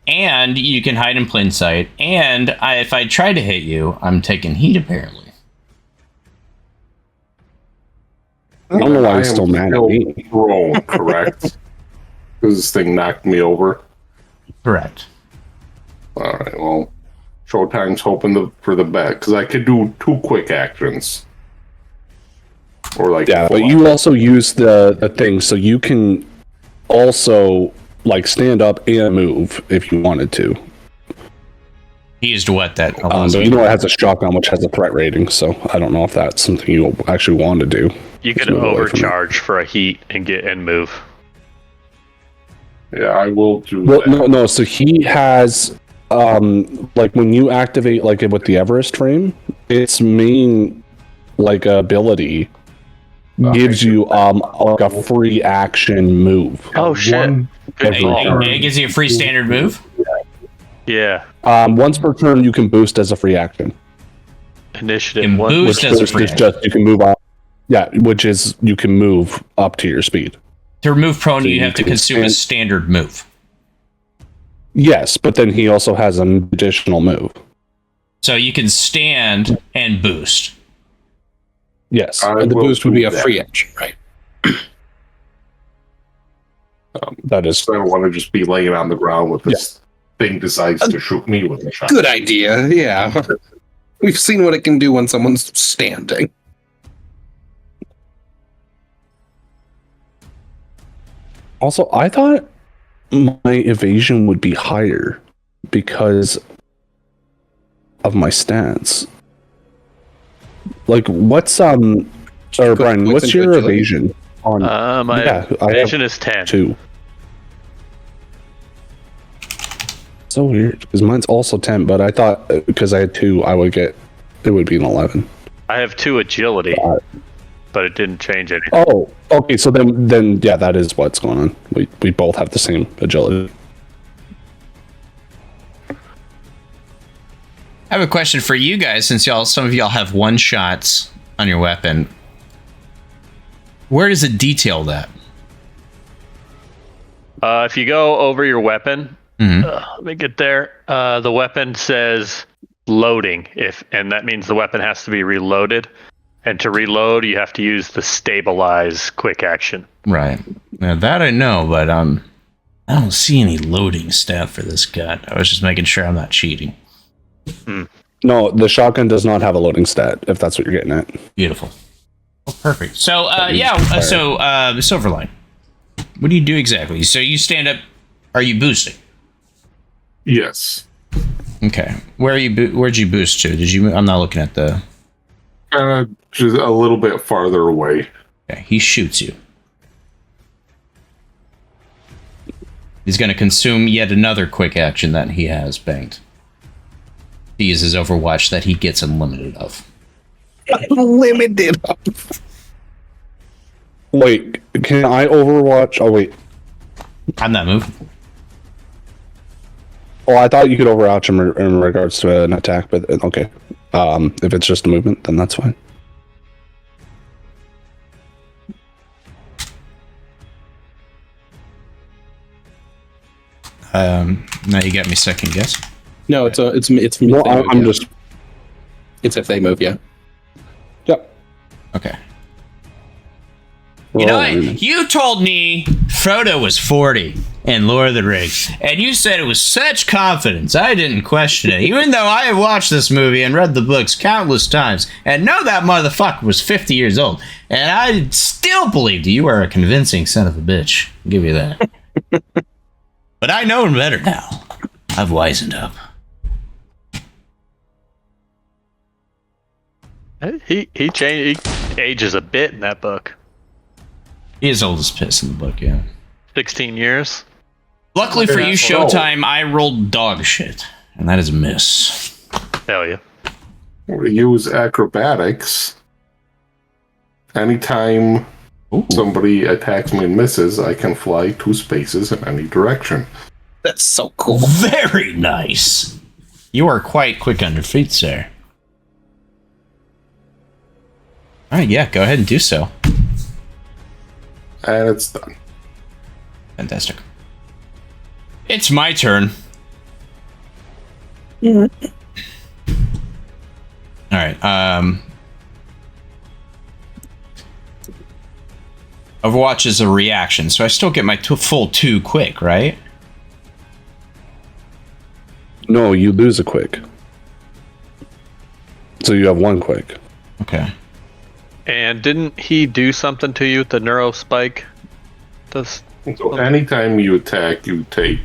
and you can hide in plain sight, and if I try to hit you, I'm taking heat apparently. I don't know why he's still mad at me. Roll, correct? Because this thing knocked me over. Correct. Alright, well, Showtime's hoping for the bet, because I could do 2 quick actions. Or like, Yeah, but you also use the thing, so you can also like stand up and move if you wanted to. He used what that? But you know it has a shotgun which has a threat rating, so I don't know if that's something you actually want to do. You could Just move away from it. overcharge for a heat and move. Yeah, I will do Well, that. no. So he has, like when you activate like with the Everest frame, its main like ability gives you like a free action move. Oh shit. Good Every call. turn. It gives you a free standard move. Yeah. Once per turn, you can boost as a free action. Initiative And one. boost Which as a is free just you can move up. Yeah, which is you can move up to your speed. To remove prone, So you you have to can consume a stand- standard move. Yes, but then he also has an additional move. So you can stand and boost. Yes. I And the will boost would do be a that. free action, right? That is So I don't want to just be laying on the ground with this thing decides to shoot me with a shot. Good idea. Yeah. We've seen what it can do when someone's standing. also. I thought my evasion would be higher because of my stance. Like, what's or Brian? What's your evasion on? My evasion is 10. 2. So weird because mine's also 10, but I thought because I had 2, it would be an 11. I have 2 agility, but it didn't change anything. Oh, okay. So then yeah, that is what's going on. We both have the same agility. I have a question for you guys, since some of y'all have one shots on your weapon. Where does it detail that? If you go over your weapon, Mhm. let me get there. The weapon says loading, and that means the weapon has to be reloaded. And to reload, you have to use the stabilize quick action. Right. Now that I know, but I don't see any loading stat for this gun. I was just making sure I'm not cheating. No, the shotgun does not have a loading stat. If that's what you're getting at. Beautiful. Oh, perfect. So Silverline, what do you do exactly? So you stand up. Are you boosting? Yes. Okay. Where'd you boost to? Did you? I'm not looking at the. Just a little bit farther away. Okay. He shoots you. He's going to consume yet another quick action that he has banked. He uses Overwatch that he gets unlimited of. Unlimited. Wait, can I Overwatch? Oh wait. I'm not moving. Oh, I thought you could Overwatch in regards to an attack, but okay. If it's just a movement, then that's fine. Now you got me second guess. No, it's No, I'm just. It's if they move, yeah. Yep. Okay. You know, you told me Frodo was 40 in Lord of the Rings, and you said it with such confidence. I didn't question it, even though I have watched this movie and read the books countless times, and know that motherfucker was 50 years old, and I still believed you are a convincing son of a bitch. I'll give you that. But I know him better now. I've wisened up. He changed. He ages a bit in that book. He is old as piss in the book, yeah. 16 years. Luckily for you, Showtime, I rolled dog shit, and that is a miss. Hell yeah. We use acrobatics. Anytime somebody attacks me and misses, I can fly 2 spaces in any direction. That's so cool. Very nice. You are quite quick on your feet, sir. All right, yeah, go ahead and do so. And it's done. Fantastic. It's my turn. Yeah. All right. Overwatch is a reaction, so I still get my full 2 quick, right? No, you lose a quick. So you have 1 quick. Okay. And didn't he do something to you with the neuro spike? So anytime you attack, you take.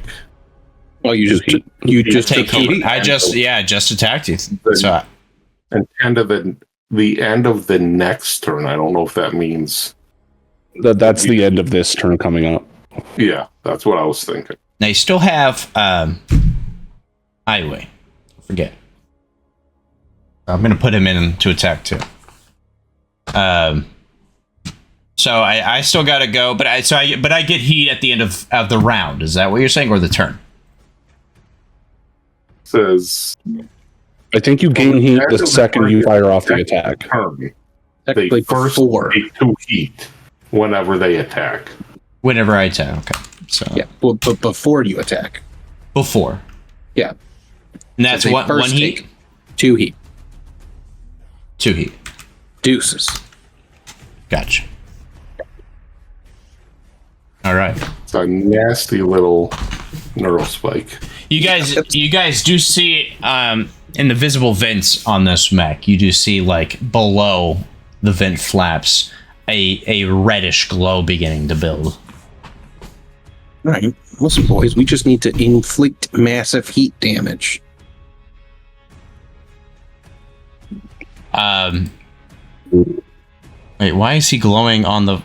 Well, you just take took heat. I just attacked you. So And end of the end of the next turn. I don't know if that means That's the end of this turn coming up. Yeah, that's what I was thinking. now you still have highway. Forget. I'm gonna put him in to attack too. So I still gotta go, but I get heat at the end of the round. Is that what you're saying, or the turn? Says I think you gain heat the second you fire off the attack. turn. They technically first before. take 2 heat whenever they attack. Whenever I attack. Okay. So Yeah, well, but before you attack. before. Yeah. And that's So they one first heat, take 2 heat. 2 heat. Deuces. Gotcha. All right. It's a nasty little neural spike. You guys do see in the visible vents on this mech, you do see like below the vent flaps a reddish glow beginning to build. All right, listen, boys, we just need to inflict massive heat damage. Wait, why is he glowing on the?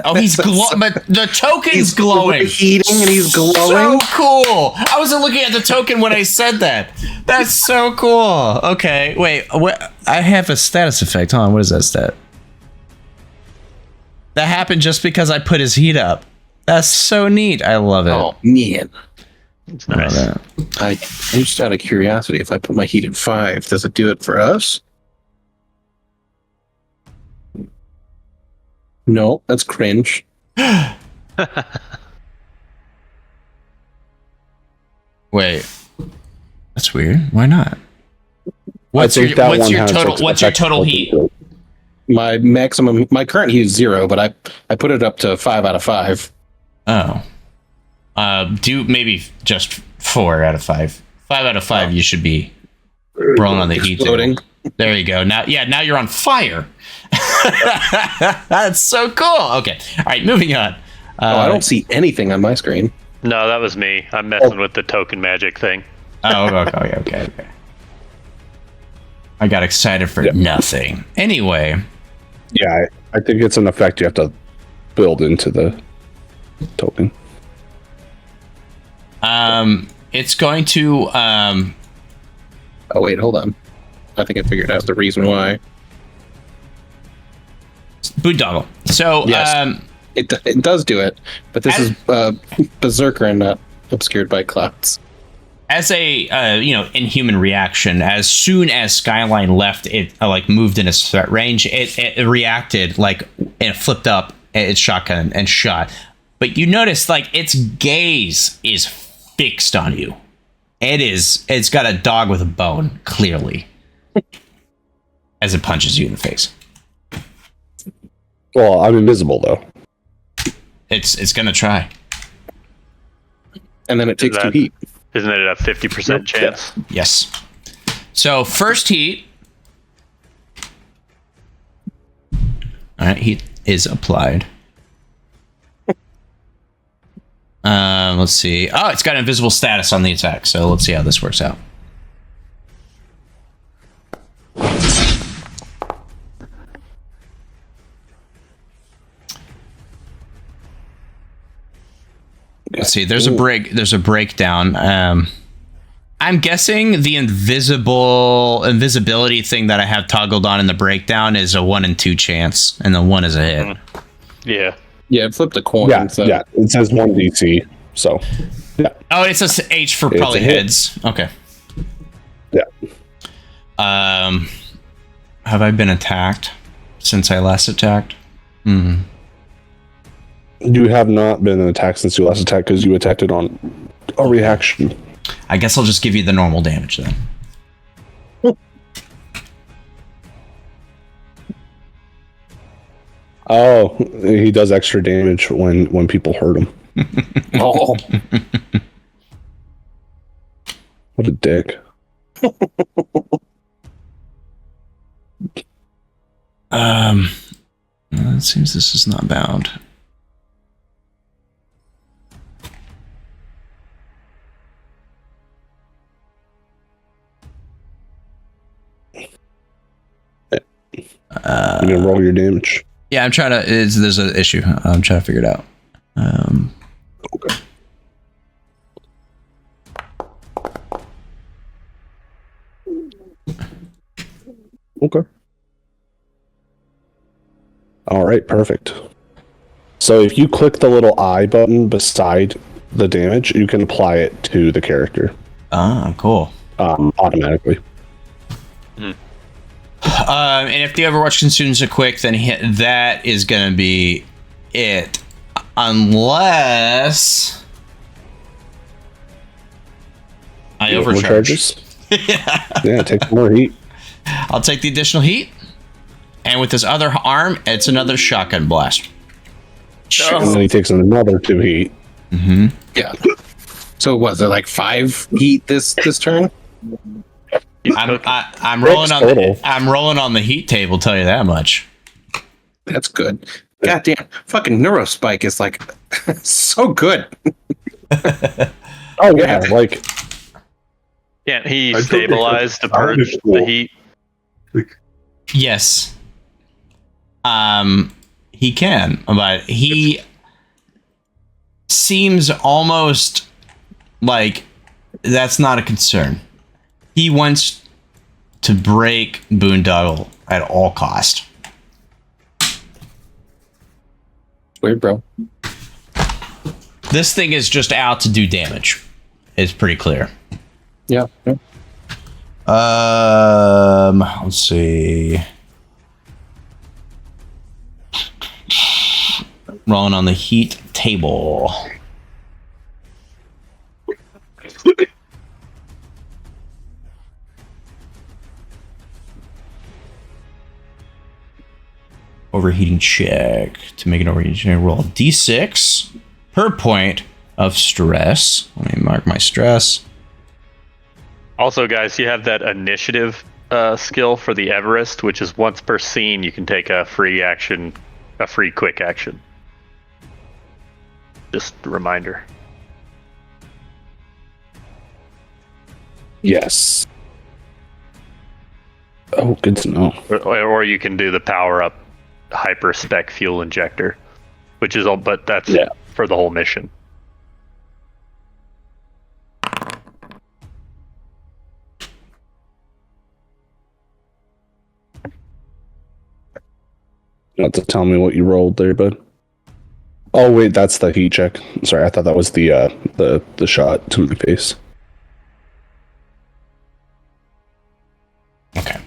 Oh, he's glowing, but the token's glowing. Heating and he's glowing. So cool! I wasn't looking at the token when I said that. That's so cool. Okay, wait. What? I have a status effect. Hold on. What is that stat? That happened just because I put his heat up. That's so neat. I love it. Oh man, It's nice. I'm just out of curiosity. If I put my heat at 5, does it do it for us? No, that's cringe. Wait, that's weird. Why not? What's I your think that one has total? What's your total heat? My current heat is 0, but I put it up to 5 out of 5. Oh, do maybe just 4 out of 5. 5 out of 5. You should be rolling on the heat. Exploding. There you go. Now you're on fire. That's so cool. Okay. All right. Moving on. I don't see anything on my screen. No, that was me. I'm messing with the token magic thing. Okay. I got excited for nothing. Anyway. Yeah, I think it's an effect you have to build into the token. It's going to Oh wait, hold on. I think I figured out the reason why. Boondoggle. So Yes. It does do it, but this is Beserker and not obscured by clouds. as a inhuman reaction, as soon as Skyline left, it moved in its threat range. It reacted and flipped up its shotgun and shot. But you notice its gaze is fixed on you. It's got a dog with a bone, clearly, as it punches you in the face. Well, I'm invisible though. It's gonna try. And then it takes 2 heat. Isn't it a 50% chance? Yes. So first heat. All right, heat is applied. Let's see. Oh, it's got invisible status on the attack. So let's see how this works out. Let's see. There's a breakdown. I'm guessing the invisibility thing that I have toggled on in the breakdown is a 1 in 2 chance, and the 1 is a hit. Yeah. Yeah, it flipped a coin. Yeah, so. yeah. It says 1 DC. So, yeah. Oh, it says H for It's probably a hit. heads. Okay. Yeah. Have I been attacked since I last attacked? You have not been attacked since you last attacked because you attacked it on a reaction. I guess I'll just give you the normal damage then. Oh, he does extra damage when people hurt him. Oh, What a dick. It seems this is not bound. You can roll your damage. Yeah, I'm trying to. There's an issue. I'm trying to figure it out. Okay. Okay. All right, perfect. So if you click the little I button beside the damage, you can apply it to the character Cool. automatically. And if the Overwatch consumes a quick, then that is going to be it. Unless I overcharge. Yeah, take some more heat. I'll take the additional heat. And with his other arm, it's another shotgun blast. And then he takes another 2 heat. Mm-hmm. Yeah. So was it like 5 heat this turn? I'm rolling on total. I'm rolling on the heat table. Tell you that much. That's good. Goddamn, fucking Neurospike is like so good. Oh yeah, like Can't he I took stabilize to a sounded purge cool. the heat? Yes. He can, but he seems almost like that's not a concern. He wants to break Boondoggle at all cost. Weird, bro. This thing is just out to do damage. It's pretty clear. Yeah. Let's see. Rolling on the heat table. Overheating check. To make an overheating check, roll a d6 per point of stress. Let me mark my stress. Also, guys, you have that initiative skill for the Everest, which is once per scene you can take a free action, a free quick action. Just a reminder. yes. Oh, good to know. Or you can do the power up hyper spec fuel injector, which is all, but that's Yeah. for the whole mission. You have to tell me what you rolled there, bud. Oh wait, that's the heat check. Sorry, I thought that was the shot to my face. Okay.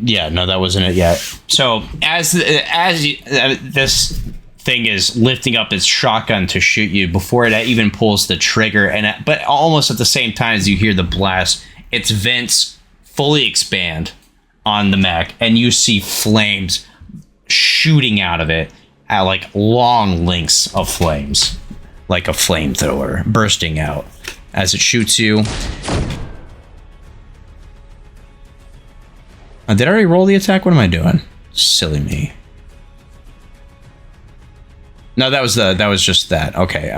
Yeah, no, that wasn't it yet. So as this thing is lifting up its shotgun to shoot you, before it even pulls the trigger, but almost at the same time as you hear the blast, its vents fully expand on the mech, and you see flames shooting out of it at like long lengths of flames, like a flamethrower bursting out as it shoots you. Did I already roll the attack? What am I doing? Silly me. No, that was just that. Okay.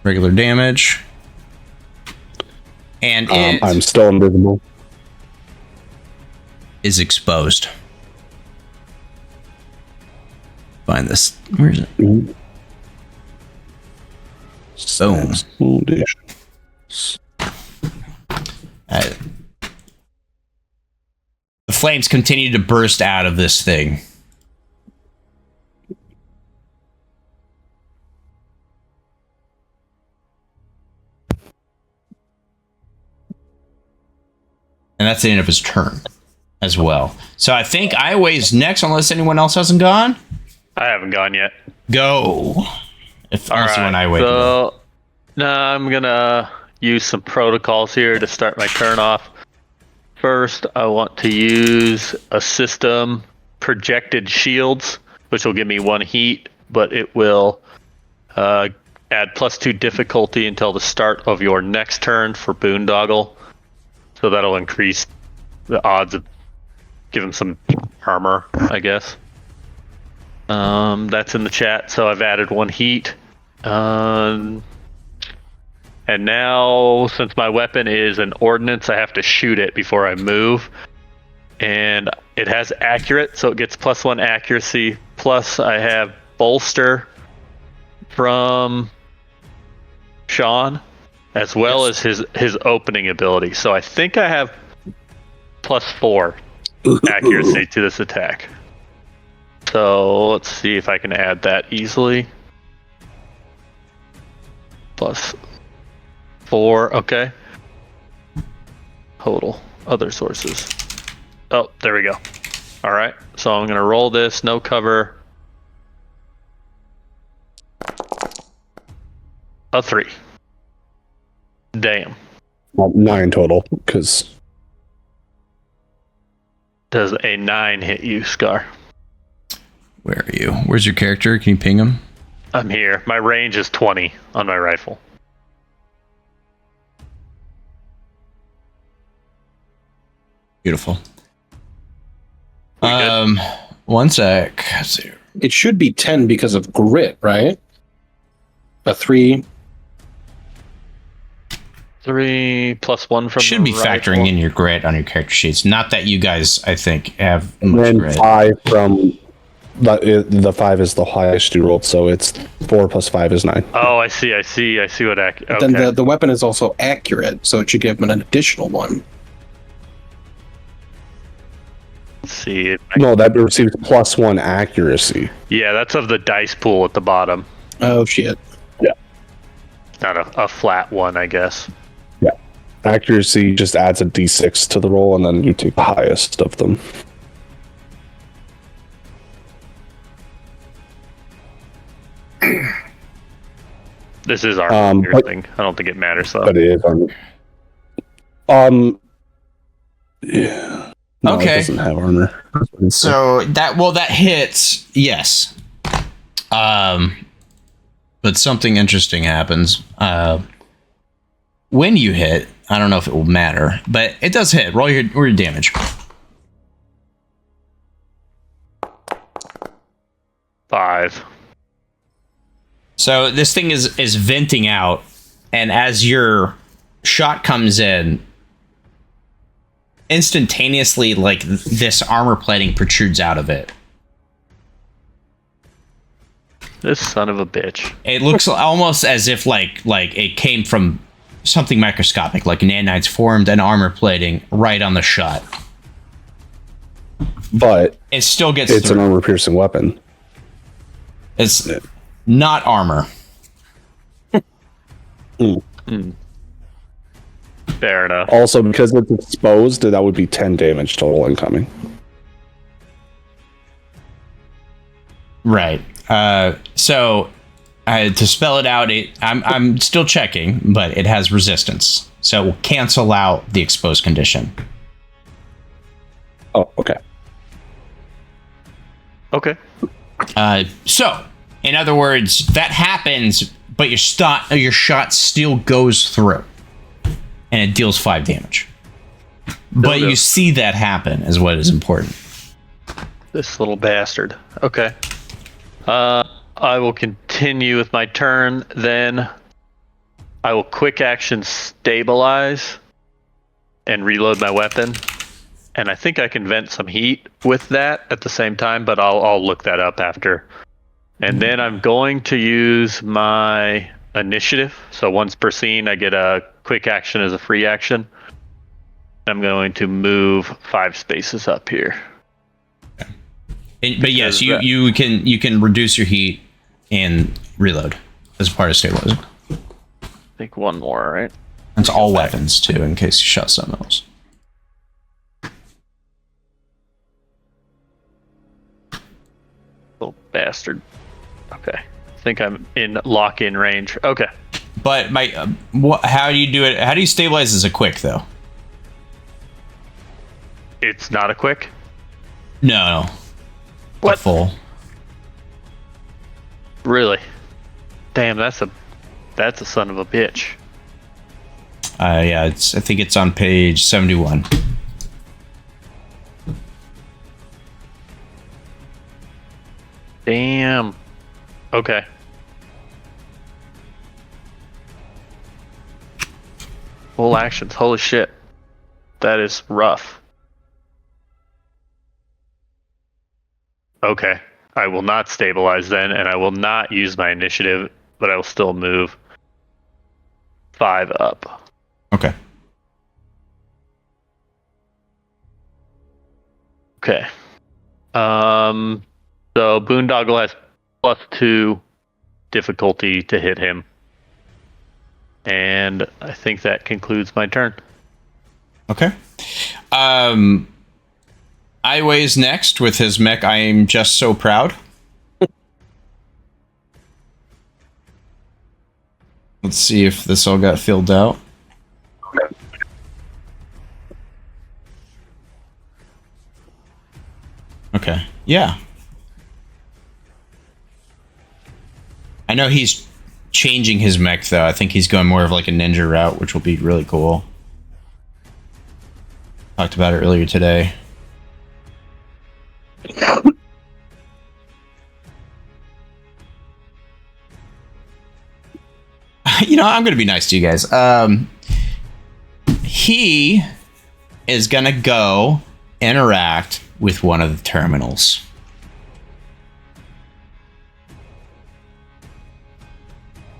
Regular damage. And it I'm still invisible. is exposed. Find this. Where is it? Ooh. Boom. Foundation. The flames continue to burst out of this thing. And that's the end of his turn as well. So I think Iway's next, unless anyone else hasn't gone. I haven't gone yet. Go. Unless you want Iway. So, no, I'm gonna use some protocols here to start my turn off. First, I want to use a system projected shields, which will give me 1 heat, but it will add +2 difficulty until the start of your next turn for Boondoggle. So that'll increase the odds of give him some armor, I guess. That's in the chat, so I've added 1 heat. And now, since my weapon is an ordnance, I have to shoot it before I move. And it has accurate, so it gets +1 accuracy. Plus, I have bolster from Sean, as well as his opening ability. So I think I have +4 accuracy to this attack. So let's see if I can add that easily. +4, okay. Total, other sources. Oh, there we go. All right, so I'm gonna roll this, no cover. A 3. Damn. Well, 9 total, because Does a 9 hit you, Scaarr? Where are you? Where's your character? Can you ping him? I'm here. My range is 20 on my rifle. Beautiful. We good? One sec. Let's see. It should be 10 because of grit, right? A 3. 3 plus 1 from Should the be rifle. factoring in your grit on your character sheets. Not that you guys, I think, have And much then grit. 5 from the 5 is the highest you rolled, so it's 4 plus 5 is 9. Oh, I see what okay. Then the weapon is also accurate, so it should give him an additional 1. Let's see. No, that receives +1 accuracy. Yeah, that's of the dice pool at the bottom. Oh, shit. Not a flat one, I guess. Yeah. Accuracy just adds a d6 to the roll, and then you take the highest of them. This is our but- thing. I don't think it matters though. But it is yeah. No, Okay. It doesn't have armor. So that hits, yes. But something interesting happens. When you hit, I don't know if it will matter, but it does hit. Roll your damage. 5. So this thing is venting out, and as your shot comes in, instantaneously, like this armor plating protrudes out of it. This son of a bitch. It looks almost as if like it came from something microscopic, like nanites formed an armor plating right on the shot. But It still gets it's an through. armor-piercing weapon. It's not armor. Fair enough. Also, because it's exposed, that would be 10 damage total incoming. Right. So to spell it out, I'm still checking, but it has resistance, so it will cancel out the exposed condition. Oh, okay. Okay. So, in other words, that happens, but your shot still goes through, and it deals 5 damage. But you see that happen is what is important. This little bastard. Okay. I will continue with my turn. Then I will quick action stabilize and reload my weapon. And I think I can vent some heat with that at the same time, but I'll look that up after. And then I'm going to use my initiative. So once per scene, I get a quick action as a free action. I'm going to move 5 spaces up here. But yes, you can reduce your heat and reload as part of stabilizing. I think one more, right? It's all weapons too, in case you shot something else. Little bastard. Okay. I think I'm in lock-in range. Okay. But how do you do it? How do you stabilize as a quick though? It's not a quick. No. What? A full. Really? Damn, that's a son of a bitch. Yeah, I think it's on page 71. Damn. Okay. Full actions. Holy shit. That is rough. Okay. I will not stabilize then, and I will not use my initiative, but I will still move 5 up. Okay. Okay. So Boondoggle has +2 difficulty to hit him. And I think that concludes my turn. Okay. Iway's next with his mech. I am just so proud. Let's see if this all got filled out. Okay. Yeah. know he's changing his mech though. I think he's going more of like a ninja route, which will be really cool. Talked about it earlier today. You know, I'm going to be nice to you guys. He is going to go interact with one of the terminals.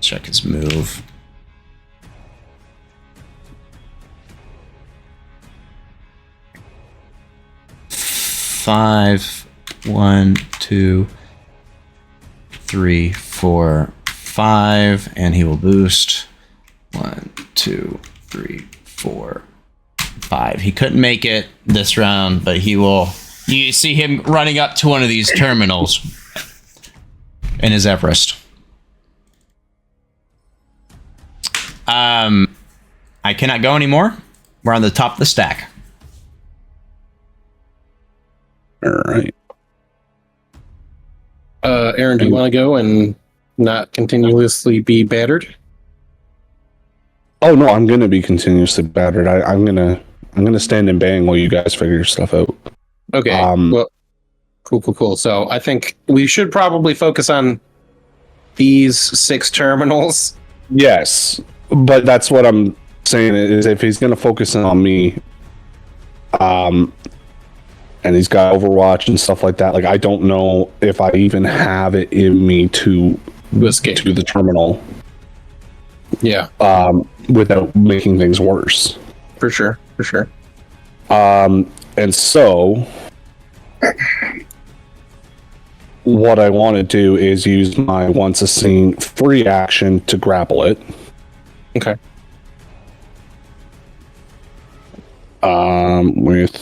Check his move. Five, 1, 2, 3, 4, 5, and he will boost 1, 2, 3, 4, 5. He couldn't make it this round, but he will. You see him running up to one of these terminals in his Everest. I cannot go anymore. We're on the top of the stack. All right. Aaron, do you want to go and not continuously be battered? Oh no, I'm gonna be continuously battered. I'm gonna stand and bang while you guys figure your stuff out. Okay. Well, cool. So I think we should probably focus on these 6 terminals. Yes, but that's what I'm saying is if he's gonna focus on me, and he's got Overwatch and stuff like that. Like I don't know if I even have it in me to escape to the terminal. Yeah. Without making things worse. For sure. And so what I want to do is use my once a scene free action to grapple it. Okay. With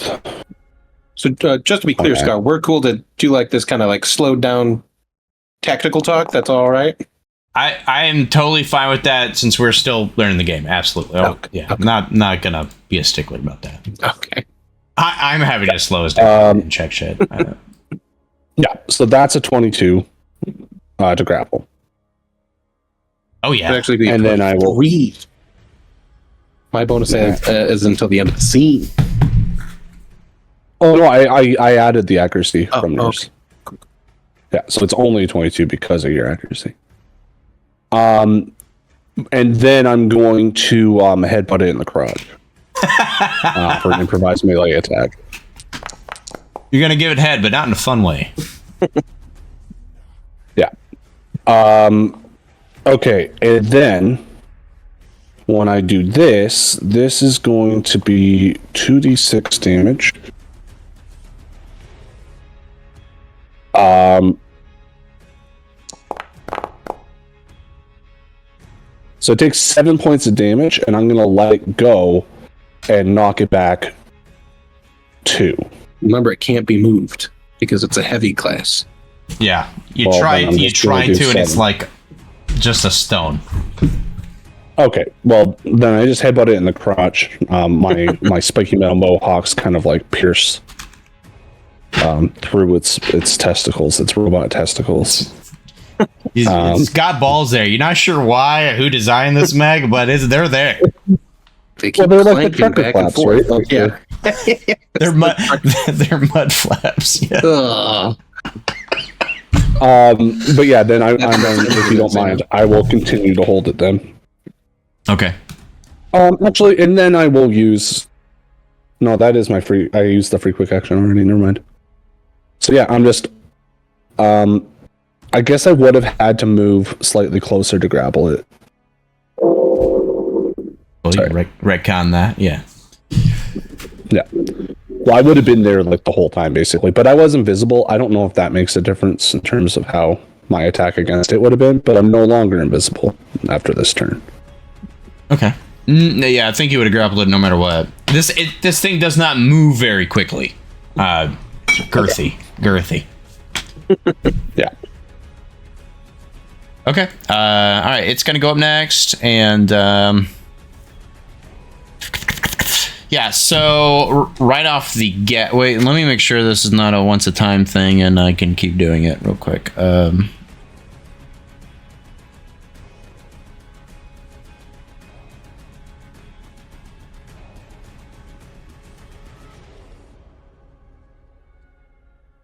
So just to be clear, Okay. Scaarr, we're cool to do like this kind of like slowed down tactical talk. That's all right. I am totally fine with that since we're still learning the game. Absolutely. Okay. Yeah. Okay. Not gonna be a stickler about that. Okay. I'm happy to slow us down and check shit. Yeah, so that's a 22 to grapple. Oh yeah. It'd actually be And then I will 3. My bonus is until the end of the scene. Oh no, I added the accuracy from yours. Okay. Yeah, so it's only 22 because of your accuracy. And then I'm going to headbutt it in the crotch for an improvised melee attack. You're gonna give it head, but not in a fun way. Yeah. Okay, and then when I do this, this is going to be 2d6 damage. So it takes 7 points of damage, and I'm gonna let it go and knock it back 2. Remember, it can't be moved because it's a heavy class. Yeah. You Well, try then I'm you just gonna try do to, and it's 7. like just a stone. Okay, well then I just headbutt it in the crotch. My spiky metal mohawks kind of like pierce through its testicles, its robot testicles. It's got balls there. You're not sure why or who designed this meg, but they're there. They keep Well, they're like the clanking trucker back and flaps, forth. right? Like Yeah. They're mud. They're mud flaps. Yeah. Ugh. But yeah, then I'm if you don't mind, I will continue to hold it then. Okay. Actually, and then I will use. No, that is my free. I used the free quick action already. Never mind. So yeah, I'm just. I guess I would have had to move slightly closer to grapple it. Well, you retcon that. Yeah. Yeah. Well, I would have been there like the whole time, basically, but I was invisible. I don't know if that makes a difference in terms of how my attack against it would have been, but I'm no longer invisible after this turn. Okay. Yeah, I think you would have grappled it no matter what. This thing does not move very quickly. Girthy. Yeah. Okay. All right. It's gonna go up next, and yeah. So right off the get. Wait. Let me make sure this is not a once a time thing, and I can keep doing it real quick.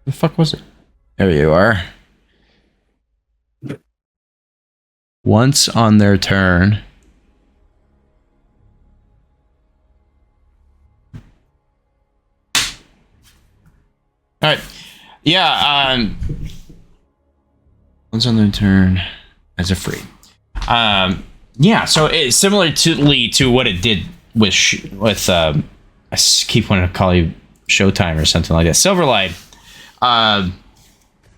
The fuck was it? There you are. Once on their turn. All right. Yeah. Once on their turn as a free. Yeah. So it's similarly to what it did with I keep wanting to call you Showtime or something like that. Silverlight.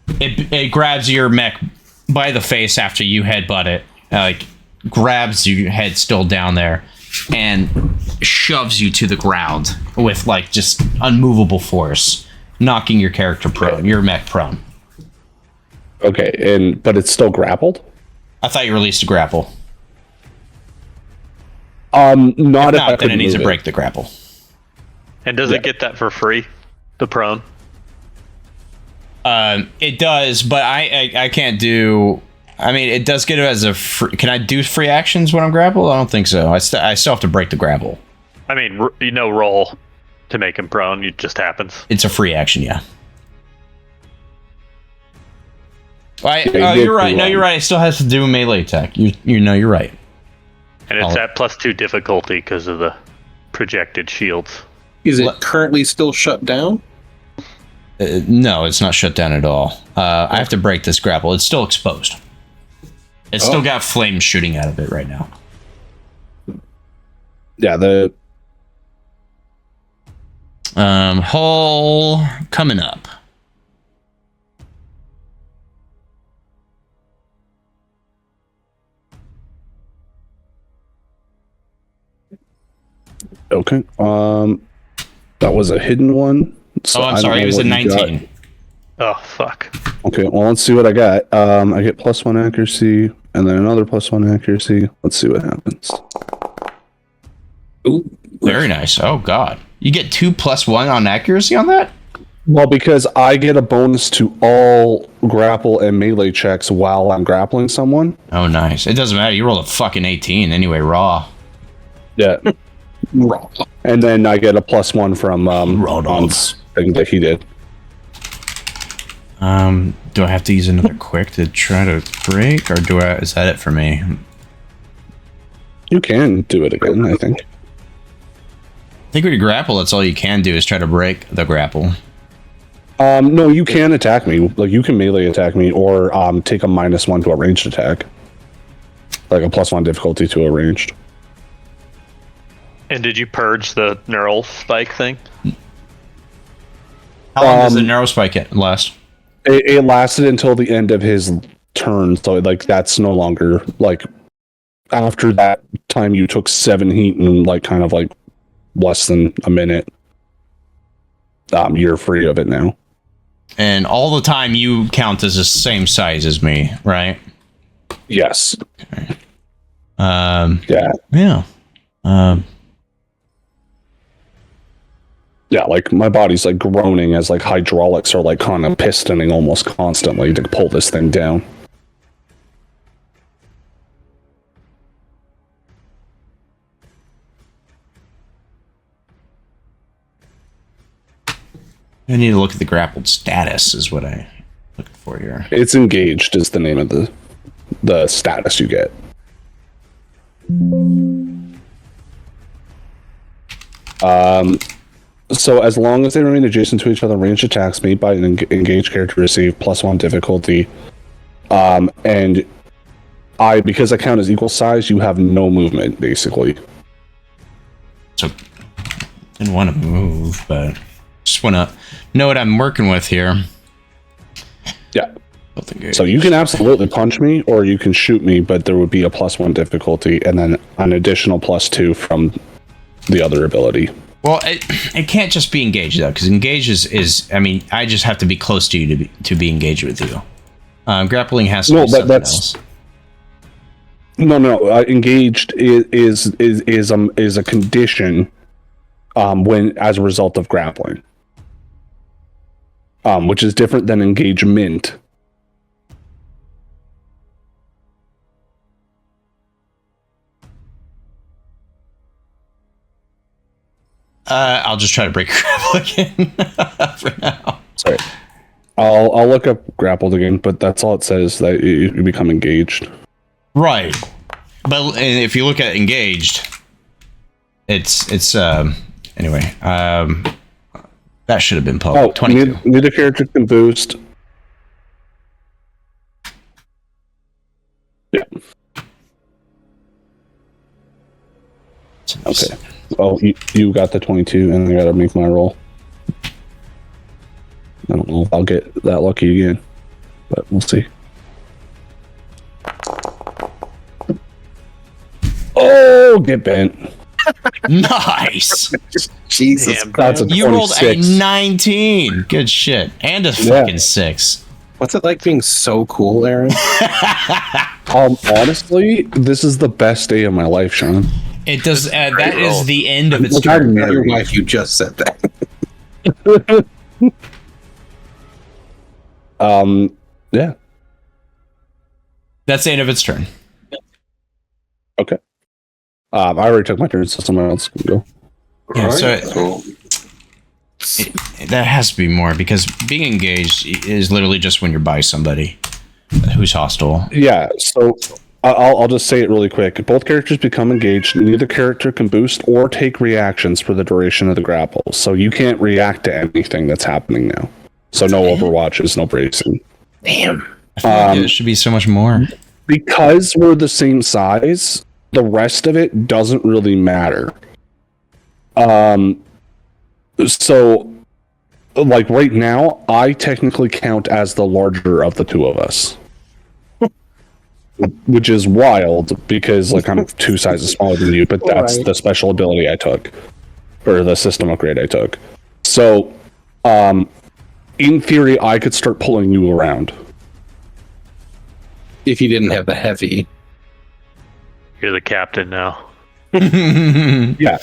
It grabs your mech by the face after you headbutt it. Like grabs your head still down there and shoves you to the ground with like just unmovable force, knocking your character prone, your mech prone. Okay, but it's still grappled? I thought you released a grapple. Not if not, then it needs to break the grapple. And does it get that for free? The prone? It does, but I can't do. I mean, it does get it as a free. Can I do free actions when I'm grappled? I don't think so. I still have to break the grapple. I mean, roll to make him prone. It just happens. It's a free action, yeah. You're right. No, you're right. It still has to do a melee attack. You know, you're right. And it's at +2 difficulty because of the projected shields. Is it currently still shut down? No, it's not shut down at all. I have to break this grapple. It's still exposed. It's still got flames shooting out of it right now. Yeah, Hull coming up. Okay. That was a hidden one. So I'm sorry. It was a 19. Oh, fuck. Okay, well, let's see what I got. I get +1 accuracy, and then another +1 accuracy. Let's see what happens. Ooh, very nice. Oh, God. You get 2 +1 on accuracy on that? Well, because I get a bonus to all grapple and melee checks while I'm grappling someone. Oh, nice. It doesn't matter. You roll a fucking 18 anyway, raw. Yeah. Raw. And then I get a +1 from Ron's thing that he did. Do I have to use another quick to try to break, or is that it for me? You can do it again, I think. I think when you grapple, that's all you can do is try to break the grapple. No, you can attack me. Like, you can melee attack me, or take a -1 to a ranged attack. Like a +1 difficulty to a ranged. And did you purge the neural spike thing? How long does the neural spike last? It lasted until the end of his turn, so like that's no longer like after that time you took 7 heat and like kind of like less than a minute. You're free of it now. And all the time you count as the same size as me, right? Yes. Okay. Yeah. Yeah. Yeah, like my body's like groaning as like hydraulics are like kind of pistoning almost constantly to pull this thing down. I need to look at the grappled status is what I'm looking for here. It's engaged is the name of the status you get. So as long as they remain adjacent to each other, ranged attacks made by an engaged character receive +1 difficulty. And because I count as equal size, you have no movement, basically. So, didn't want to move, but just want to know what I'm working with here. Yeah. So you can absolutely punch me, or you can shoot me, but there would be a +1 difficulty, and then an additional +2 from the other ability. Well, it can't just be engaged though, because engaged is I mean, I just have to be close to you to be engaged with you. Grappling has to be something else. No. Engaged is a condition when as a result of grappling, which is different than engagement. I'll just try to break your grapple again for now. Sorry. I'll look up grappled again, but that's all it says, that you become engaged. Right. But if you look at engaged, it's anyway. That should have been public. Oh, 22. Neither character can boost. Yeah. Okay. Oh, you got the 22, and I gotta make my roll. I don't know if I'll get that lucky again, but we'll see. Oh, get bent. Nice. Jesus. That's a You rolled a 26. 19. Good shit. And a fucking 6. What's it like being so cool, Aaron? Honestly, this is the best day of my life, Sean. It does. That roll. is the end of its Look, turn. Tell your wife you just said that. Yeah. That's the end of its turn. Okay. I already took my turn, so someone else can go. Yeah, Alright, so that has to be more, because being engaged is literally just when you're by somebody who's hostile. Yeah, so I'll just say it really quick. Both characters become engaged. Neither character can boost or take reactions for the duration of the grapple. So you can't react to anything that's happening now. So no overwatches, no bracing. Damn. I feel like it should be so much more. Because we're the same size, the rest of it doesn't really matter. So, like right now, I technically count as the larger of the two of us. Which is wild, because like I'm 2 sizes smaller than you, but that's the special ability I took. Or the system upgrade I took. So, in theory, I could start pulling you around. If you didn't have the heavy. You're the captain now. Yeah.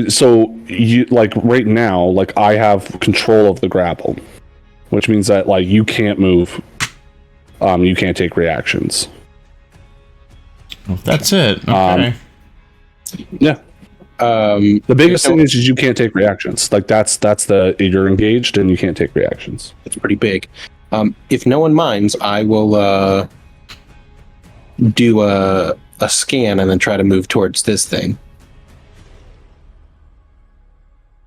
So you like right now, like I have control of the grapple, which means that like you can't move, you can't take reactions. That's it. Okay. Yeah. The biggest thing is you can't take reactions. Like that's you're engaged and you can't take reactions. It's pretty big. If no one minds, I will do a scan and then try to move towards this thing.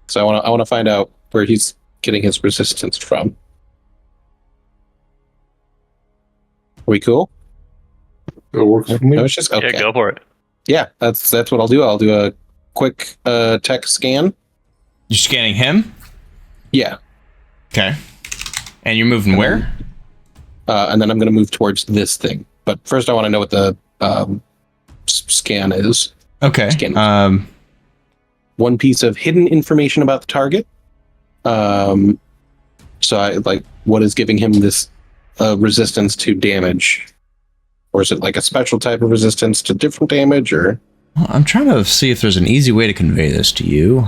So I want to find out where he's getting his resistance from. Are we cool? it works for me. No, it's just okay. Yeah, go for it. Yeah, that's what I'll do. I'll do a quick tech scan. You're scanning him? Yeah, Okay. And you're moving where? and then I'm going to move towards this thing. But first, I want to know what the scan is. Okay. Scan. One piece of hidden information about the target. So I like what is giving him this resistance to damage, or is it like a special type of resistance to different damage, or? Well, I'm trying to see if there's an easy way to convey this to you.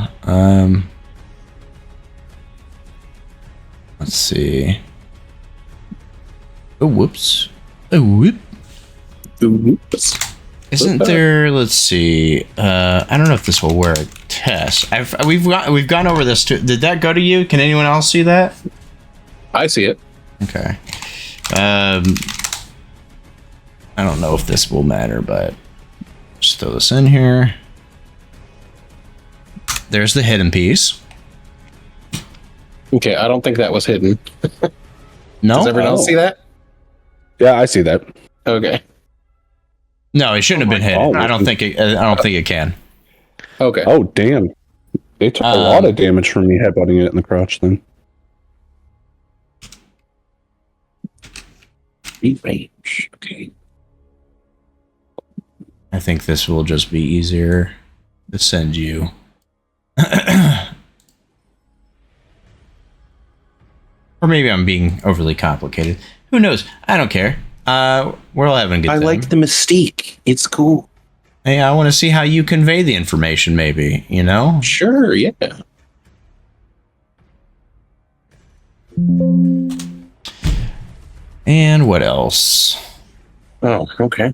Let's see. Oh, whoops. Oh, whoop. Oops. Isn't there? Let's see. I don't know if this will wear a test. We've gone over this too. Did that go to you? Can anyone else see that? I see it. Okay. I don't know if this will matter, but just throw this in here. There's the hidden piece. Okay, I don't think that was hidden. No. Does everyone else see that? Yeah, I see that. Okay. No, it shouldn't have been hidden. God. I don't think it can. Okay. Oh, damn. They took a lot of damage from me headbutting it in the crotch then. Range. Okay. I think this will just be easier to send you. Or maybe I'm being overly complicated. Who knows? I don't care. We're all having a good I time. like the mystique. It's cool. Hey, I want to see how you convey the information, maybe, you know? Sure, yeah. And what else? Oh, okay.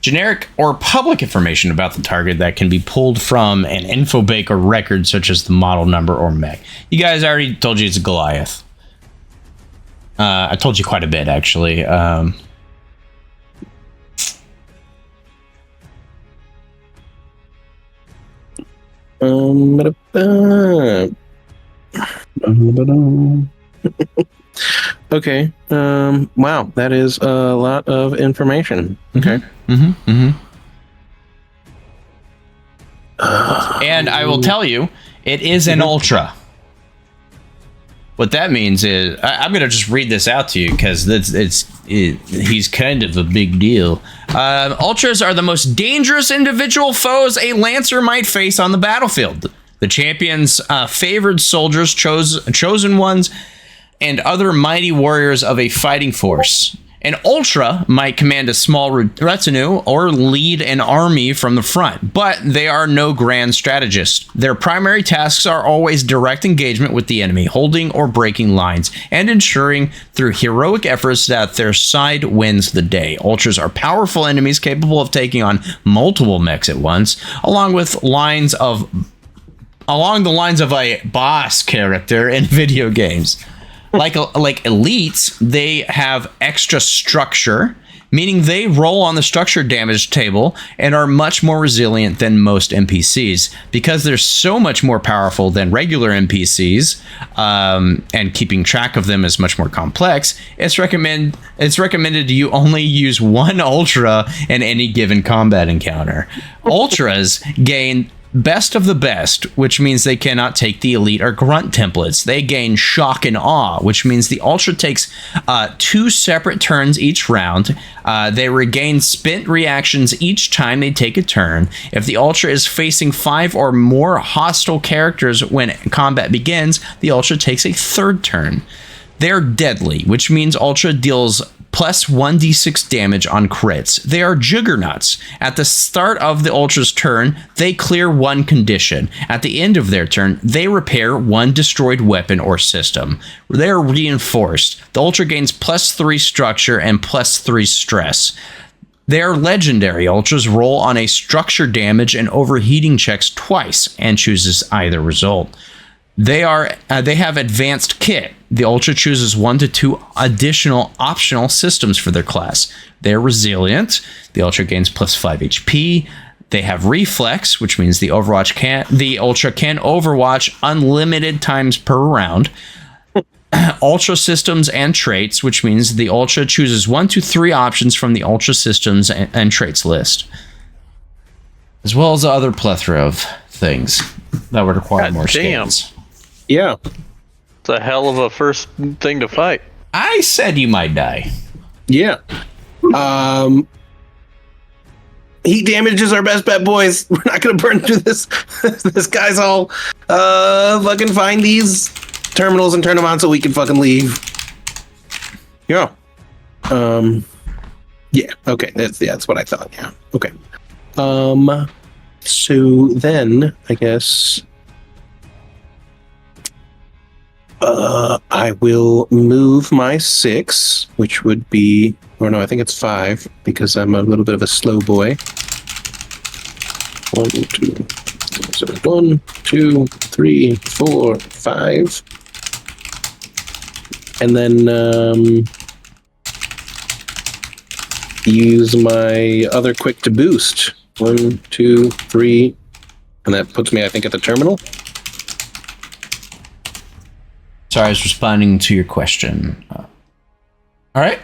Generic or public information about the target that can be pulled from an infobank or record, such as the model number or mech. You guys, I already told you it's a Goliath. I told you quite a bit, actually. Okay. Wow, that is a lot of information. Okay. And I will tell you, it is an Ultra. What that means is, I'm going to just read this out to you because he's kind of a big deal. Ultras are the most dangerous individual foes a Lancer might face on the battlefield. The champion's favored soldiers, chosen ones, and other mighty warriors of a fighting force. An Ultra might command a small retinue or lead an army from the front, but they are no grand strategists. Their primary tasks are always direct engagement with the enemy, holding or breaking lines, and ensuring through heroic efforts that their side wins the day. Ultras are powerful enemies capable of taking on multiple mechs at once, along the lines of a boss character in video games. Like elites, they have extra structure, meaning they roll on the structure damage table and are much more resilient than most NPCs. Because they're so much more powerful than regular NPCs, and keeping track of them is much more complex, it's recommended you only use one Ultra in any given combat encounter. Ultras gain best of the best, which means they cannot take the elite or grunt templates. They gain shock and awe, which means the Ultra takes 2 separate turns each round. They regain spent reactions each time they take a turn. If the Ultra is facing 5 or more hostile characters when combat begins, the Ultra takes a 3rd turn. They're deadly, which means Ultra deals plus 1d6 damage on crits. They are juggernauts. At the start of the Ultra's turn, they clear 1 condition. At the end of their turn, they repair 1 destroyed weapon or system. They're reinforced. The Ultra gains plus 3 structure and plus 3 stress. They are legendary. Ultras roll on a structure damage and overheating checks twice and chooses either result. They have advanced kit. The Ultra chooses 1 to 2 additional optional systems for their class. They're resilient. The Ultra gains plus 5 HP. They have reflex, which means the Ultra can overwatch unlimited times per round. Ultra systems and traits, which means the Ultra chooses 1 to 3 options from the Ultra systems and traits list, as well as other plethora of things that would require more scans. Yeah. It's a hell of a first thing to fight. I said you might die. Yeah. Heat damage is our best bet, boys. We're not gonna burn through this. This guy's all fucking find these terminals and turn them on so we can fucking leave. Yeah. Yeah. Okay. That's what I thought. Yeah. Okay. So then I guess I will move my 6, which would be, or no, I think it's 5 because I'm a little bit of a slow boy. 1, 2, so 1, 2, 3, 4, 5, and then use my other quick to boost. 1, 2, 3, and that puts me, I think, at the terminal. Sorry, I was responding to your question. All right.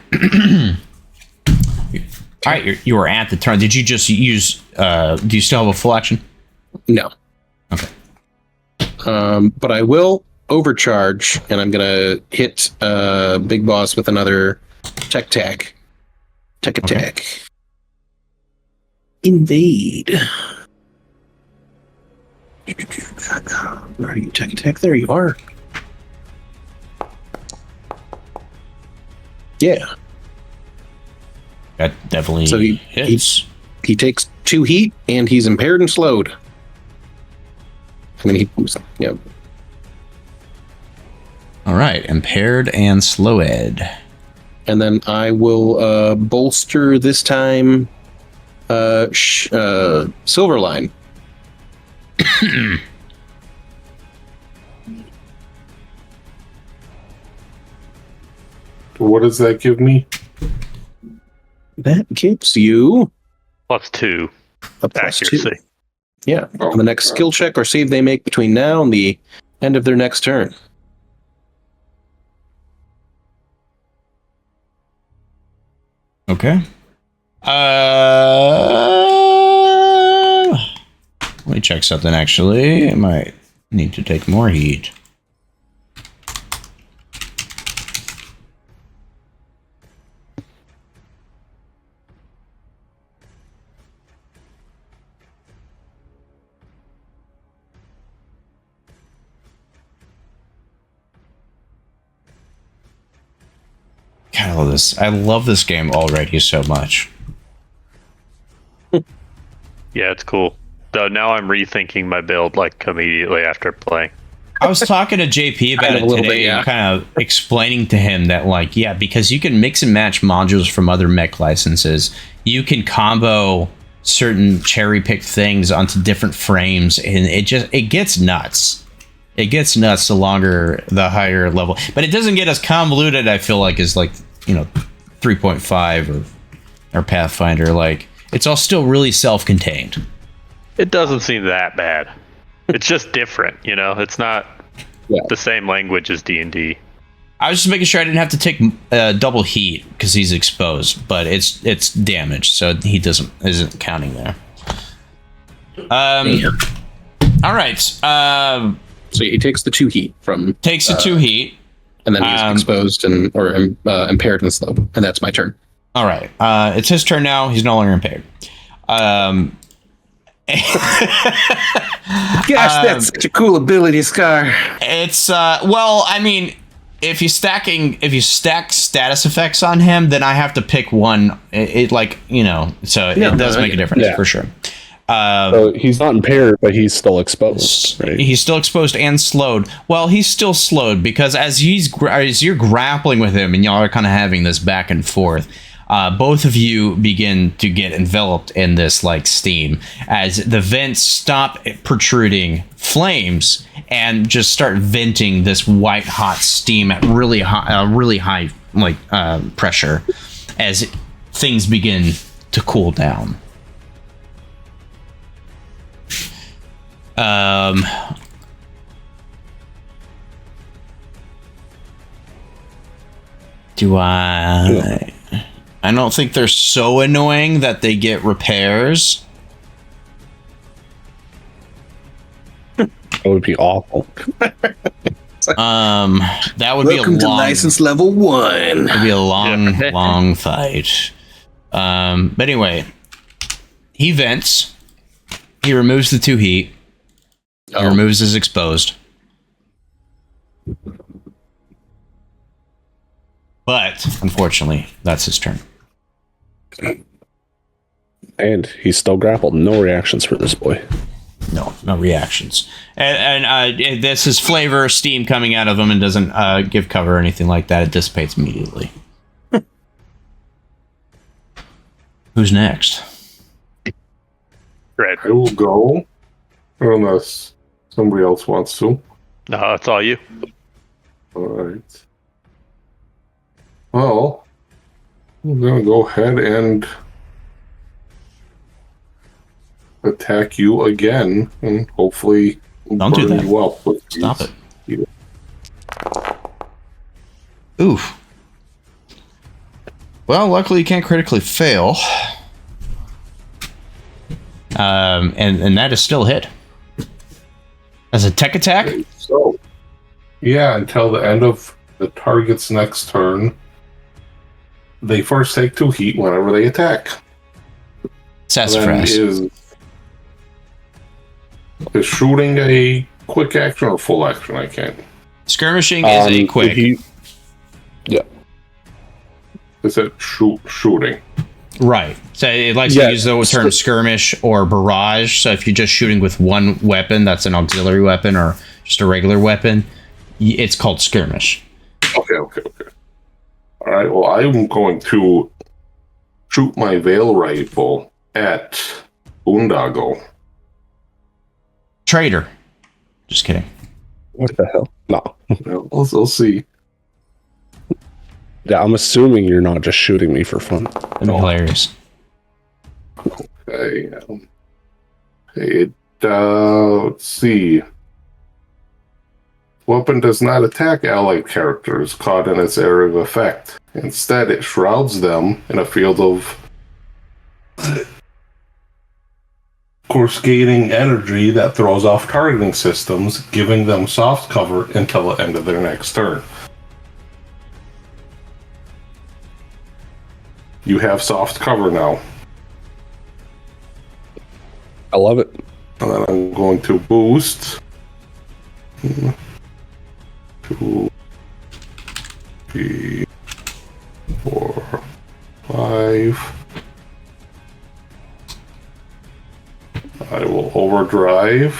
All right, you were at the turn. Did you just use, do you still have a full action? No. Okay. But I will overcharge, and I'm going to hit Big Boss with another tech attack. Okay. Invade. Where are you, tech attack? There you are. Yeah. That definitely so hits. He takes 2 heat, and he's impaired and slowed. I mean, yeah. All right, impaired and slowed. And then I will bolster this time Silverline. What does that give me? That gives you +2 a +2. accuracy. Yeah, on the next skill check or save they make between now and the end of their next turn. Okay. Let me check something, actually. I might need to take more heat. God, I love this. I love this game already so much. Yeah, it's cool. Though now I'm rethinking my build like immediately after playing. I was talking to JP about it today and kind of explaining to him that, like, yeah, because you can mix and match modules from other mech licenses, you can combo certain cherry picked things onto different frames, and it gets nuts. It gets nuts the longer the higher level, but it doesn't get as convoluted. I feel like as 3.5 or Pathfinder. Like, it's all still really self-contained. It doesn't seem that bad. It's just different, you know. It's not the same language as D&D. I was just making sure I didn't have to take double heat because he's exposed, but it's damaged, so he isn't counting there. All right. So he takes the 2 heat from. Takes the 2 heat, and then he's exposed or impaired and slow, and that's my turn. All right. It's his turn now. He's no longer impaired. Gosh, that's such a cool ability, Scaarr. It's well, I mean, if you stack status effects on him, then I have to pick one. So it does make a difference for sure. So he's not impaired, but he's still exposed. Right? He's still exposed and slowed. Well, he's still slowed because as you're grappling with him and y'all are kind of having this back and forth, both of you begin to get enveloped in this like steam as the vents stop protruding flames and just start venting this white hot steam at really high pressure as things begin to cool down. I don't think they're so annoying that they get repairs. That would be awful. That would Welcome be a to long license level 1. It'd be a long fight. But anyway, he vents. He removes the 2 heat. He removes his exposed. But unfortunately, that's his turn. And he's still grappled. No reactions for this boy. No reactions. And this is flavor, steam coming out of him, and doesn't give cover or anything like that. It dissipates immediately. Who's next? Dredd. I will go unless somebody else wants to. No, it's all you. All right. Well, I'm going to go ahead and attack you again, and hopefully Don't do that. you up with Stop these. it. Oof. Well, luckily you can't critically fail. And that is still a hit. As a tech attack? So, yeah, until the end of the target's next turn, they first take 2 heat whenever they attack. Sassafras. Is shooting a quick action or full action? I can't. Skirmishing is a quick. Is it shooting? Right. So it likes to use the term skirmish or barrage. So if you're just shooting with one weapon, that's an auxiliary weapon or just a regular weapon, it's called skirmish. Okay. All right. Well, I'm going to shoot my veil rifle at Boondoggle. Traitor. Just kidding. What the hell? No. We'll see. Yeah, I'm assuming you're not just shooting me for fun. That'd be hilarious. Okay. Let's see. Weapon does not attack allied characters caught in its area of effect. Instead, it shrouds them in a field of coruscating energy that throws off targeting systems, giving them soft cover until the end of their next turn. You have soft cover now. I love it. And then I'm going to boost. 2, 3, 4, 5. I will overdrive.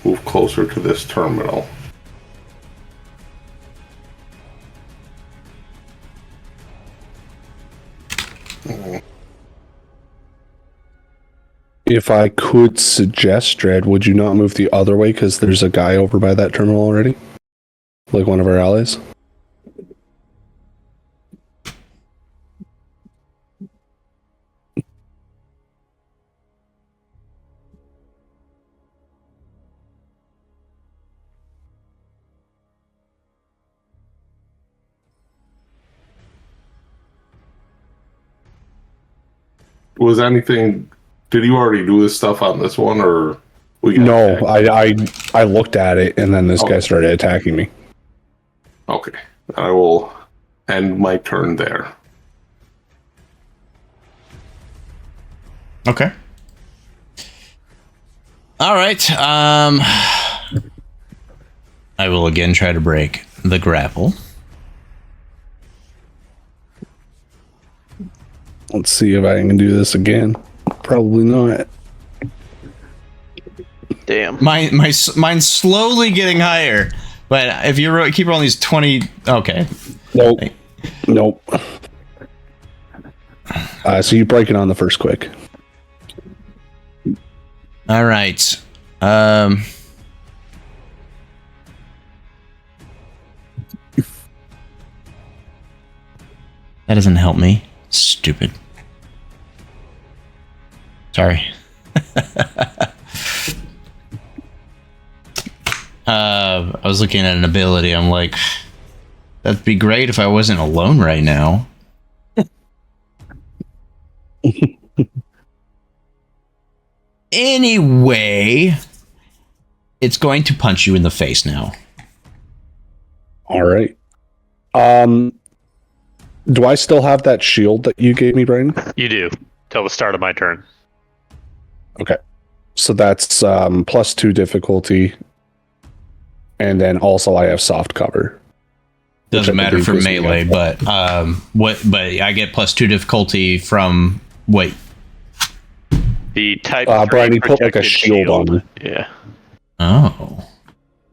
Move closer to this terminal. If I could suggest, Dredd, would you not move the other way because there's a guy over by that terminal already? Like one of our allies? Was anything... Did you already do this stuff on this one, or... No, I looked at it, and then this guy started attacking me. Okay. I will end my turn there. Okay. All right. I will again try to break the grapple. Let's see if I can do this again. Probably not. Damn. Mine's slowly getting higher, but if you keep rolling these 20, okay. Nope. So you break it on the first quick. All right. That doesn't help me. Stupid. Sorry. I was looking at an ability. I'm like, that'd be great if I wasn't alone right now. Anyway, it's going to punch you in the face now. All right. Do I still have that shield that you gave me, Brian? You do. Till the start of my turn. Okay. So that's +2 difficulty. And then also I have soft cover. Doesn't matter for melee, but but I get +2 difficulty from what? The type Brian, you put like a shield on it. Yeah. Oh.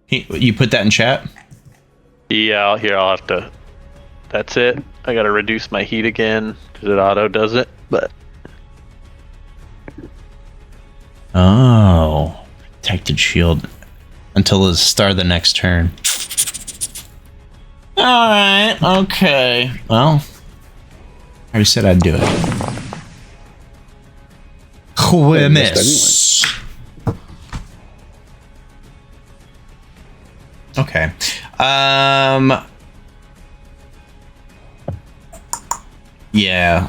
You put that in chat? Yeah, here I'll have to. That's it. I gotta reduce my heat again because it auto does it. But oh, protected shield until the start of the next turn. All right. Okay. Well, I already said I'd do it. Miss. Okay. Yeah.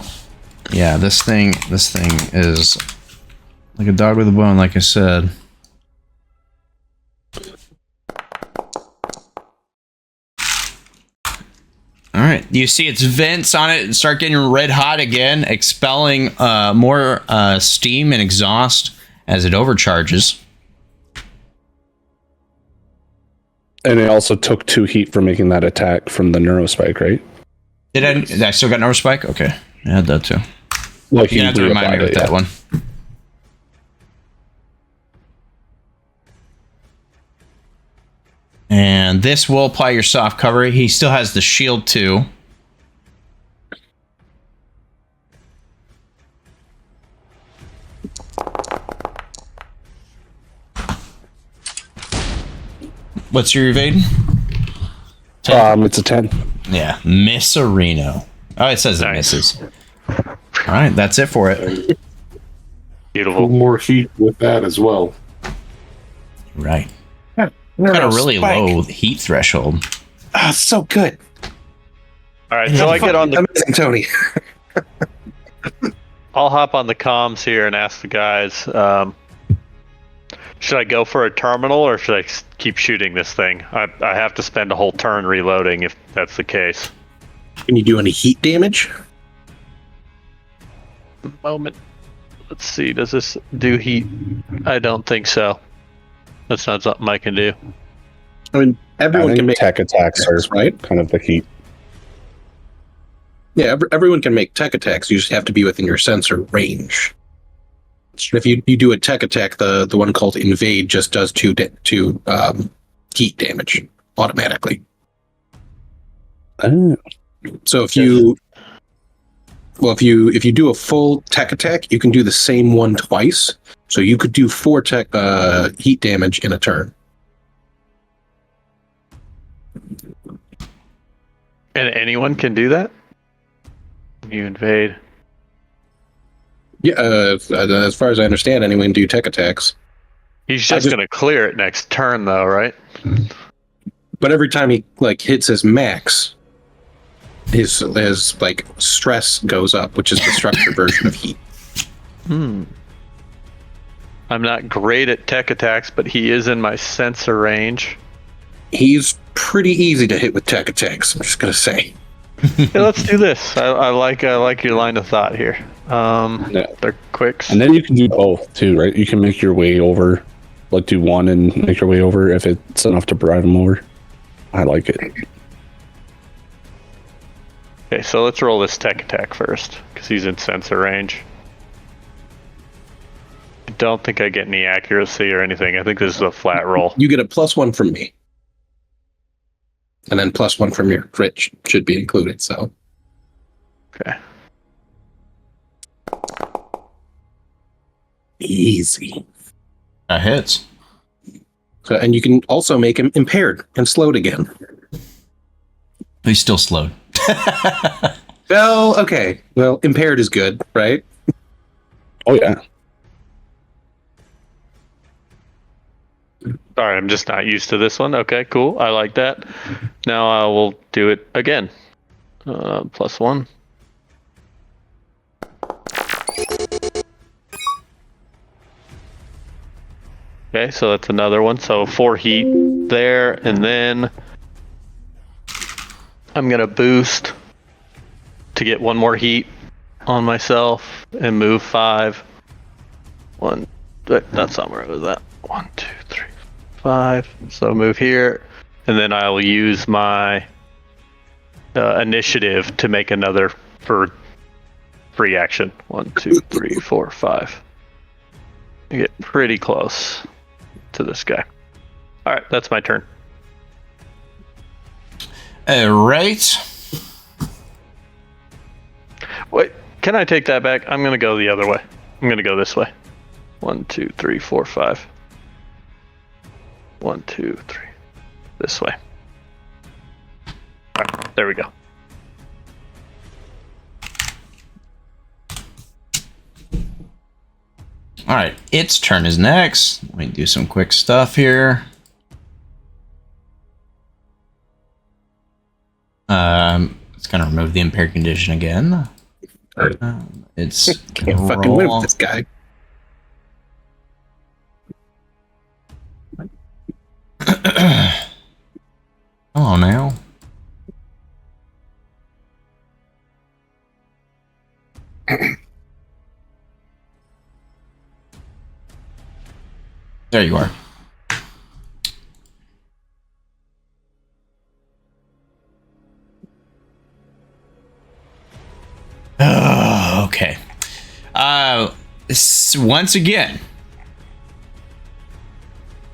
This thing is like a dog with a bone, like I said. All right. You see its vents on it start getting red hot again, expelling more steam and exhaust as it overcharges. And it also took 2 heat for making that attack from the neurospike, right? Did I still got neurospike? Okay. I had that too. Like you have to remind me with that one. And this will apply your soft cover. He still has the shield too. What's your evade? It's a 10. Yeah, Miss-a-reno. Oh, it says it misses. All right, that's it for it. Beautiful. More heat with that as well. Right. Got a really low heat threshold. Ah, so good. All right, so I get on the. Amazing, Tony. I'll hop on the comms here and ask the guys. Should I go for a terminal or should I keep shooting this thing? I have to spend a whole turn reloading if that's the case. Can you do any heat damage? Moment. Let's see. Does this do heat? I don't think so. That's not something I can do. I mean, everyone can make tech attacks are right? kind of the heat. Yeah, everyone can make tech attacks. You just have to be within your sensor range. If you do a tech attack, the one called invade just does two heat damage automatically. Oh. So if you do a full tech attack, you can do the same one twice. So you could do 4 heat damage in a turn. And anyone can do that? You invade. Yeah, as far as I understand, anyone can do tech attacks. He's just going to clear it next turn, though, right? But every time he hits his max, his stress goes up, which is the structure version of heat. I'm not great at tech attacks, but he is in my sensor range. He's pretty easy to hit with tech attacks. I'm just gonna say. Yeah, let's do this. I like your line of thought here. They're quicks. And then you can do both too, right? You can make your way over, do one and make your way over if it's enough to drive them over. I like it. Okay, so let's roll this tech attack first, because he's in sensor range. I don't think I get any accuracy or anything. I think this is a flat roll. You get a +1 from me. And then +1 from your crit should be included, so. Okay. Easy. That hits. So, and you can also make him impaired and slowed again. He's still slowed. Well, okay. Well, impaired is good, right? Oh, yeah. Sorry, I'm just not used to this one. Okay, cool. I like that. Now I will do it again. +1. Okay, so that's another one. So 4 heat there, and then I'm gonna boost to get 1 more heat on myself and move 5. That's not where it was at. 1, 2, 3, 5. So move here, and then I will use my initiative to make another for free action. 1, 2, 3, 4, 5. I get pretty close to this guy. All right, that's my turn. All right. Wait, can I take that back? I'm gonna go the other way. I'm gonna go this way. 1, 2, 3, 4, 5. 1, 2, 3. This way. All right, there we go. All right, its turn is next. Let me do some quick stuff here. It's gonna remove the impaired condition again. It's Can't fucking win with this guy. Oh, now. There you are. Oh, okay. Once again,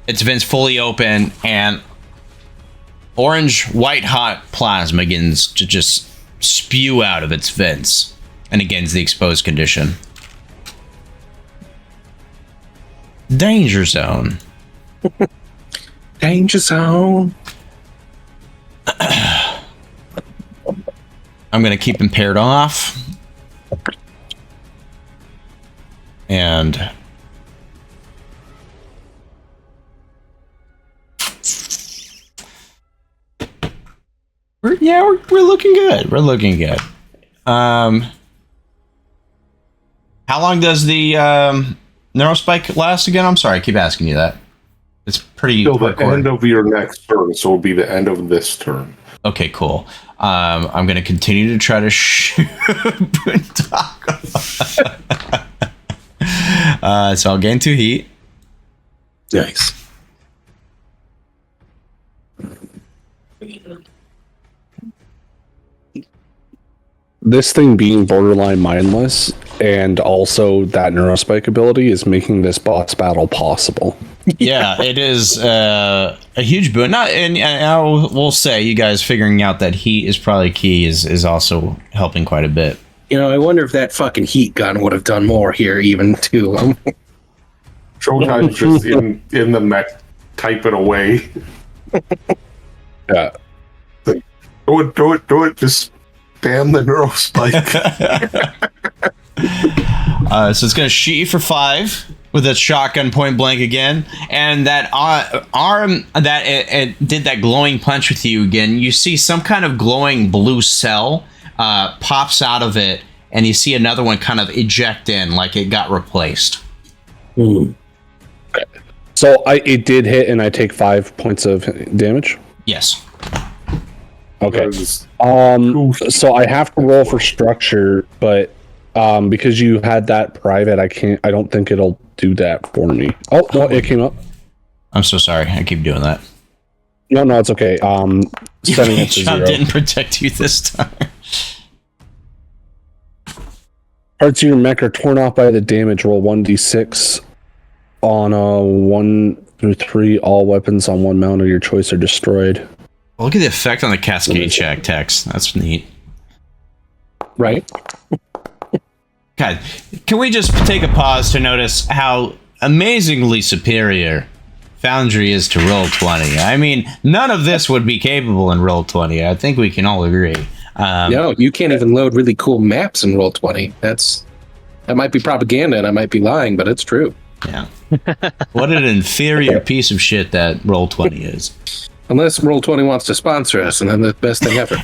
its vents fully open, and orange, white hot plasma begins to just spew out of its vents, and against the exposed condition. Danger zone. Danger zone. I'm going to keep him paired off. And we're looking good. We're looking good. How long does the neurospike last again? I'm sorry, I keep asking you that. It's pretty Till the hardcore. end of your next turn, so it'll be the end of this turn. Okay, cool. I'm going to continue to try to shoot Boondoggle. So I'll gain 2 heat. Nice. This thing being borderline mindless and also that neurospike ability is making this boss battle possible. Yeah, it is a huge boon. And I will say, you guys figuring out that heat is probably key is also helping quite a bit. You know, I wonder if that fucking heat gun would have done more here, even too. Showtime's just in the mech, typing away. Yeah. Do it. Just spam the neurospike. So it's going to shoot you for 5 with a shotgun point blank again. And that arm that it did that glowing punch with you again, you see some kind of glowing blue cell pops out of it, and you see another one kind of eject in like it got replaced. So it did hit, and I take 5 points of damage. Yes. Okay. So I have to roll for structure, but because you had that private, I don't think it'll do that for me. Oh no, it came up. I'm so sorry. I keep doing that. No, it's okay. Setting it to Shot 0. didn't protect you this time. Parts of your mech are torn off by the damage. Roll 1d6 on a 1 through 3. All weapons on one mount of your choice are destroyed. Look at the effect on the cascade check text. That's neat. Right? God, can we just take a pause to notice how amazingly superior Foundry is to Roll20? I mean, none of this would be capable in Roll20. I think we can all agree. No, you can't even load really cool maps in Roll20. That might be propaganda, and I might be lying, but it's true. Yeah. What an inferior piece of shit that Roll20 is. Unless Roll20 wants to sponsor us, and then the best thing ever.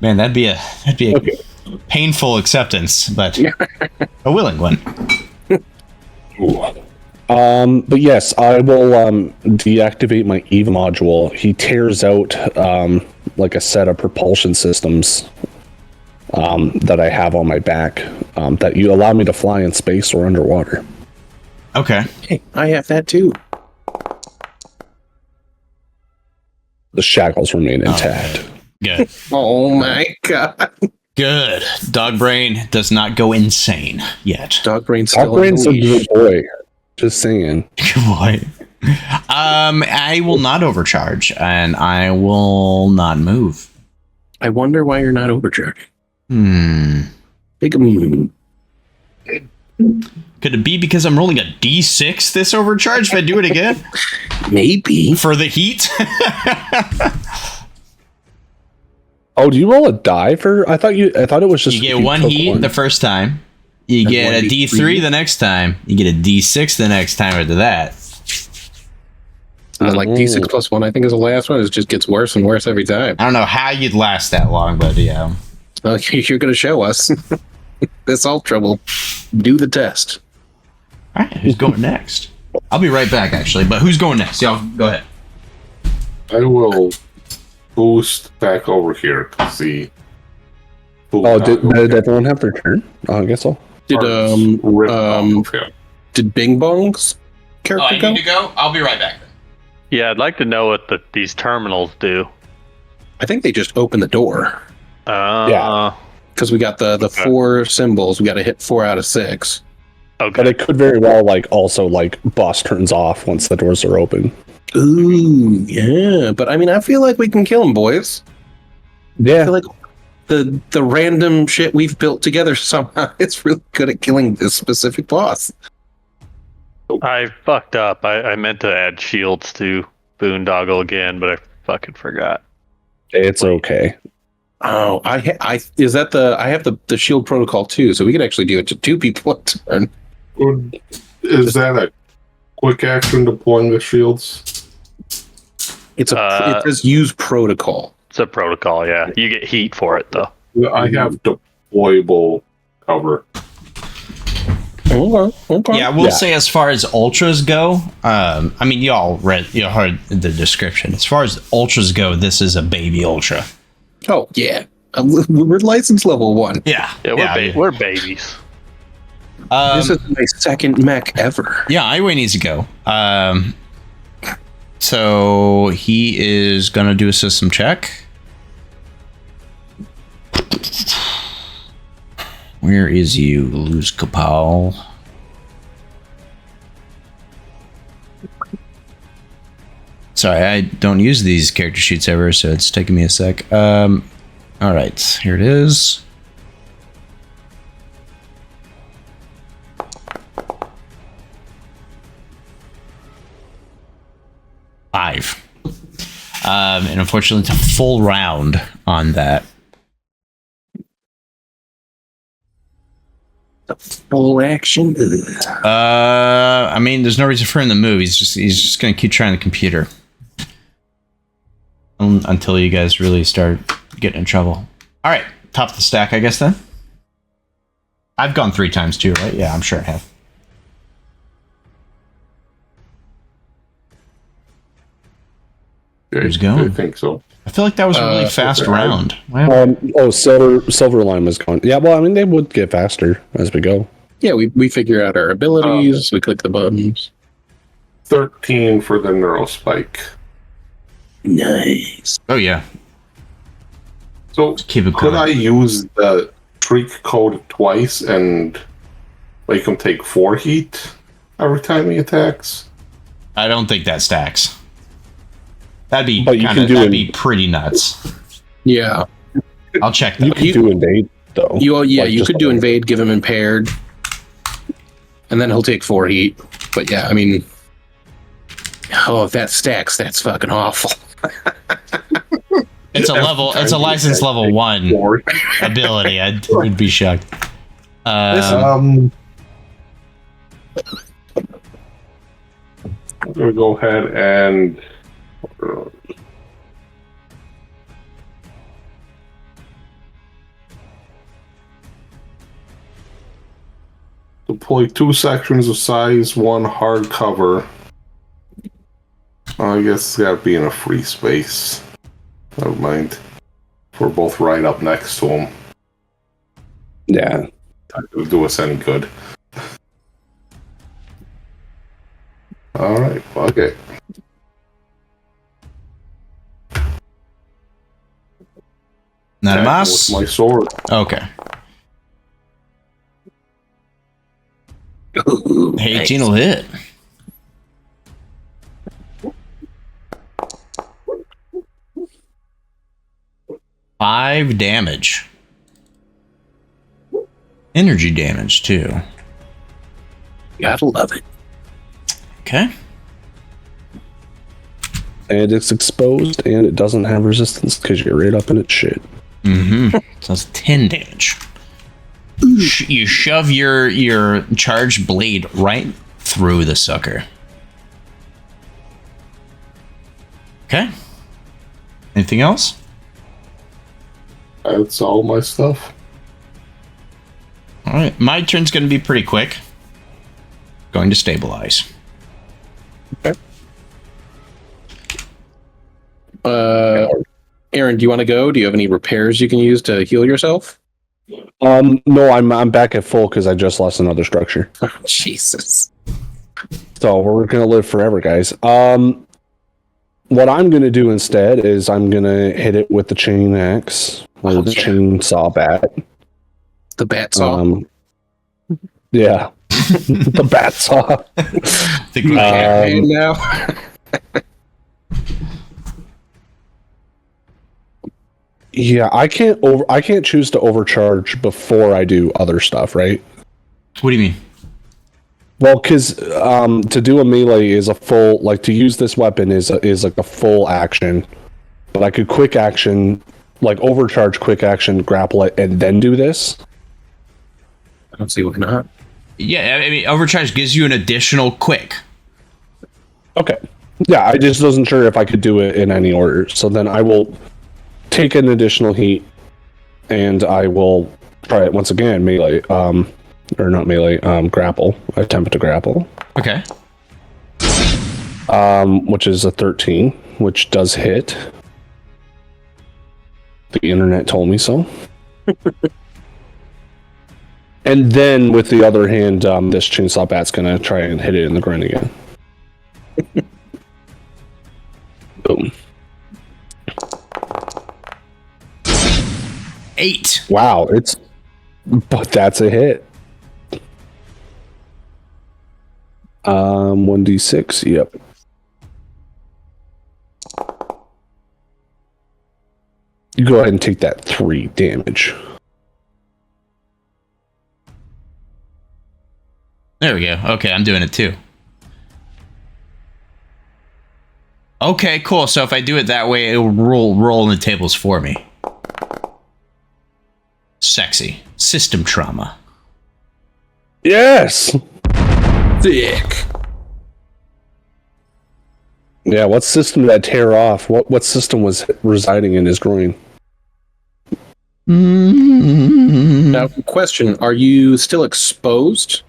Man, that'd be a painful acceptance, but a willing one. But yes, I will deactivate my EVE module. He tears out like a set of propulsion systems that I have on my back that you allow me to fly in space or underwater. Okay. Hey, I have that too. The shackles remain intact. Good. Oh my god. Good. Dog brain does not go insane yet. Dog brain's still Brain's a on the leash. good boy. Just saying. Good boy. I will not overcharge, and I will not move. I wonder why you're not overcharging. Big Could it be because I'm rolling a D6 this overcharge if I do it again? maybe. For the heat? Oh, do you roll a die for? I thought it was just You get 1 took heat one. the first time. You get a D3 the next time. You get a D6 the next time after that. And then like D6 plus 1, I think is the last one. It just gets worse and worse every time. I don't know how you'd last that long, but yeah. You're going to show us. This Ultra will do the test. All right, who's going next? I'll be right back, actually. But who's going next? Y'all, go ahead. I will boost back over here to see. Oh, did everyone have their turn? Oh, I guess so. Did did Bing Bong's character go? to go? I'll be right back then. Yeah, I'd like to know what these terminals do. I think they just open the door. Yeah. Because we got the 4 symbols. We got to hit 4 out of 6. Okay. But it could very well also boss turns off once the doors are open. Ooh, yeah. But I mean, I feel like we can kill them, boys. I Yeah. feel like the random shit we've built together somehow it's really good at killing this specific boss. I fucked up. I meant to add shields to Boondoggle again, but I fucking forgot. It's okay. Oh, I have the shield protocol too, so we could actually do it to 2 people at a turn. Is that a quick action deploying the shields? It says use protocol. It's a protocol, yeah. You get heat for it, though. I have deployable cover. Okay. Yeah, we'll say as far as ultras go, I mean, you heard the description. As far as ultras go, this is a baby ultra. Oh yeah, we're license level 1. Yeah, We're babies. This is my second mech ever. Yeah, Iway needs to go. So he is gonna do a system check. Where is you, Luz Kapal? Sorry, I don't use these character sheets ever, so it's taking me a sec. All right, here it is. Five. And unfortunately, it's a full round on that. Full action. I mean, there's no reason for him to move. He's just gonna keep trying the computer until you guys really start getting in trouble. All right, top of the stack, I guess. Then I've gone 3 times too, right? Yeah, I'm sure I have. Who's going? I think so. I feel like that was a really fast okay. round. Wow. Silver line was going. Yeah, well, I mean, they would get faster as we go. Yeah, we figure out our abilities. We click the buttons. 13 for the neurospike. Nice. Oh yeah. So Keep it could going. I use the shriek code twice and make him take 4 heat every time he attacks? I don't think that stacks. That'd be But you can do that'd it- be pretty nuts. Yeah. I'll check that. You could do invade though. You Like, could do invade, give him impaired, and then he'll take 4 heat. But yeah, I mean, if that stacks, that's fucking awful. It's a license level 1 4. ability. I would be shocked. I'm gonna go ahead and deploy 2 sections of size 1 hardcover. I guess it's gotta be in a free space. Never mind. We're both right up next to him. Yeah. Not gonna do us any good. Alright, fuck it. Not a Attack mouse. with my sword. Okay. Ooh, 18 nice. will hit. Five damage. Energy damage too. Gotta love it. Okay. And it's exposed and it doesn't have resistance because you're right up in its shit. Mm-hmm. So that's 10 damage. You shove your charged blade right through the sucker. Okay. Anything else? That's all my stuff. All right. My turn's going to be pretty quick. Going to stabilize. Aaron, do you want to go? Do you have any repairs you can use to heal yourself? No, I'm back at full because I just lost another structure. Oh, Jesus. So we're gonna live forever, guys. What I'm gonna do instead is I'm gonna hit it with the chain axe or the chainsaw bat. The bat saw. Yeah, the bat saw. Now. Yeah, I can't choose to overcharge before I do other stuff, right? What do you mean? Well, because to do a melee is a full, like, to use this weapon is like a full action. But I could quick action, like, overcharge quick action, grapple it, and then do this. I don't see why not. Yeah, I mean, overcharge gives you an additional quick. Okay. Yeah, I just wasn't sure if I could do it in any order. So then I will take an additional heat, and I will try it once again, melee. Or not melee, grapple. Attempt to grapple. Okay. Which is a 13, which does hit. The internet told me so. And then with the other hand, this chainsaw bat's gonna try and hit it in the groin again. Boom. 8. Wow, but that's a hit. 1d6, yep. You go ahead and take that 3 damage. There we go. Okay, I'm doing it too. Okay, cool. So if I do it that way, it will roll in the tables for me. Sexy. System trauma. Yes! Thick. Yeah, what system did that tear off? What system was residing in his groin? Now, question: are you still exposed?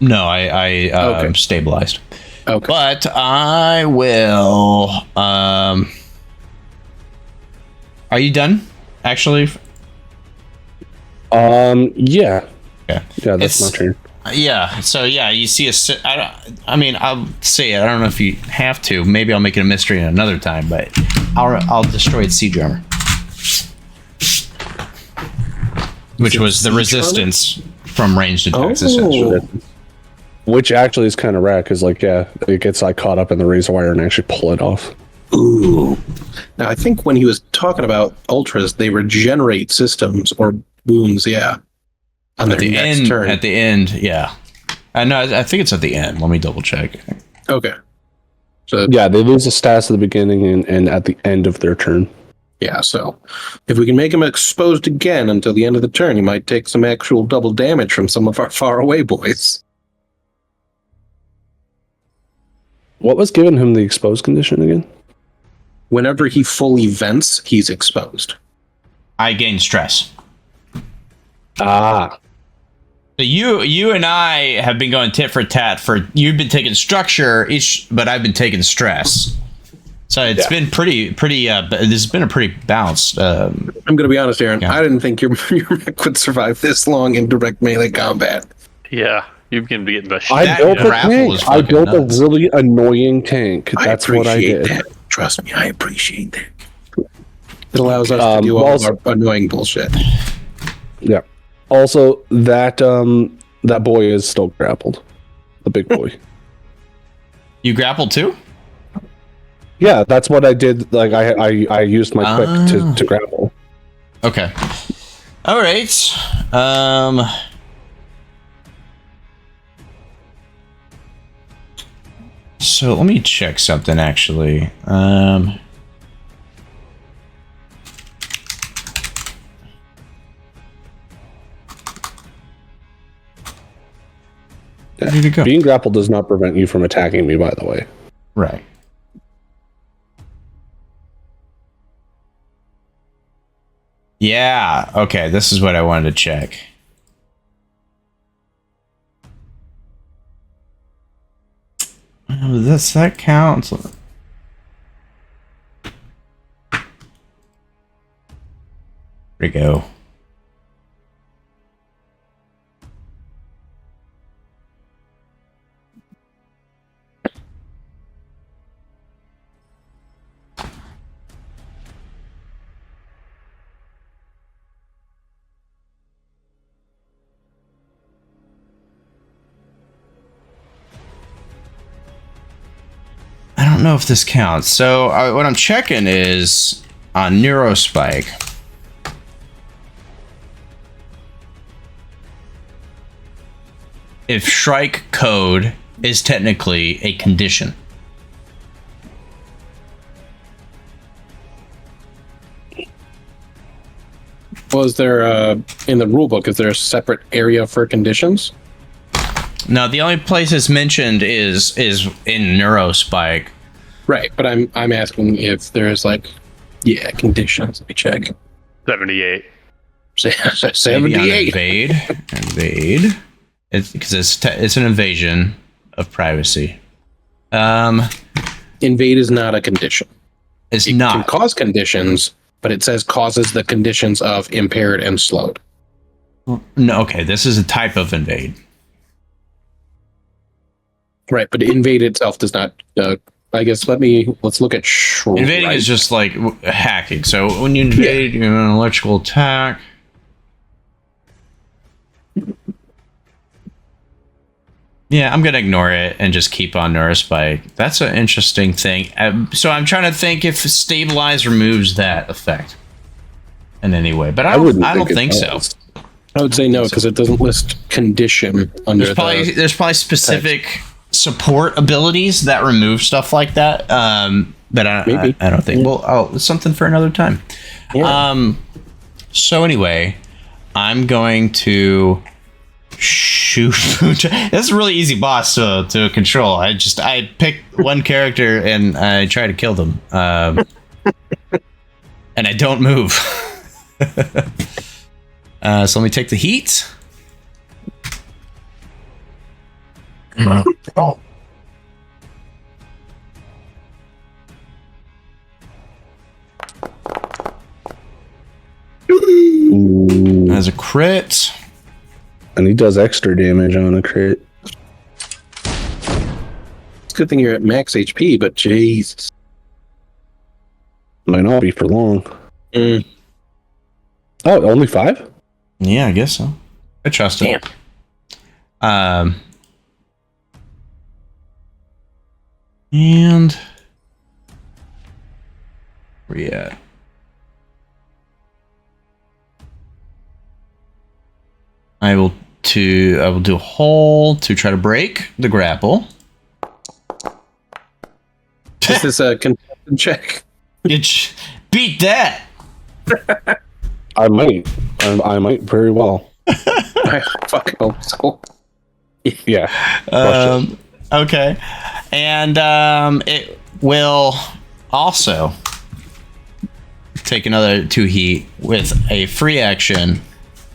No, I'm stabilized. Okay. But I will. Are you done? Actually. Yeah. Yeah. Yeah, that's my turn. Yeah. So yeah, you see I mean, I'll say it. I don't know if you have to. Maybe I'll make it a mystery another time. But I'll destroy its siege armor, which was the resistance from ranged attacks. Essentially. Which actually is kind of rad because, like, yeah, it gets like caught up in the razor wire and actually pull it off. Ooh. Now, I think when he was talking about ultras, they regenerate systems or wounds. Yeah. On their next turn. At the end, yeah. No, I think it's at the end. Let me double check. Okay. So Yeah, they lose a stats at the beginning and at the end of their turn. yeah, so if we can make him exposed again until the end of the turn, he might take some actual double damage from some of our faraway boys. What was giving him the exposed condition again? Whenever he fully vents, he's exposed. I gain stress. Ah. So you and I have been going tit for tat for you've been taking structure, but I've been taking stress. So it's been pretty. This has been a pretty balanced. I'm going to be honest, Aaron. Yeah. I didn't think your mech would survive this long in direct melee combat. Yeah, you can be getting the shit. I built a grapple tank. is I fucking built nuts. a really annoying tank. That's what I did. That. Trust me, I appreciate that. It allows us to do all of our annoying bullshit. Yeah. Also, that boy is still grappled. The big boy. You grapple too? Yeah, that's what I did. Like I used my quick to grapple. Okay. All right. So let me check something actually. Where did it go? Being grappled does not prevent you from attacking me, by the way. Right. Yeah. Okay. This is what I wanted to check. Does that count? There we go. I don't know if this counts. So what I'm checking is on Neurospike. if Shrike code is technically a condition. Was there in the rulebook? Is there a separate area for conditions? No, the only place it's mentioned is in Neurospike. Right, but I'm asking if there's conditions. Let me check. 78. 78. Invade. It's because it's an invasion of privacy. Invade is not a condition. It's It not. can cause conditions, but it says causes the conditions of impaired and slowed. No, okay, this is a type of invade. Right, but invade itself does not. I guess let's look at Invading is just like hacking. So when you invade, you're an electrical attack. Yeah, I'm gonna ignore it and just keep on Neurospike. That's an interesting thing. So I'm trying to think if Stabilize removes that effect in any way, but I don't think so. I would say no because it doesn't list condition under. There's probably specific support abilities that remove stuff like that. But I don't think. Well, it's something for another time. Yeah. So anyway, I'm going to shoot. That's a really easy boss to control. I pick one character and I try to kill them, and I don't move. So let me take the heat. As a crit. And he does extra damage on a crit. It's a good thing you're at max HP, but Jesus. Might not be for long. Mm. Oh, only 5? Yeah, I guess so. I trust it. Damn. And where you at? I will do a hole to try to break the grapple. Is this a contested check? Beat that. I might very well. I fucking hope so. Yeah. Okay. And it will also take another 2 heat with a free action,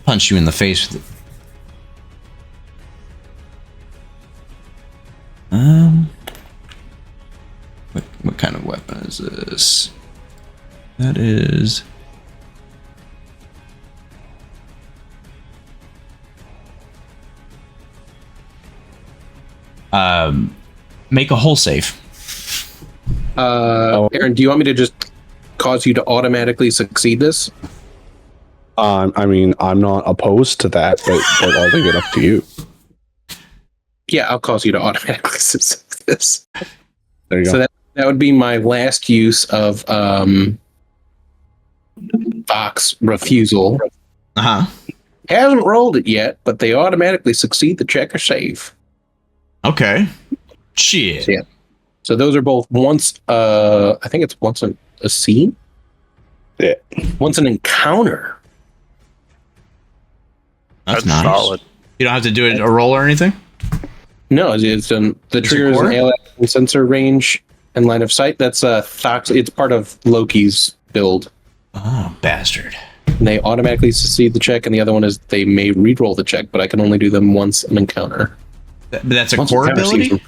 punch you in the face with it. What kind of weapon is this? That is make a hull save. Aaron, do you want me to just cause you to automatically succeed this? I mean, I'm not opposed to that, but I'll leave it up to you. Yeah, I'll cause you to automatically succeed this. There you go. So that would be my last use of Fox refusal. Uh-huh. Hasn't rolled it yet, but they automatically succeed the check or save. Okay. Shit. Yeah. So those are both once. I think it's once a scene. Yeah. Once an encounter. That's nice. Solid. You don't have to do a roll or anything? No, it's the trigger is an ALS sensor range and line of sight. That's Thox. It's part of Loki's build. Oh, bastard. And they automatically succeed the check, and the other one is they may re-roll the check, but I can only do them once an encounter. But that's a Once core encounter ability?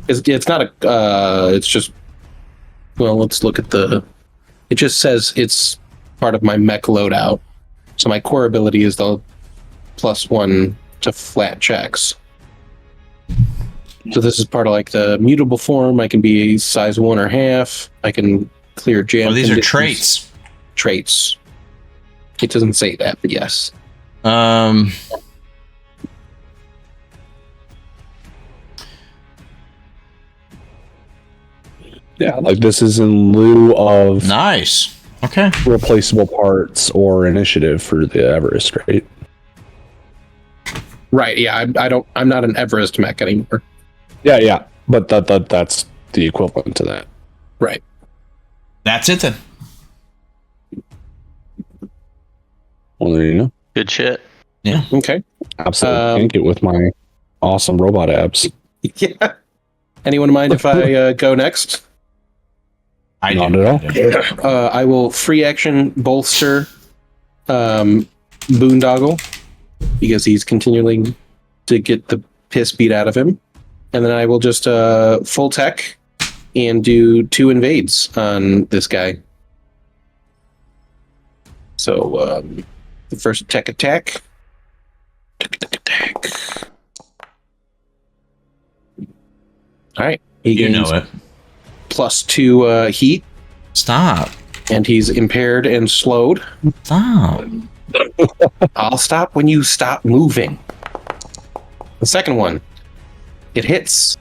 season. It's not a. It's just. Well, let's look at the. It just says it's part of my mech loadout. So my core ability is the +1 to flat checks. So this is part of like the mutable form. I can be size 1 or half. I can clear jam. Oh, these are conditions. traits. Traits. It doesn't say that, but yes. Yeah, like this is in lieu of Nice. Okay. replaceable parts or initiative for the Everest, right? Right. Yeah. I'm not an Everest mech anymore. Yeah. But that's the equivalent to that. Right. That's it then. Well, there you go. Good shit. Yeah. Okay. Absolutely tank it with my awesome robot abs. Yeah. Anyone mind if I go next? I Not do. at all. I will free action bolster Boondoggle because he's continuing to get the piss beat out of him. And then I will just full tech and do 2 invades on this guy. So the first attack. All right. He You know gains it. +2 heat, Stop. and he's impaired and slowed. Stop. I'll stop when you stop moving. The second one, it hits.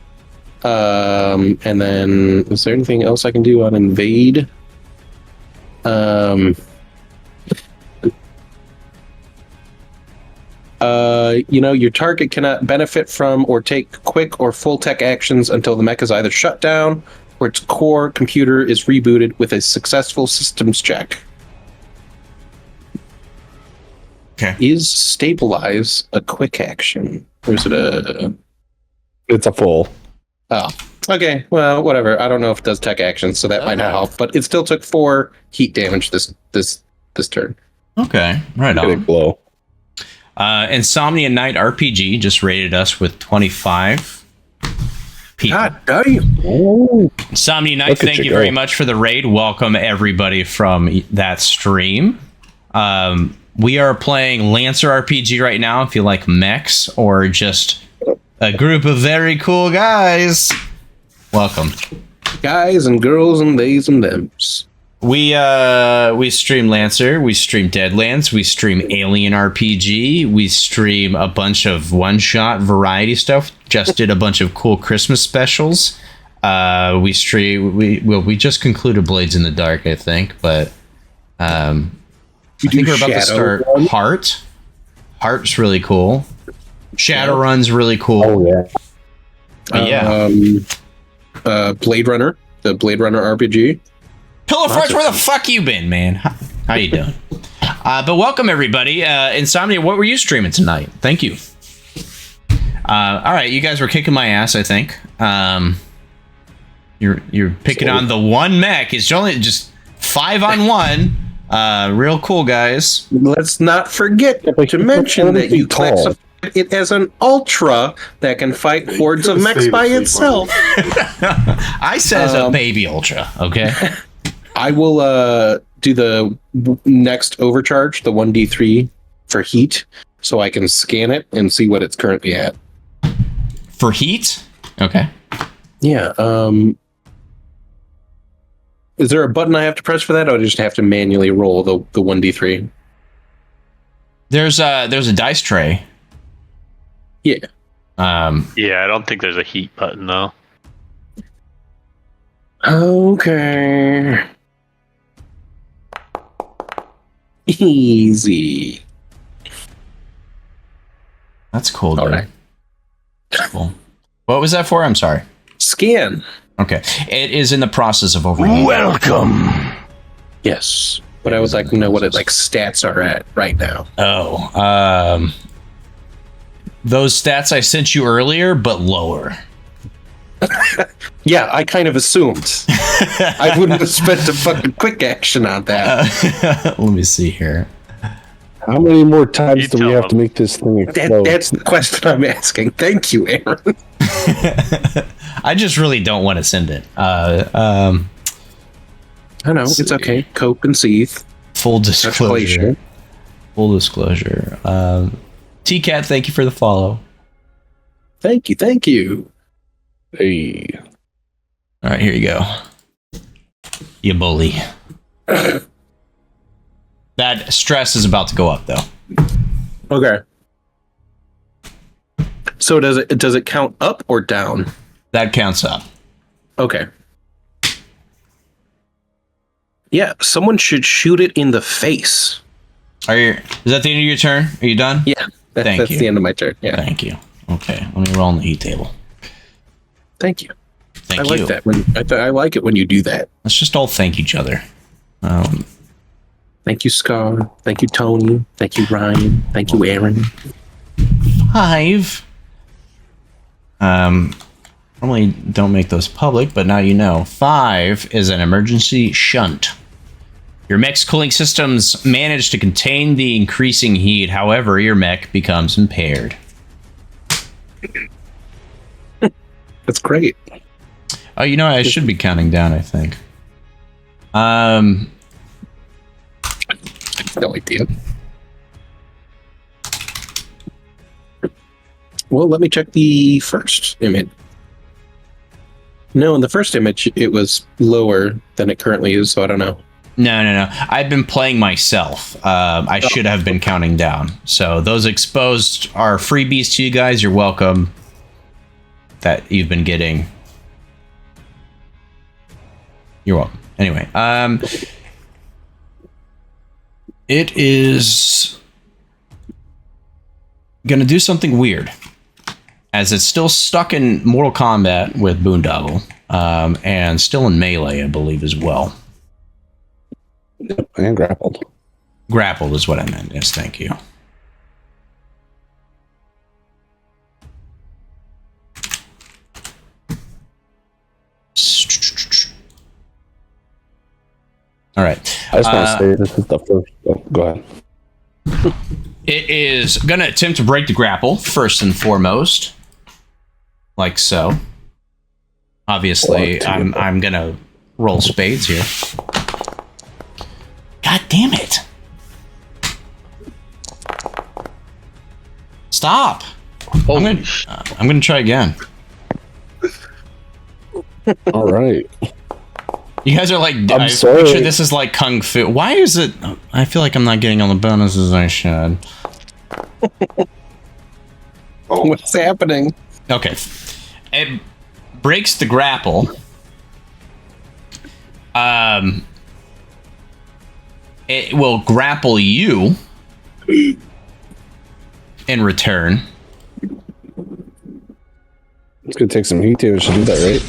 And then, is there anything else I can do on invade? Your target cannot benefit from or take quick or full tech actions until the mech is either shut down or its core computer is rebooted with a successful systems check. Okay. Is stabilize a quick action? Or is it a... It's a full. Oh, okay. Well, whatever. I don't know if it does tech actions, so that might not help. But it still took 4 heat damage this turn. Okay. Right Big on. blow. Insomnia Night RPG just rated us with 25 people. God damn. Insomnia Night, Look at thank you you very go. much for the raid. Welcome everybody from that stream. We are playing Lancer RPG right now. If you like mechs or just a group of very cool guys, welcome. Guys and girls and theys and thems. We stream Lancer, we stream Deadlands, we stream Alien RPG, we stream a bunch of one-shot variety stuff. Just did a bunch of cool Christmas specials. We just concluded Blades in the Dark, I think, but I think we're about to start Shadowrun? Heart. Heart's really cool. Shadowrun's really cool. Oh, yeah. But yeah. Blade Runner, the Blade Runner RPG. Pillow Farts, where the fuck you been, man? How you doing? But welcome everybody. Insomnia, what were you streaming tonight? Thank you. All right, you guys were kicking my ass, I think. You're picking on the one mech. It's only just 5-on-1. Real cool, guys. Let's not forget to mention that you classify it as an ultra that can fight hordes of mechs by itself. I says a baby ultra, okay? I will do the next overcharge, the 1d3 for heat, so I can scan it and see what it's currently at. For heat? Okay. Yeah. Is there a button I have to press for that, or do I just have to manually roll the 1d3? There's a dice tray. Yeah. Yeah, I don't think there's a heat button though. Okay. Easy. That's cool, dude. All right. Cool. What was that for? I'm sorry. Scan. Okay. It is in the process of overloading. Welcome. Yes. But I would like to know what its stats are at right now. Oh. Those stats I sent you earlier, but lower. Yeah, I kind of assumed. I wouldn't have spent a fucking quick action on that. Let me see here. How many more times You do we tell have them. to make this thing explode? That's the question I'm asking. Thank you, Aaron. I just really don't want to send it. I know, Let's it's see. okay. Cope and seethe. Full disclosure. Escalation. Full disclosure. T-Cat, thank you for the follow. Thank you, thank you. Hey. All right, here you go. You bully. That stress is about to go up, though. Okay. So does it count up or down? That counts up. Okay. Yeah, someone should shoot it in the face. Is that the end of your turn? Are you done? Yeah. That's the end of my turn. Yeah. Thank you. Okay, let me roll on the heat table. Thank you. Thank I you. like that. I like it when you do that. Let's just all thank each other. Thank you, Scaarr. Thank you, Tony. Thank you, Ryan. Thank you, Aaron. 5. Normally don't make those public, but now you know. 5 is an emergency shunt. Your mech's cooling systems manage to contain the increasing heat. However, your mech becomes impaired. That's great. Oh, you know, I should be counting down, I think. No idea. Well, let me check the first image. No, in the first image, it was lower than it currently is, so I don't know. No. I've been playing myself. I should have been counting down. So those exposed are freebies to you guys. You're welcome. That you've been getting. You're welcome. Anyway, it is gonna do something weird, as it's still stuck in Mortal Kombat with Boondoggle, and still in melee, I believe, as well. And grappled. Grappled is what I meant. Yes, thank you. All right. I just want to say this is the first. Oh, go ahead. It is going to attempt to break the grapple, first and foremost. Like so. Obviously, I'm going to roll spades here. God damn it. Stop. I'm going to try again. All right. You guys are like, I'm sorry. sure this is like Kung Fu. Why is it? I feel like I'm not getting all the bonuses I should. What's happening? Okay. It breaks the grapple. It will grapple you in return. It's going to take some heat damage to do that, right?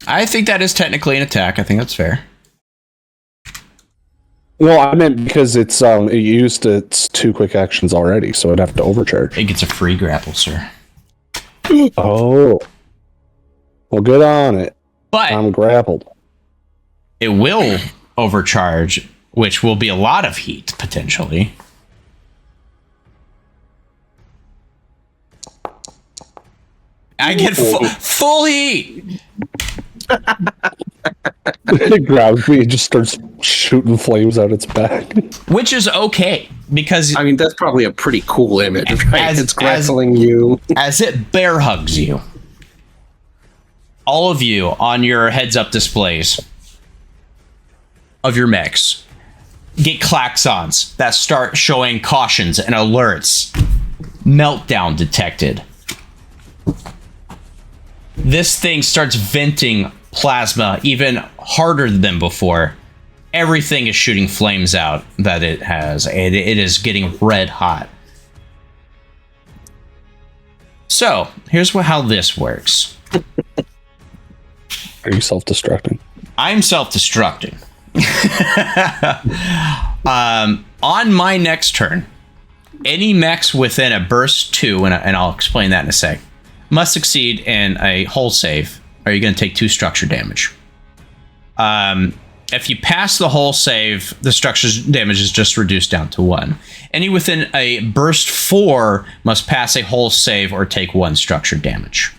I think that is technically an attack. I think that's fair. Well, I meant because it used its 2 quick actions already, so it'd have to overcharge. It gets a free grapple, sir. Oh. Well, good on it. But I'm grappled. it will overcharge, which will be a lot of heat, potentially. I get full heat! It grabs me and just starts shooting flames out its back. Which is okay, because I mean, that's probably a pretty cool image, right? It's grappling you. As it bear hugs you. All of you on your heads-up displays of your mechs get klaxons that start showing cautions and alerts. Meltdown detected. This thing starts venting plasma even harder than before. Everything is shooting flames out that it has, and it is getting red hot. So, here's how this works. Are you self-destructing? I'm self-destructing. On my next turn, any mechs within a burst 2, and I'll explain that in a sec, must succeed in a hull save, or you're going to take 2 structure damage. If you pass the hull save, the structure damage is just reduced down to 1. Any within a burst 4 must pass a hull save or take 1 structure damage.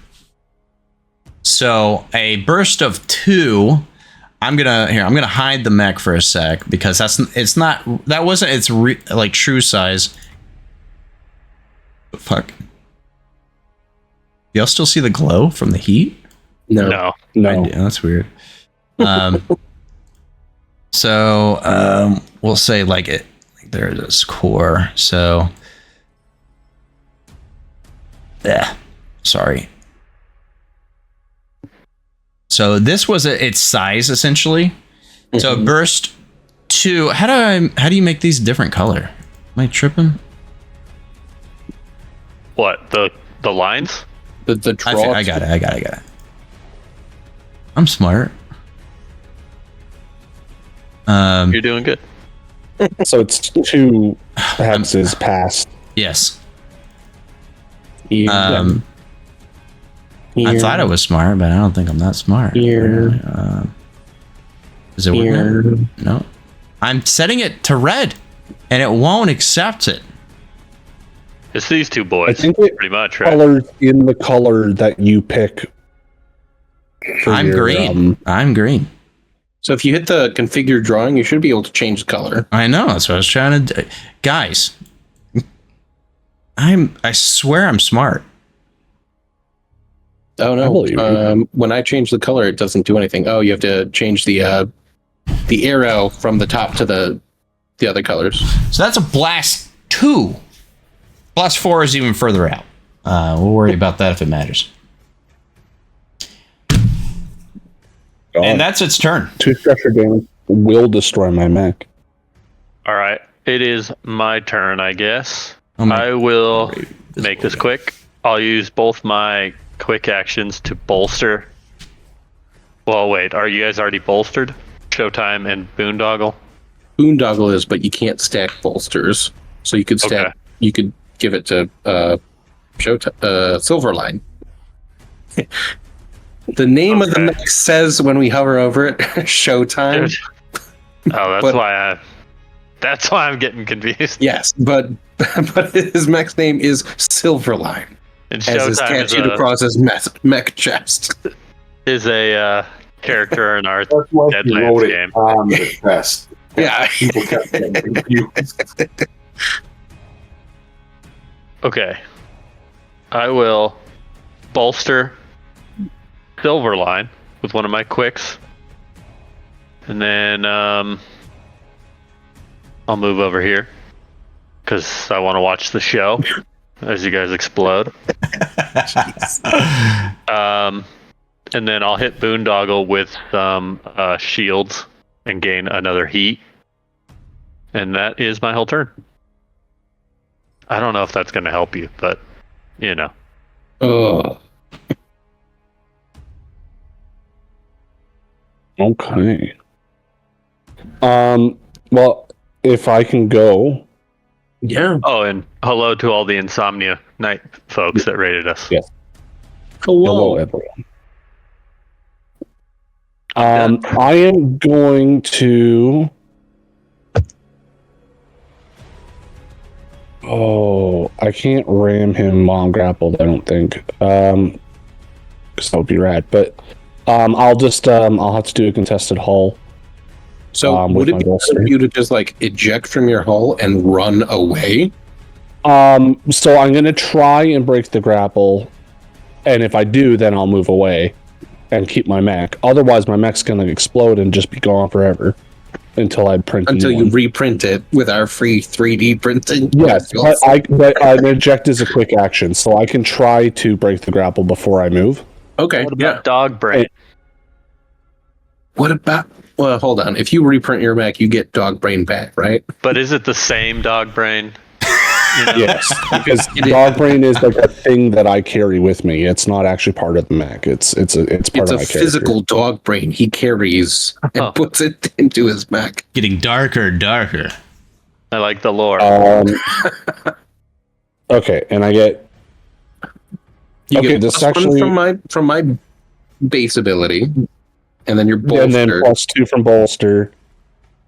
So a burst of 2, I'm gonna hide the mech for a sec, because that wasn't its like true size. Fuck. Y'all still see the glow from the heat? No. That's weird. So we'll say there it is, core. So sorry. So this was its size essentially. Mm-hmm. So burst 2. How do you make these different color? Am I tripping? What, the lines? The draw. I got it. I'm smart. You're doing good. So it's 2 hexes past. Yes. Here, I here, thought I was smart, but I don't think I'm that smart. Here. Is it here. working? No. I'm setting it to red, and it won't accept it. It's these two boys, I think it pretty much, right? colors in the color that you pick. I'm green. I'm green. So if you hit the configure drawing, you should be able to change the color. I know. That's what I was trying to do. Guys, I swear I'm smart. Oh I no! believe you. When I change the color, it doesn't do anything. Oh, you have to change the arrow from the top to the other colors. So that's a blast 2. Blast 4 is even further out. We'll worry about that if it matters. And that's its turn. 2 structure damage will destroy my mech. All right, it is my turn, I guess. Oh my- I will make this quick. I'll use both my quick actions to bolster. Well, wait, are you guys already bolstered? Showtime and Boondoggle? Boondoggle is, but you can't stack bolsters. So you could stack. Okay. You could give it to Silverline. The name of the Okay. mech says when we hover over it, Showtime. Oh, But- that's why I'm getting confused. Yes, but his mech's name is Silverline, And as is Showtime tattooed across his mech chest. is a character in our That's why he Deadlands wrote it game. on the chest. Yeah. People kept getting confused. Okay. I will bolster Silverline with one of my quicks. And then I'll move over here because I want to watch the show as you guys explode. And then I'll hit Boondoggle with some shields and gain another heat. And that is my whole turn. I don't know if that's going to help you, but you know. Oh, Okay. Well, if I can go, yeah. Oh, and hello to all the Insomnia Night folks that rated us. Yeah. hello everyone. I am going to. Oh, I can't ram him while I'm grappled, I don't think. Because that would be rad. But I'll just I'll have to do a contested hull. So with would it my be bolster. better for you to just like eject from your hull and run away? So I'm gonna try and break the grapple, and if I do, then I'll move away and keep my mech. Otherwise, my mech's gonna explode and just be gone forever until I print. Until a new you one. reprint it with our free 3D printing. Yes, but an eject is a quick action, so I can try to break the grapple before I move. Okay. What Yeah. about Dog Brain? What about? Well, hold on. If you reprint your mech, you get Dog Brain back, right? But is it the same Dog Brain? You know? Yes, because It is. dog brain is like a thing that I carry with me. It's not actually part of the mech. It's part It's of a my character. physical dog brain he carries and Oh. puts it into his mech. Getting darker, darker. I like the lore. Okay, and I get. You Okay, get this plus one actually- from my base ability, and then your bolster. And then +2 from bolster.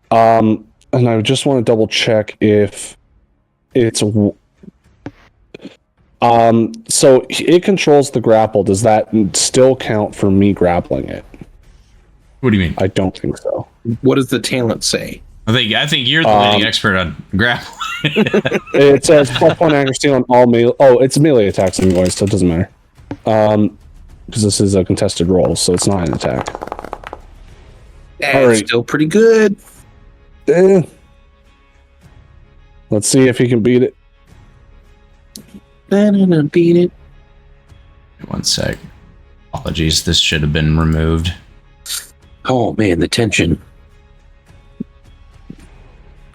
And I just want to double check if it's. So it controls the grapple. Does that still count for me grappling it? What do you mean? I don't think so. What does the talent say? I think you're the leading expert on grapple. It says +1 accuracy on all melee. Oh, it's melee attacks anyway, so it doesn't matter. Because this is a contested roll, so it's not an attack. That's All right. still pretty good. Let's see if he can beat it. Beat it. One sec. Apologies, this should have been removed. Oh man, the tension.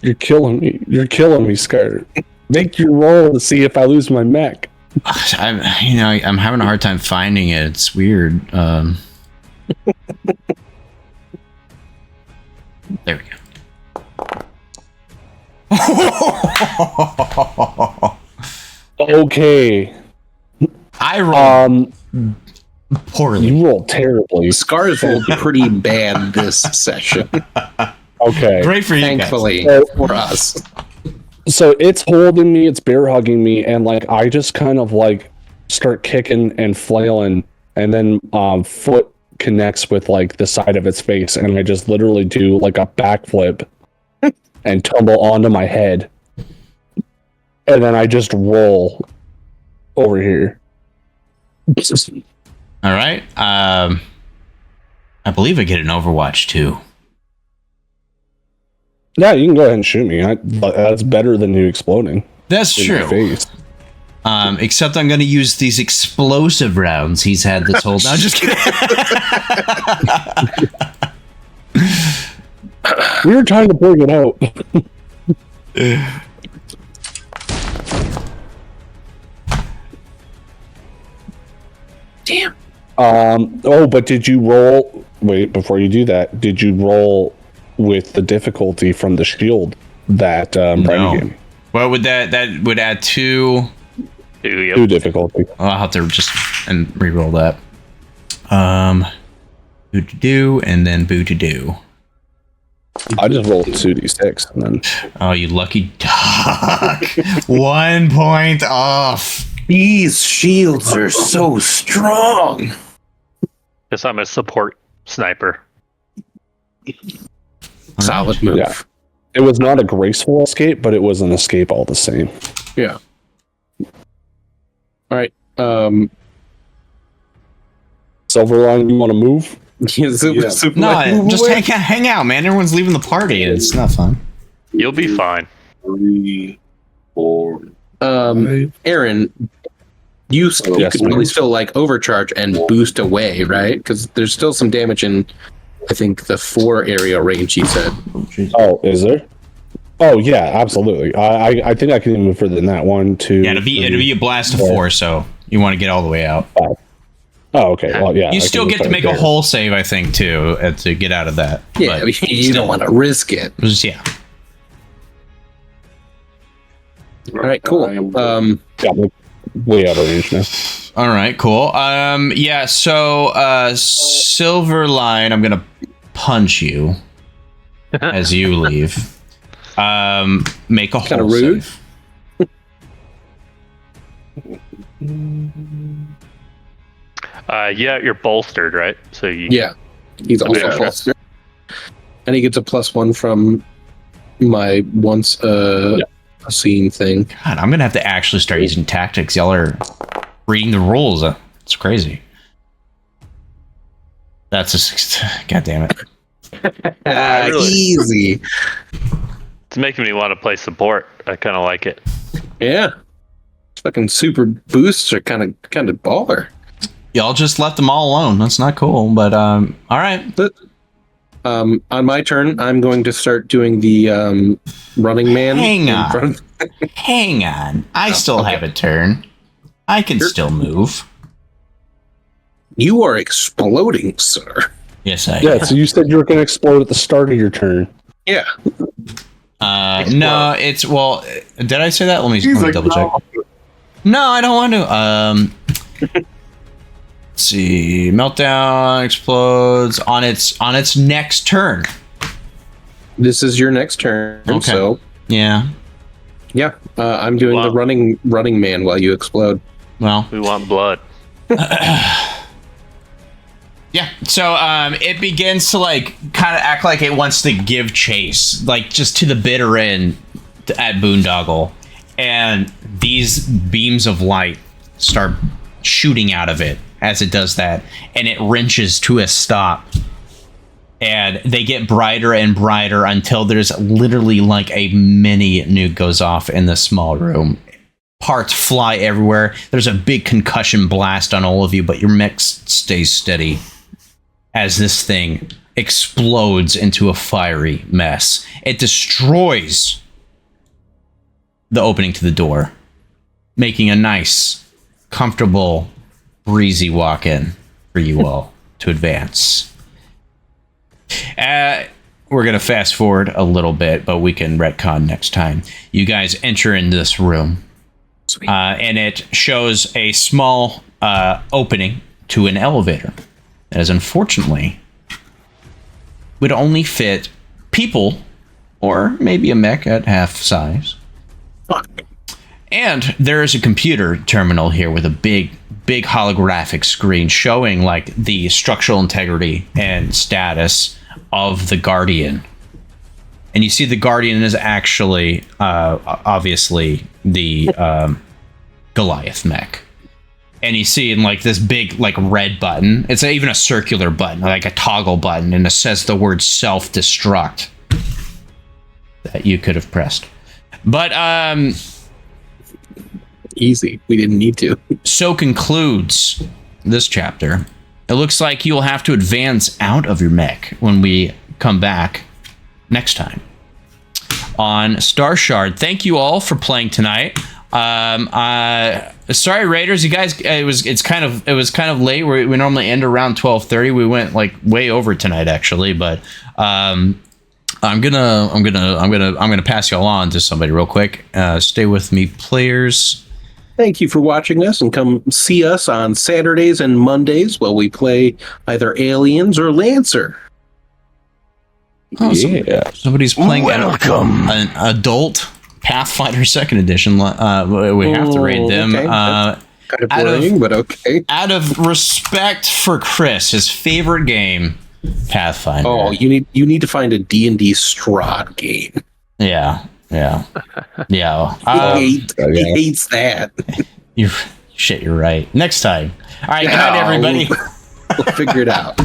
You're killing me. You're killing me, Scaarr. Make your roll to see if I lose my mech. I'm having a hard time finding it. It's weird. There we go. Okay. I rolled poorly. You rolled terribly. Scaarr's rolled pretty bad this session. Okay. Great for you Thankfully guys. for us. So it's holding me, it's bear hugging me, and like I just kind of like start kicking and flailing, and then foot connects with like the side of its face, and I just literally do like a backflip and tumble onto my head, and then I just roll over here. All right. I believe I get an Overwatch too. Yeah, you can go ahead and shoot me. That's better than you exploding. That's in true. my face. Except I'm going to use these explosive rounds he's had this whole. No, just kidding. We were trying to bring it out. Damn. Oh, but did you roll? Wait, before you do that, did you roll with the difficulty from the shield that Brady gave me? What would that would add two? Two difficulty. I'll have to just and re-roll that. Boo to do and then boo to do. I just rolled 2d6 and then. Oh, you lucky dog! 1 point off. These shields are so strong. Guess I'm a support sniper. Solid move. Yeah. It was not a graceful escape, but it was an escape all the same. Yeah. All right. Silverline, you want to move? No, just hang out, man. Everyone's leaving the party. It's not fun. You'll be fine. 3, 4. Aaron, you could yes, really still like overcharge and boost away, right? Because there's still some damage in, I think, the 4 area range. You said. Oh, is there? Oh yeah, absolutely. I think I can even move further than that. 1, 2. Yeah, it'll be a blast of 4. So you want to get all the way out. Oh, okay. Well, yeah. You I still can get to move make there. a whole save, I think, too, to get out of that. Yeah, But you don't want to risk it. yeah. All right, cool. Yeah, I'm way out of range now. All right, cool. Yeah. So, Silverline, I'm gonna punch you as you leave. Make a Kinda whole rude. save. Yeah, you're bolstered, right? So you. Yeah, he's also Okay. bolstered, and he gets a +1 from my once seen thing. God, I'm gonna have to actually start using tactics. Y'all are reading the rules. It's crazy. That's a God damn it. Really? Easy. It's making me want to play support. I kind of like it. Yeah, fucking super boosts are kind of baller. Y'all just left them all alone. That's not cool. But all right. On my turn, I'm going to start doing the running man. Hang in on. front of- Hang on. I still okay. have a turn. I can still move. You are exploding, sir. Yes, I Yeah, so you said you were going to explode at the start of your turn. Yeah. no, it's well. Did I say that? Let me He's like, double check. No, I don't want to. Let's see. Meltdown explodes on its next turn. This is your next turn. Okay. So Yeah. yeah, I'm doing Wow. the running man while you explode. Well. We want blood. Yeah. So it begins to like kind of act like it wants to give chase, like just to the bitter end at Boondoggle, and these beams of light start shooting out of it as it does that, and it wrenches to a stop. And they get brighter and brighter until there's literally like a mini nuke goes off in the small room. Parts fly everywhere. There's a big concussion blast on all of you, but your mech stays steady as this thing explodes into a fiery mess. It destroys the opening to the door, making a nice comfortable, breezy walk in for you all to advance. We're going to fast forward a little bit, but we can retcon next time. You guys enter in this room, and it shows a small opening to an elevator. As unfortunately would only fit people or maybe a mech at half size. Fuck. And there is a computer terminal here with a big holographic screen showing like the structural integrity and status of the Guardian. And you see the Guardian is actually obviously the Goliath mech. And you see in like this big like red button, it's even a circular button, like a toggle button, and it says the word self-destruct that you could have pressed. But easy. We didn't need to. So concludes this chapter. It looks like you'll have to advance out of your mech when we come back next time on Star Shard. Thank you all for playing tonight. Sorry, Raiders, you guys. It was kind of late. We normally end around 12:30. We went like way over tonight, actually. But I'm gonna pass y'all on to somebody real quick. Stay with me, players. Thank you for watching us, and come see us on Saturdays and Mondays while we play either Aliens or Lancer. Oh, somebody's playing an adult Pathfinder 2nd Edition. We have to raid them. Okay. Kind of worrying, but okay. Out of respect for Chris, his favorite game, Pathfinder. Oh, you need to find a D&D Strahd game. Yeah. He hates that. You're right. Next time. All right, good night, everybody. We'll figure it out.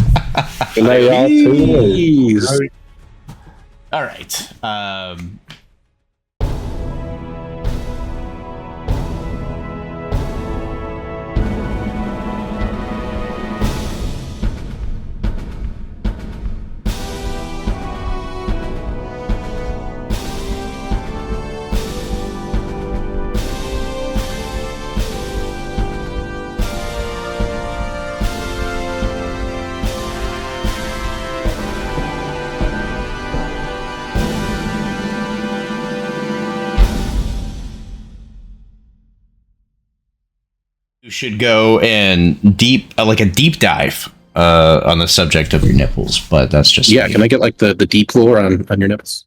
Good night, y'all. Jeez. All right. You should go and like a deep dive on the subject of your nipples, but that's just Can I get like the deep lore on your nipples?